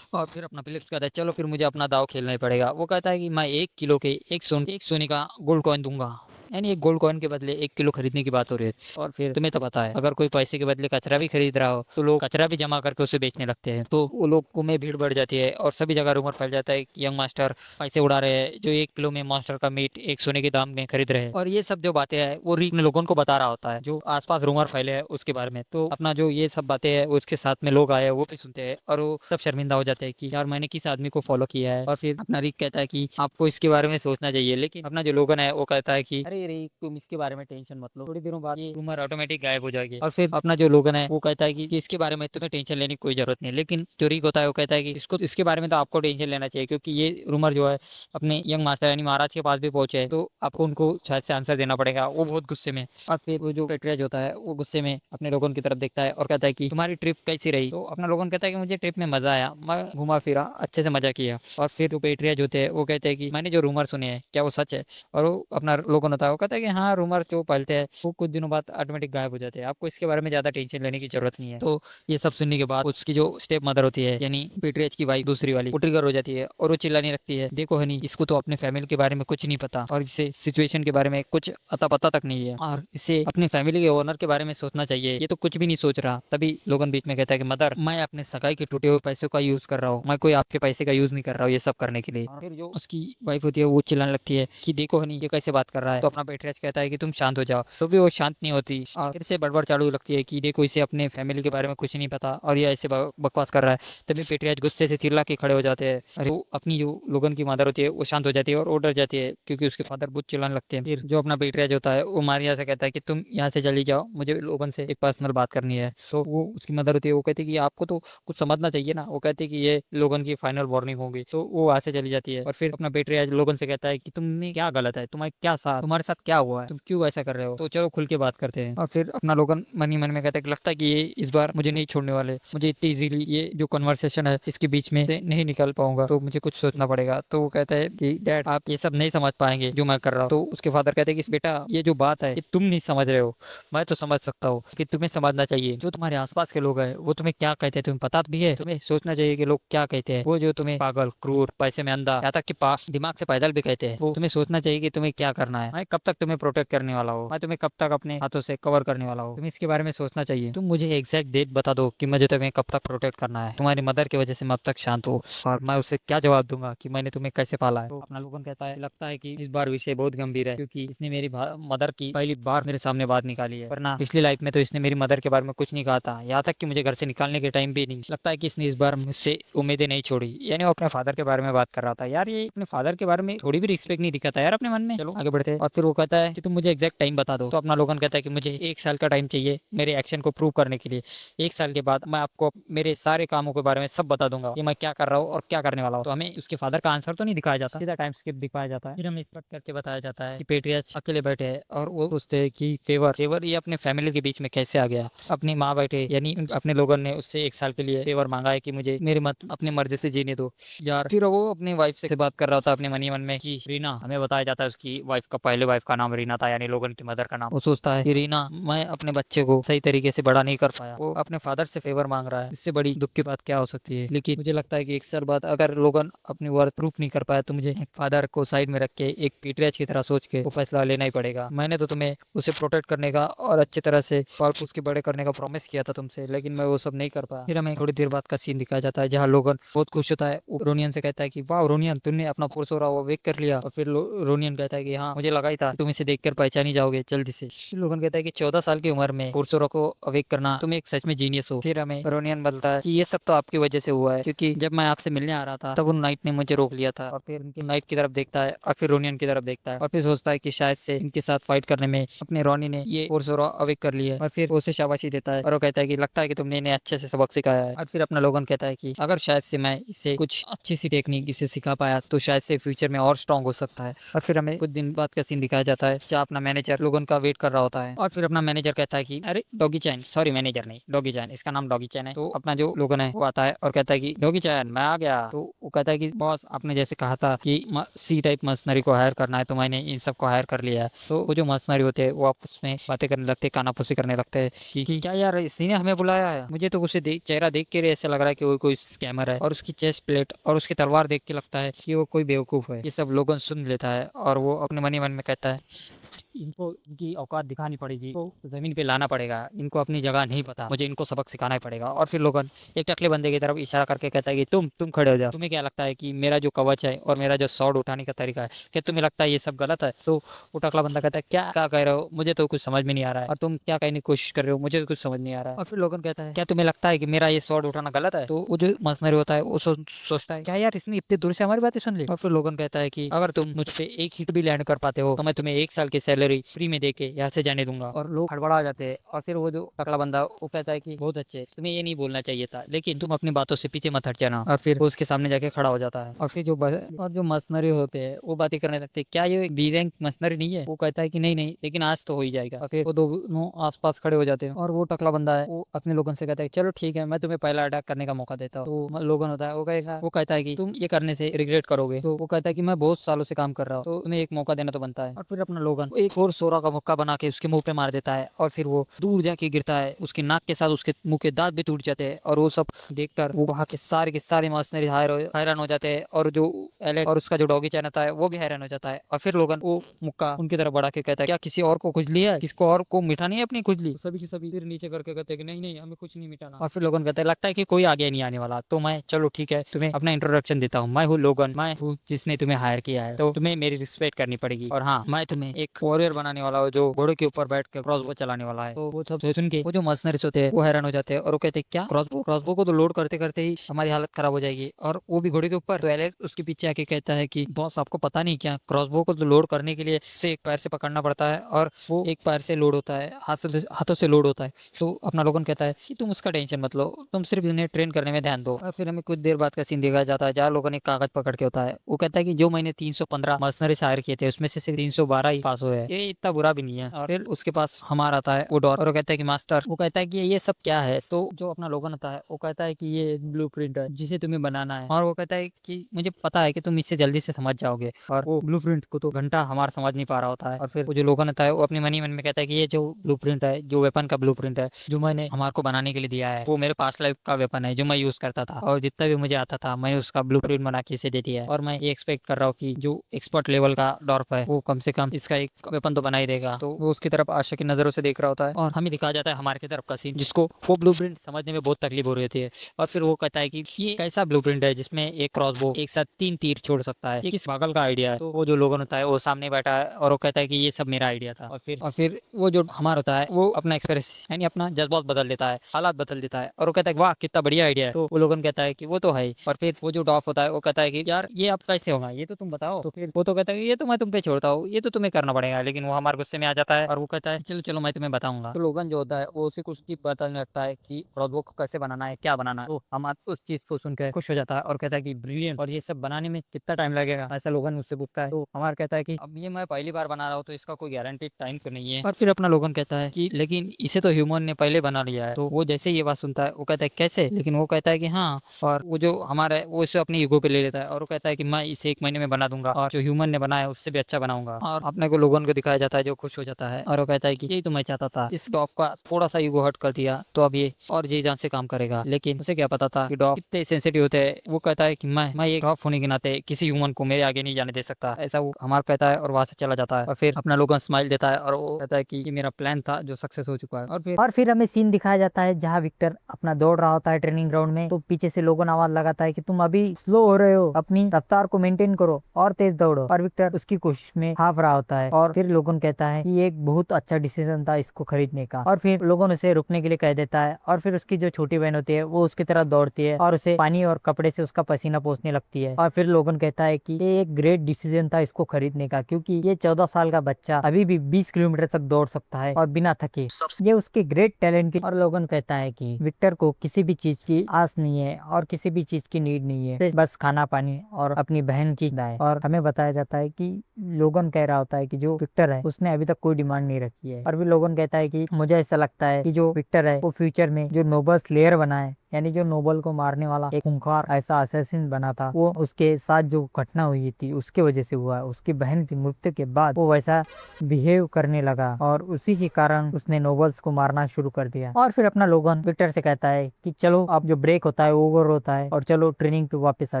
और फिर अपना फिलिप्स कहता है चलो फिर मुझे अपना दाव खेलना ही पड़ेगा। वो कहता है कि मैं 1 किलो के एक सोने का गोल्ड कॉइन दूंगा। यानी एक गोल्ड कॉइन के बदले 1 किलो खरीदने की बात हो रही है। और फिर तुम्हें तो पता है अगर कोई पैसे के बदले कचरा भी खरीद रहा हो तो लोग कचरा भी जमा करके उसे बेचने लगते हैं। तो वो लोगों में भीड़ बढ़ जाती है और सभी जगह रूमर फैल जाता है कि यंग मास्टर पैसे उड़ा रहे हैं, जो 1 किलो में मॉन्स्टर का मीट एक सोने के दाम में खरीद रहे हैं। और ये सब जो बातें हैं वो रीक ने लोगों को बता रहा होता है जो आसपास रूमर फैले हैं उसके बारे में। तो अपना जो ये सब बातें हैं उसके साथ में लोग आए हैं वो भी सुनते हैं और वो सब शर्मिंदा हो जाते हैं कि यार मैंने किस आदमी को फॉलो किया है। और फिर अपना रिक कहता है कि आपको इसके बारे में सोचना चाहिए, लेकिन अपना जो लोगन है वो कहता है कि अरे रिक तुम इसके बारे में टेंशन मत लो, थोड़ी देरों बाद ये रूमर ऑटोमेटिक गायब हो जाएगी। और फिर अपना जो लोगन है वो कहता है कि इसके बारे में तुम्हें टेंशन लेने की कोई जरूरत नहीं, लेकिन जो रिक होता है वो कहता है कि इसके बारे में तो आपको टेंशन लेना चाहिए क्योंकि ये रूमर जो है अपने यंग मास्टर यानी महाराज के पास भी पहुंचे है, तो आपको उनको शायद से आंसर देना पड़ेगा। वो बहुत गुस्से में। और फिर वो जो पेट्रियाज होता है वो गुस्से में अपने लोगों की तरफ देखता है और कहता है कि तुम्हारी ट्रिप कैसी रही। तो अपना लोगन कहता है कि मुझे ट्रिप में मजा आया, मैं घुमा फिरा अच्छे से मजा किया। और फिर जो पेट्रियाज होते हैं वो कहते हैं कि मैंने जो रूमर सुने हैं क्या वो सच है। और वो अपना लोगन होता है वो कहता है कि हाँ रूमर जो फैलते हैं वो कुछ दिनों बाद ऑटोमेटिक गायब हो जाते हैं, आपको इसके बारे में ज्यादा टेंशन लेने की जरूरत नहीं है। तो ये सब सुनने के बाद उसकी जो स्टेप मदर होती है यानी पेट्रियाज की वाइफ दूसरी वाली वो ट्रिगर हो जाती है और वो चिल्लाने लगती है देखो हनी इसको तो अपने फैमिली के बारे में कुछ नहीं पता और इसे सिचुएशन के बारे में कुछ अता पता तक नहीं है और इसे अपने फैमिली के ओनर के बारे में सोचना चाहिए, ये तो कुछ भी नहीं सोच रहा। तभी लोगन बीच में कहता है कि मदर मैं अपने सगाई के टूटे हुए पैसों का यूज कर रहा हूँ, मैं कोई आपके पैसे का यूज नहीं कर रहा हूँ ये सब करने के लिए। और फिर जो उसकी वाइफ होती है वो चिल्लाने लगती है कि देखो हनी ये कैसे बात कर रहा है। तो अपना पेट्रियाज कहता है कि तुम शांत हो जाओ, तो भी वो शांत नहीं होती और फिर से बड़बड़ चालू लगती है कि देखो इसे अपने फैमिली के बारे में कुछ नहीं पता और ये ऐसे बकवास कर रहा है। तभी पेट्रियाज गुस्से से चिल्ला के खड़े हो जाते हैं। अरे वो अपनी जो लोगन की मदर होती है वो शांत हो जाती है और वो डर जाती है क्योंकि उसके फादर बहुत चिल्लाने लगते हैं। फिर जो अपना पेट्रियाज होता है वो मारिया से कहता है कि तुम यहाँ से चली जाओ, मुझे लोगन से एक पर्सनल बात करनी है। तो वो उसकी मदर होती है वो कहती है कि आपको तो कुछ समझना चाहिए ना। वो कहती है कि ये लोगन की फाइनल वार्निंग होगी। तो वो वहां से चली जाती है और फिर अपना पेट्रियाज लोगन से कहता है कि तुमने क्या गलत है, तुम्हारे क्या साथ तुम्हारे साथ क्या हुआ है, तुम क्यों ऐसा कर रहे हो। तो चलो खुल के बात करते हैं। और फिर अपना लोगन मन ही मन में कहता है कि लगता है कि ये इस बार मुझे नहीं छोड़ने वाले, मुझे इतनी इजीली ये जो कन्वर्सेशन है इसके बीच में से नहीं निकल पाऊंगा, तो मुझे कुछ सोचना पड़ेगा। तो वो कहता है कि डैड आप ये सब नहीं समझ पाएंगे जो मैं कर रहा हूँ। तो उसके फादर कहते हैं कि बेटा ये जो बात है कि तुम नहीं समझ रहे हो मैं तो समझ सकता हूँ कि तुम्हें समझना चाहिए जो तुम्हारे आसपास के लोग हैं वो तुम्हें क्या कहते हैं तुम्हें पता भी है, तुम्हें सोचना चाहिए कि लोग क्या कहते हैं। वो जो तुम्हें पागल क्रूर पैसे में अंधा यहाँ तक कि दिमाग से पैदल भी कहते हैं, वो तुम्हें सोचना चाहिए कि तुम्हें क्या करना है। मैं कब तक तुम्हें प्रोटेक्ट करने वाला हूँ, मैं तुम्हें कब तक अपने हाथों से कवर करने वाला हूँ, तुम्हें इसके बारे में सोचना चाहिए। तुम मुझे एग्जैक्ट डेट बता दो कि मुझे तुम्हें कब तक प्रोटेक्ट करना है, तुम्हारी मदर की वजह से मैं अब तक शांत हूँ और मैं उसे क्या जवाब दूंगा कि मैंने तुम्हें कैसे पाला है। तो अपना लोगन कहता है लगता है कि इस बार विषय बहुत गंभीर है क्योंकि इसने मेरी मदर की पहली बार मेरे सामने बात निकाली है, वरना पिछली लाइफ में तो इसने मेरी मदर के बारे में कुछ नहीं कहा था, यहाँ तक कि मुझे घर से निकालने के टाइम भी नहीं। लगता है कि इसने इस बार मुझसे उम्मीदें नहीं छोड़ी। यानी वो अपने फादर के बारे में बात कर रहा था। यार ये अपने फादर के बारे में थोड़ी भी रिस्पेक्ट नहीं दिखाता यार अपने मन में। चलो आगे बढ़ते हैं। और फिर वो कहता है कि तुम मुझे एग्जैक्ट टाइम बता दो। तो अपना लोगन कहता है कि मुझे 1 साल का टाइम चाहिए मेरे एक्शन को प्रूव करने के लिए। 1 साल के बाद मैं आपको मेरे सारे कामों के बारे में सब बता दूंगा कि मैं क्या कर रहा हूँ और क्या करने वाला हूँ। तो हमें उसके फादर का आंसर तो नहीं दिखाया जाता, सीधा टाइम स्किप दिखाया जाता है। फिर हमें एक्सपेक्ट करके बताया जाता है कि पेट्रियाच अकेले बैठे हैं और वो पूछते हैं कि फेवर ये अपने फैमिली के बीच में कैसे आ गया। अपनी माँ बैठे यानी अपने लोगों ने उससे 1 साल के लिए फेवर मांगा है कि मुझे मेरे मत अपनी मर्जी से जीने दो यार। फिर वो अपनी वाइफ से बात कर रहा था अपने मन ही मन में कि रीना, हमें बताया जाता है उसकी वाइफ का पहले वाइफ का नाम रीना था, यानी लोगन की मदर का नाम। वो सोचता है कि रीना, मैं अपने बच्चे को सही तरीके से बड़ा नहीं कर पाया, वो अपने फादर से फेवर मांग रहा है, इससे बड़ी दुख की बात क्या हो सकती है। लेकिन मुझे लगता है कि एक साल बाद अगर लोगन अपनी वर्थ प्रूफ नहीं कर पाया तो मुझे एक फादर को साइड में रख के एक पीटरेज की तरह सोच के वो फैसला लेना ही पड़ेगा। मैंने तो तुम्हें उसे प्रोटेक्ट करने का और अच्छी तरह से पाल पोस के बड़े करने का प्रॉमिस किया था तुमसे, लेकिन मैं वो सब नहीं कर पाया। फिर हमें थोड़ी देर बाद का सीन दिखाया जाता है जहाँ लोगन बहुत खुश होता है। वो रोनियन से कहता है कि वाह रोनियन, तुमने अपना पुरसोरा वो वेक कर लिया। और फिर रोनियन कहता है कि हाँ, मुझे लगा ही था तुम इसे देखकर पहचान ही जाओगे जल्दी से। फिर लोगन कहता है कि 14 साल की उम्र में पुरसोरा को अवेक करना, तुम एक सच में जीनियस हो। फिर हमें रोनियन बोलता है कि ये सब तो आपकी वजह से हुआ है, क्योंकि जब मैं आपसे मिलने आ रहा था तब उन नाइट ने मुझे रोक लिया था। और फिर उनकी नाइट की तरफ देखता है और फिर रोनियन की तरफ देखता है और फिर सोचता है कि शायद से इनके साथ फाइट करने में अपने रोनी ने ये पुरसोरा अवेक कर लिया है। और फिर उसे शाबाशी देता है और वो कहता है कि लगता है कि तुमने इन्हें अच्छे से सबक सिखाया है। और फिर अपना लोगन कहता है कि अगर शायद से मैं इसे कुछ अच्छी सी टेक्निक इसे सिखा पाया तो शायद से फ्यूचर में और स्ट्रांग हो सकता है। और फिर हमें कुछ दिन बाद का सीन दिखाया जाता है जहाँ अपना मैनेजर लोगन का वेट कर रहा होता है। और फिर अपना मैनेजर कहता है कि अरे डॉगी चैन, सॉरी मैनेजर नहीं डॉगी चैन, इसका नाम डॉगी चैन है। तो अपना जो लोगन है वो आता है और कहता है कि डॉगी चैन मैं आ गया। तो वो कहता है कि बॉस, आपने जैसे कहा था कि सी टाइप मर्सनरी को हायर करना है तो मैंने इन सब को हायर कर लिया है। तो वो जो मर्सनरी होते हैं वो आपस में बातें करने लगते, कानाफूसी करने लगते हैं कि क्या यार इसी ने हमें बुलाया है। मुझे तो उसे चेहरा देख के ऐसा लग रहा है कि वो कोई स्कैमर है, और उसकी चेस्ट प्लेट और उसकी तलवार देख के लगता है कि वो कोई बेवकूफ है। ये सब लोगन सुन लेता है और वो अपने मन ही मन में कहता है इनको इनकी औकात दिखानी पड़ेगी, तो जमीन पे लाना पड़ेगा, इनको अपनी जगह नहीं पता, मुझे इनको सबक सिखाना ही पड़ेगा। और फिर लोगन एक टकले बंदे की तरफ इशारा करके कहता है कि तुम खड़े हो जाओ, तुम्हें क्या लगता है कि मेरा जो कवच है और मेरा जो स्वॉर्ड उठाने का तरीका है, क्या तुम्हें लगता है ये सब गलत है? तो वो टकला बंदा कहता है क्या क्या कह रहे हो, मुझे तो कुछ समझ में नहीं आ रहा है, और तुम क्या कहने की कोशिश कर रहे हो, मुझे तो कुछ समझ नहीं आ रहा है। और फिर लोगन कहता है क्या तुम्हें लगता है कि मेरा ये स्वॉर्ड उठाना गलत है? तो वो जो मर्सनरी होता है वो सोचता है क्या यार इसने इतनी दूर से हमारी बातें सुन ली। और फिर लोगन कहता है कि अगर तुम मुझ पे एक हिट भी लैंड कर पाते हो तो मैं तुम्हें 1 साल की सैलरी फ्री में देके यहाँ से जाने दूंगा। और लोग हड़बड़ा जाते हैं। और फिर वो जो टकला बंदा वो कहता है कि बहुत अच्छे, तुम्हें ये नहीं बोलना चाहिए था, लेकिन तुम अपनी बातों से पीछे मत हट जाना। और फिर वो उसके सामने जाके खड़ा हो जाता है। और फिर जो मर्सनरी होते हैं वो बातें करने लगते हैं क्या ये बी रैंक मर्सनरी नहीं है? वो कहता है कि नहीं नहीं, लेकिन आज तो हो ही जाएगा। और फिर वो दोनों आसपास खड़े हो जाते हैं और वो टकला बंदा है वो अपने लोगों से कहता है चलो ठीक है, मैं तुम्हें पहला अटैक करने का मौका देता हूँ। तो लोगन होता है वो कहता है कि तुम ये करने से रिग्रेट करोगे। तो वो कहता है कि मैं बहुत सालों से काम कर रहा हूँ, तो तुम्हें एक मौका देना तो बनता है। और फिर अपना लोगन एक और सोरा का मुक्का बना के उसके मुंह पे मार देता है और फिर वो दूर जाके गिरता है, उसके नाक के साथ उसके मुंह के दांत भी टूट जाते हैं। और वो सब देखकर वो वहाँ के सारे मर्सनरी हैरान हो जाते हैं, और जो एलेक्स और उसका जो डॉगी चैन आता है वो भी हैरान हो जाता है। और फिर लोगन वो मुक्का उनकी तरफ बढ़ा के कहता है क्या किसी और को खुजली है, किसको और को मिटानी है अपनी खुजली? सभी की सभी फिर नीचे करके कहते हैं कि नहीं नहीं, हमें कुछ नहीं मिटाना। और फिर लोगन कहते हैं लगता है कि कोई आगे नहीं आने वाला, तो मैं चलो ठीक है तुम्हें अपना इंट्रोडक्शन देता हूँ, मैं हूँ लोगन, मैं हूँ जिसने तुम्हें हायर किया है, तो तुम्हें मेरी रिस्पेक्ट करनी पड़ेगी। और हाँ, मैं तुम्हें एक वॉरियर बनाने वाला हूँ जो घोड़े के ऊपर बैठ के क्रॉसबो चलाने वाला है। तो वो सब सुन के वो जो मर्सनरीज होते हैं वो हैरान हो जाते हैं और वो कहते हैं क्या क्रॉसबो को तो लोड करते करते ही हमारी हालत खराब हो जाएगी, और वो भी घोड़े के ऊपर। तो एलेक्स उसके पीछे आके कहता है कि बॉस आपको पता नहीं क्या, क्रॉसबो को तो लोड करने के लिए उसे एक पैर से पकड़ना पड़ता है और वो एक पैर से लोड होता है, हाथों से लोड होता है। तो अपना लोगन कहता है कि तुम उसका टेंशन मत लो, तुम सिर्फ इन्हें ट्रेन करने में ध्यान दो। और फिर हमें कुछ देर बाद का सीन दिखाया जाता है जहाँ लोगों ने कागज पकड़ के होता है। वो कहता है कि जो मैंने 315 मर्सनरीज हायर किए थे उसमें से सिर्फ 312 ही पास हुए हैं, ये इतना बुरा भी नहीं है। और फिर उसके पास हमारा आता है वो डॉर और वो कहता है कि मास्टर, वो कहता है कि ये सब क्या है? तो जो अपना लोगन आता है वो कहता है कि ये ब्लूप्रिंट है जिसे तुम्हें बनाना है, और वो कहता है कि मुझे पता है कि तुम इससे जल्दी से समझ जाओगे। और वो ब्लूप्रिंट को तो घंटा हमारा समझ नहीं पा रहा होता है। और फिर वो जो लोगन आता है वो अपने मन ही मन में कहता है कि ये जो ब्लूप्रिंट है, जो वेपन का ब्लूप्रिंट है जो मैंने हमारे को बनाने के लिए दिया है, वो मेरे पास्ट लाइफ का वेपन है जो मैं यूज करता था, और जितना भी मुझे आता था मैंने उसका ब्लूप्रिंट बना के इसे दे दिया है। और मैं ये एक्सपेक्ट कर रहा हूँ कि जो एक्सपर्ट लेवल का डॉर्फ है वो कम से कम इसका एक वेपन तो बना ही देगा। तो वो उसकी तरफ आशा की नजरों से देख रहा होता है और हमें दिखाया जाता है हमारे की तरफ का सीन जिसको वो ब्लूप्रिंट समझने में बहुत तकलीफ हो रही होती है। और फिर वो कहता है कि ये कैसा ब्लूप्रिंट है जिसमें एक क्रॉसबो एक साथ 3 तीर छोड़ सकता है, ये किस पागल का आइडिया है? तो वो जो लोगन होता है वो सामने बैठा है और वो कहता है कि ये सब मेरा आइडिया था। और फिर वो जो हमारा होता है वो अपना एक्सप्रेस यानी अपना जज्बात बदल देता है, हालात बदल देता है, और वो कहता है वाह कितना बढ़िया आइडिया है। तो वो लोगन कहता है कि वो तो है ही। और फिर वो जो डॉफ होता है वो कहता है कि यार ये अब कैसे होगा, ये तो तुम बताओ। तो फिर वो तो कहता है कि ये तो मैं तुम पे छोड़ता हूँ, ये तो तुम्हें करना पड़ेगा। लेकिन वो हमारे गुस्से में आ जाता है और वो कहता है चलो चलो मैं तुम्हें बताऊंगा। तो लोगन जो होता है वो उसे कुछ चीज बताने लगता है कि क्रॉसबो को कैसे बनाना है, क्या बनाना है। तो हम उस चीज को सुनकर खुश हो जाता है और कहता है कि ब्रिलियंट, और ये सब बनाने में कितना टाइम लगेगा, ऐसा लोगन मुझसे पूछता है। तो हमारा कहता है कि अब ये मैं पहली बार बना रहा हूँ तो इसका कोई गारंटेड टाइम तो नहीं है। और फिर अपना लोगन कहता है कि लेकिन इसे तो ह्यूमन ने पहले बना लिया है। तो वो जैसे ये बात सुनता है वो कहता है कैसे, लेकिन वो कहता है कि हाँ, और वो जो हमारा है वो इसे अपनी ईगो पे ले लेता है और वो कहता है कि मैं इसे 1 महीने में बना दूंगा और जो ह्यूमन ने बनाया है उससे भी अच्छा बनाऊंगा। और अपने को लोगन को दिखाया जाता है जो खुश हो जाता है और वो कहता है कि यही तो मैं चाहता था, इस डॉग का थोड़ा सा ईगो हर्ट कर दिया तो अब ये और जी जान से काम करेगा। लेकिन उसे क्या पता था कि डॉग कितने सेंसिटिव होते हैं। वो कहता है कि मैं एक डॉग होने के नाते किसी ह्यूमन को मेरे आगे नहीं जाने दे सकता, ऐसा वो हमारा कहता है और वहां से चला जाता है। और फिर अपना लोगन स्माइल देता है और वो कहता है कि ये मेरा प्लान था जो सक्सेस हो चुका है। और फिर हमें सीन दिखाया जाता है जहाँ विक्टर अपना दौड़ रहा होता है ट्रेनिंग ग्राउंड में, तो पीछे से लोगन आवाज लगाता है कि तुम अभी स्लो हो रहे हो, अपनी रफ्तार को मेंटेन करो और तेज दौड़ो। और विक्टर उसकी कोशिश में हाफ रहा होता है और फिर लोगन कहता है कि ये एक बहुत अच्छा डिसीजन था इसको खरीदने का। और फिर लोगन उसे रुकने के लिए कह देता है और फिर उसकी जो छोटी बहन होती है वो उसकी तरफ दौड़ती है और उसे पानी और कपड़े से उसका पसीना पोंछने लगती है। और फिर लोगन कहता है कि ये एक ग्रेट डिसीजन था इसको खरीदने का, क्योंकि ये 14 साल का बच्चा अभी भी 20 किलोमीटर तक दौड़ सकता है और बिना थके, ये उसके ग्रेट टैलेंट की। और लोगन कहता है कि विक्टर को किसी भी चीज की आस नहीं है और किसी भी चीज की नीड नहीं है, बस खाना पानी और अपनी बहन की दाएं। और हमें बताया जाता है कि लोगन कह रहा होता है कि जो विक्टर है उसने अभी तक कोई डिमांड नहीं रखी है। और भी लोगन कहता है कि मुझे ऐसा लगता है कि जो विक्टर है वो फ्यूचर में जो नोबल स्लेयर बना है, यानी जो नोबल को मारने वाला एक खूंखार ऐसा असैसिन बना था, वो उसके साथ जो घटना हुई थी उसके वजह से हुआ। उसकी बहन की मृत्यु के बाद वो वैसा बिहेव करने लगा और उसी के कारण उसने नोबल्स को मारना शुरू कर दिया। और फिर अपना लोगन विक्टर से कहता है कि चलो अब जो ब्रेक होता है ओवर होता है और चलो ट्रेनिंग पे वापस आ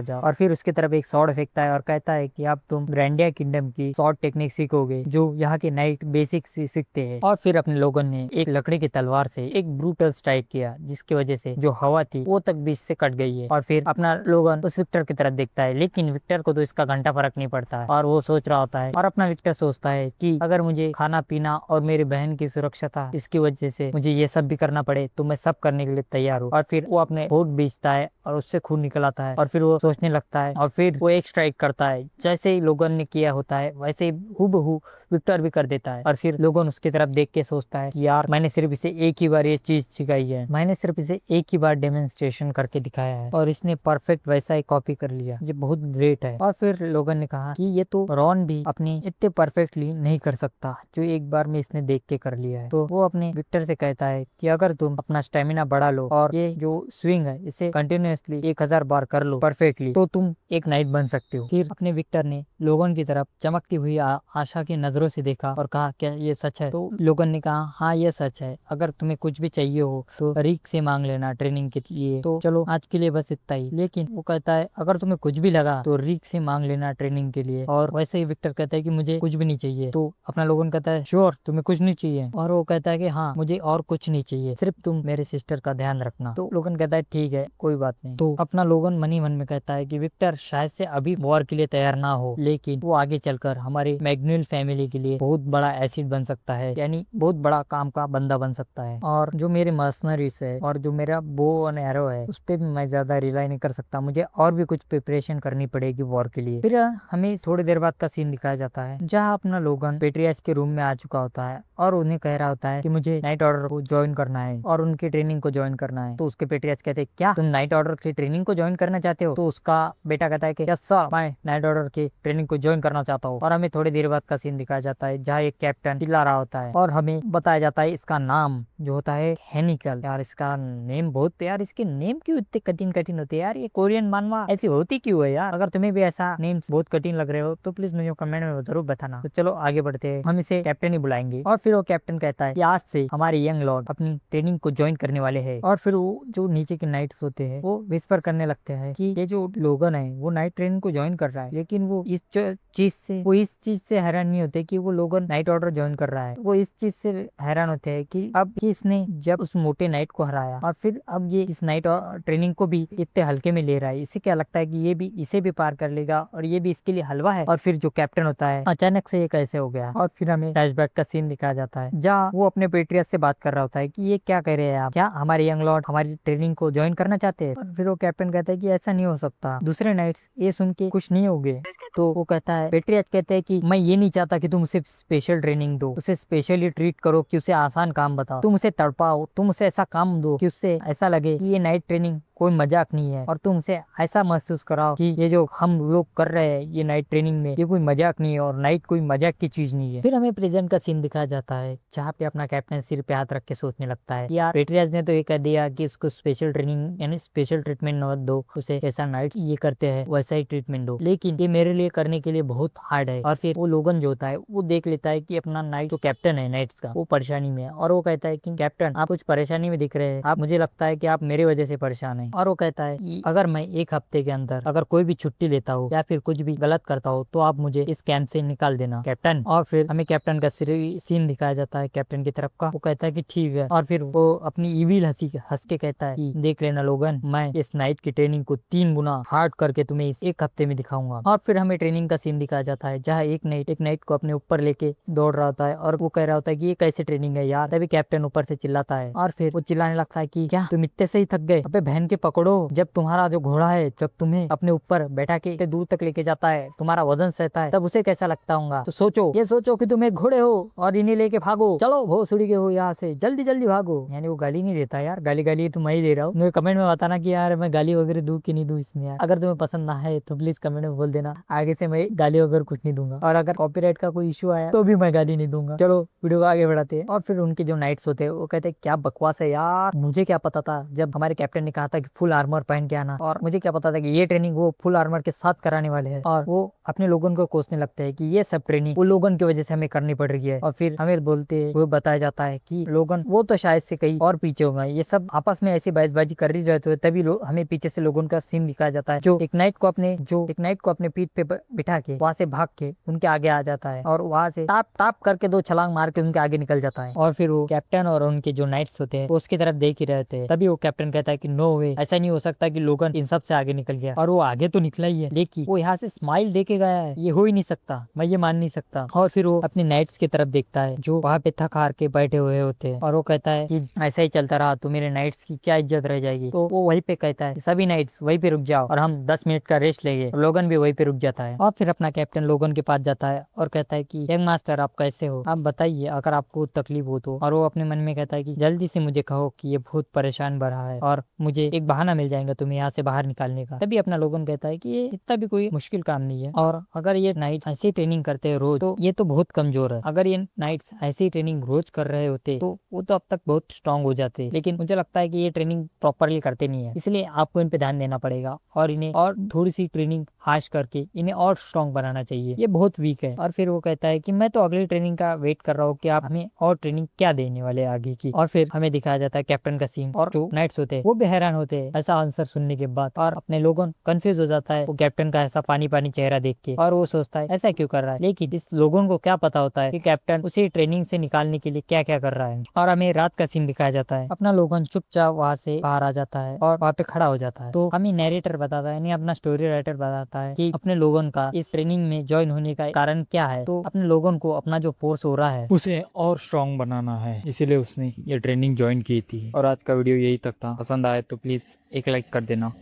जाओ। और फिर उसकी तरफ एक स्वॉर्ड फेंकता है और कहता है कि अब तुम ग्रैंडिया किंगडम की स्वॉर्ड टेक्निक सीखोगे जो यहाँ के नाइट बेसिक सीखते हैं। और फिर अपने लोगन ने एक लकड़ी की तलवार से एक ब्रूटल स्ट्राइक किया जिसकी वजह से जो हवा थी वो तक बीच से कट गई है। और फिर अपना लोगन उस विक्टर की तरफ देखता है, लेकिन विक्टर को तो इसका घंटा फर्क नहीं पड़ता है और वो सोच रहा होता है। और अपना विक्टर सोचता है कि अगर मुझे खाना पीना और मेरी बहन की सुरक्षा था इसकी वजह से मुझे ये सब भी करना पड़े तो मैं सब करने के लिए तैयार हूँ। और फिर वो अपने होठ बीचता है और उससे खून निकल आता है और फिर वो सोचने लगता है और फिर वो एक स्ट्राइक करता है जैसे ही लोगन ने किया होता है वैसे ही हूबहू विक्टर भी कर देता है। और फिर लोगन उसकी तरफ देख के सोचता है कि यार मैंने सिर्फ इसे एक ही बार ये चीज सिखाई है, मैंने सिर्फ इसे एक ही बार डेमोन्स्ट्रेशन करके दिखाया है और इसने परफेक्ट वैसा ही कॉपी कर लिया, ये बहुत ग्रेट है। और फिर लोगन ने कहा कि ये तो रॉन भी अपनी इतने परफेक्टली नहीं कर सकता जो एक बार में इसने देख के कर लिया है। तो वो अपने विक्टर से कहता है कि अगर तुम अपना स्टेमिना बढ़ा लो और ये जो स्विंग है इसे कंटिन्यूअसली 1000 बार कर लो परफेक्टली तो तुम एक नाइट बन सकते हो। फिर अपने विक्टर ने लोगन की तरफ चमकती हुई आशा की नजरों से देखा और कहा क्या ये सच है? तो लोगन ने कहा हाँ ये सच है, अगर तुम्हें कुछ भी चाहिए हो तो रिक से मांग लेना ट्रेनिंग के लिए। तो चलो आज के लिए बस इतना ही। लेकिन वो कहता है अगर तुम्हें कुछ भी लगा तो रिक से मांग लेना ट्रेनिंग के लिए। और वैसे ही विक्टर कहता है कि मुझे कुछ भी नहीं चाहिए। तो अपना लोगन कहता है श्योर तुम्हें कुछ नहीं चाहिए? और वो कहता है कि हाँ मुझे और कुछ नहीं चाहिए, सिर्फ तुम मेरे सिस्टर का ध्यान रखना। तो लोगन कहता है ठीक है कोई बात नहीं। तो अपना लोगन मन ही मन में कहता है कि विक्टर शायद से अभी वॉर के लिए तैयार ना हो, लेकिन वो आगे चलकर हमारे मैग्नुअल फैमिली के लिए बहुत बड़ा एसिड बन सकता है, यानी बहुत बड़ा काम का बंदा बन सकता है। और जो मेरे मर्सनरीज है और जो मेरा बो और एरो है उस पे भी मैं ज्यादा रिलाई नहीं कर सकता, मुझे और भी कुछ प्रिपरेशन करनी पड़ेगी वॉर के लिए। फिर हमें थोड़ी देर बाद का सीन दिखाया जाता है जहाँ अपना लोगन पेट्रियास के रूम में आ चुका होता है और उन्हें कह रहा होता है कि मुझे नाइट ऑर्डर को ज्वाइन करना है और उनकी ट्रेनिंग को ज्वाइन करना है। तो उसके पेट्रियास कहते हैं क्या तुम नाइट ऑर्डर की ट्रेनिंग को ज्वाइन करना चाहते हो? तो उसका बेटा कहता है कि यस सर मैं नाइट ऑर्डर की ट्रेनिंग को ज्वाइन करना चाहता हूँ। और हमें थोड़ी देर बाद का सीन दिखाया जाता है जहाँ एक कैप्टन चिल्ला रहा होता है और हमें बताया जाता है इसका नाम जो होता है हेनिकल। यार इसका नेम बहुत, यार इसके नेम क्यों इतने कठिन कठिन होते हैं यार, ये कोरियन मानवा ऐसी होती क्यों है यार? अगर तुम्हें भी ऐसा नेम्स बहुत कठिन लग रहे हो तो प्लीज मुझे कमेंट में जरूर बताना। तो चलो आगे बढ़ते हैं, हम इसे कैप्टन ही बुलाएंगे। और फिर वो कैप्टन कहता है कि आज से हमारे यंग लॉर्ड अपनी ट्रेनिंग को ज्वाइन करने वाले हैं। और फिर वो जो नीचे के नाइट्स होते हैं वो विस्पर करने लगते हैं कि ये जो लोगन है वो नाइट ट्रेनिंग को ज्वाइन कर रहा है, लेकिन वो इस चीज से हैरान नहीं होते कि वो लोगन नाइट ऑर्डर ज्वाइन कर रहा है। वो इस चीज से हैरान होते हैं कि अब इसने जब उस मोटे नाइट को हराया और फिर अब ये इस नाइट ट्रेनिंग को भी इतने हल्के में ले रहा है, इसे क्या लगता है कि ये भी इसे भी पार कर लेगा और ये भी इसके लिए हलवा है। और फिर जो कैप्टन होता है अचानक से ये कैसे हो गया। और फिर हमें फ्लैशबैक का सीन दिखाया जाता है जहाँ वो अपने पेट्रियस से बात कर रहा होता है कि ये क्या कह रहे हैं आप, क्या हमारे यंग लॉर्ड हमारी ट्रेनिंग को ज्वाइन करना चाहते हैं? और फिर वो कैप्टन कहता है कि ऐसा नहीं हो सकता। दूसरे नाइट्स ये सुन के खुश नहीं हो गए। तो वो कहता है पेट्रियस कहते हैं कि मैं ये नहीं चाहता कि तुम उसे स्पेशल ट्रेनिंग दो, उसे स्पेशली ट्रीट करो, कि उसे आसान काम बताओ, तुम उसे तड़पाओ, तुम उसे ऐसा काम दो कि उससे ऐसा लगे कि ये नाइट ट्रेनिंग कोई मजाक नहीं है और तुम उसे ऐसा महसूस कराओ कि ये जो हम लोग कर रहे हैं ये नाइट ट्रेनिंग में, ये कोई मजाक नहीं है और नाइट कोई मजाक की चीज नहीं है। फिर हमें प्रेजेंट का सीन दिखाया जाता है जहाँ पे अपना कैप्टन सिर पे हाथ रख के सोचने लगता है यार पेट्रियाज ने तो ये कह दिया कि इसको स्पेशल ट्रेनिंग यानी स्पेशल ट्रीटमेंट मत दो, उसे जैसा नाइट ये करते हैं वैसा ही ट्रीटमेंट दो, लेकिन ये मेरे लिए करने के लिए बहुत हार्ड है। और फिर वो लोगन जो होता है वो देख लेता है कि अपना नाइट जो कैप्टन है नाइट्स का वो परेशानी में है और वो कहता है कि कैप्टन आप कुछ परेशानी में दिख रहे हैं, आप मुझे लगता है कि आप मेरी वजह से परेशान हैं। और वो कहता है कि अगर मैं एक हफ्ते के अंदर अगर कोई भी छुट्टी लेता हूँ या फिर कुछ भी गलत करता हूँ तो आप मुझे इस कैंप से निकाल देना कैप्टन। और फिर हमें कैप्टन का सीन दिखाया जाता है कैप्टन की तरफ का, वो कहता है कि ठीक है। और फिर वो अपनी इविल हंस के कहता है कि देख लेना लोगन, मैं इस नाइट की ट्रेनिंग को 3 गुना हार्ड करके तुम्हें इस एक हफ्ते में दिखाऊंगा। और फिर हमें ट्रेनिंग का सीन दिखाया जाता है जहाँ एक नाइट को अपने ऊपर लेके दौड़ रहा होता है और वो कह रहा होता है कि ये कैसे ट्रेनिंग है यार। तभी कैप्टन ऊपर से चिल्लाता है और फिर वो चिल्लाने लगता है कि क्या तुम इतने से ही थक गए, अबे बहन के पकड़ो, जब तुम्हारा जो घोड़ा है जब तुम्हें अपने ऊपर बैठा के दूर तक लेके जाता है, तुम्हारा वजन सहता है, तब उसे कैसा लगता होगा। तो सोचो, ये सोचो कि तुम एक घोड़े हो और इन्हें लेके भागो, चलो भोसड़ी के हो यहाँ से, जल्दी जल्दी भागो। यानी वो गाली नहीं देता यार, गाली तो मैं ही दे रहा हूँ। मुझे कमेंट में बताना कि यार मैं गाली वगैरह दूं कि नहीं दूं इसमें यार। अगर तुम्हें पसंद ना है तो प्लीज कमेंट में बोल देना, आगे से मैं गाली वगैरह कुछ नहीं दूंगा। और अगर कॉपीराइट का कोई इशू आया तो भी मैं गाली नहीं दूंगा। चलो वीडियो को आगे बढ़ाते हैं। और फिर उनके जो नाइट्स होते हैं वो कहते हैं क्या बकवास है यार, मुझे क्या पता था जब हमारे कैप्टन ने कहा था कि फुल आर्मर पहन के आना, और मुझे क्या पता था कि ये ट्रेनिंग वो फुल आर्मर के साथ कराने वाले हैं। और वो अपने लोगों को कोसने लगते हैं कि ये सब ट्रेनिंग वो लोगन की वजह से हमें करनी पड़ रही है। और फिर हमें बोलते वो बताया जाता है कि लोगन वो तो शायद से कहीं और पीछे होगा, ये सब आपस में ऐसी बहसबाजी कर रही रहते हैं। तभी हमें पीछे से लोगों का सीन दिखाया जाता है जो एक नाइट को अपने पीठ पे बिठा के वहां से भाग के उनके आगे आ जाता है और वहां से ताप करके 2 छलांग मार के उनके आगे निकल जाता है। और फिर वो कैप्टन और उनके जो नाइट्स होते हैं वो उसकी तरफ देख ही रहते हैं। तभी वो कैप्टन कहता है कि नो वे, ऐसा नहीं हो सकता कि लोगन इन सब से आगे निकल गया। और वो आगे तो निकला ही है, लेकिन वो यहाँ से स्माइल देके गया है, ये हो ही नहीं सकता, मैं ये मान नहीं सकता। और फिर वो अपने नाइट्स की तरफ देखता है जो वहाँ पे थक हार के बैठे हुए होते हैं और वो कहता है कि ऐसा ही चलता रहा तो मेरे नाइट्स की क्या इज्जत रह जाएगी। तो वो वहीं पे कहता है सभी नाइट्स वहीं पे रुक जाओ और हम 10 मिनट का रेस्ट लेंगे। लोगन भी वहीं पे रुक जाता है और फिर अपना कैप्टन लोगन के पास जाता है और कहता है कि यंग मास्टर आप कैसे हो, आप बताइए अगर आपको तकलीफ हो तो। और वो अपने मन में कहता है कि जल्दी से मुझे कहो कि ये बहुत परेशान भरा है और मुझे एक बहाना मिल जाएगा तुम्हें यहाँ से बाहर निकालने का। तभी अपना लोगन कहता है कि ये इतना भी कोई मुश्किल काम नहीं है और अगर ये नाइट ऐसी ट्रेनिंग करते हैं रोज तो ये तो बहुत कमजोर है। अगर ये नाइट्स ऐसी ट्रेनिंग रोज कर रहे होते तो वो तो अब तक बहुत स्ट्रांग हो जाते, लेकिन मुझे लगता है कि ये ट्रेनिंग प्रॉपरली करते नहीं है, इसलिए आपको इन पे ध्यान देना पड़ेगा और इन्हें और थोड़ी सी ट्रेनिंग हाश करके इन्हें और स्ट्रांग बनाना चाहिए, ये बहुत वीक है। और फिर वो कहता है कि मैं तो अगली ट्रेनिंग का वेट कर रहा हूँ कि आप हमें और ट्रेनिंग क्या देने वाले आगे की। और फिर हमें दिखाया जाता है कैप्टन का सीन और जो नाइट्स होते हैं वो भी हैरान होते हैं ऐसा आंसर सुनने के बाद और अपने लोगों कंफ्यूज हो जाता है वो कैप्टन का ऐसा पानी पानी चेहरा देख के और वो सोचता है ऐसा क्यों कर रहा है। लेकिन इस लोगों को क्या पता होता है कि कैप्टन उसी ट्रेनिंग से निकालने के लिए क्या क्या कर रहा है। और हमें रात का सीन दिखाया जाता है, अपना लोगन चुपचाप वहाँ से बाहर आ जाता है और वहाँ पे खड़ा हो जाता है। तो हमें नैरेटर बताता है यानी अपना स्टोरी राइटर बताता है कि अपने लोगों का इस ट्रेनिंग में ज्वाइन होने का कारण क्या है। तो अपने लोगों को अपना जो फोर्स हो रहा है उसे और स्ट्रांग बनाना है, इसीलिए उसने ये ट्रेनिंग ज्वाइन की थी। और आज का वीडियो यही तक था, पसंद आए तो प्लीज एक लाइक कर देना।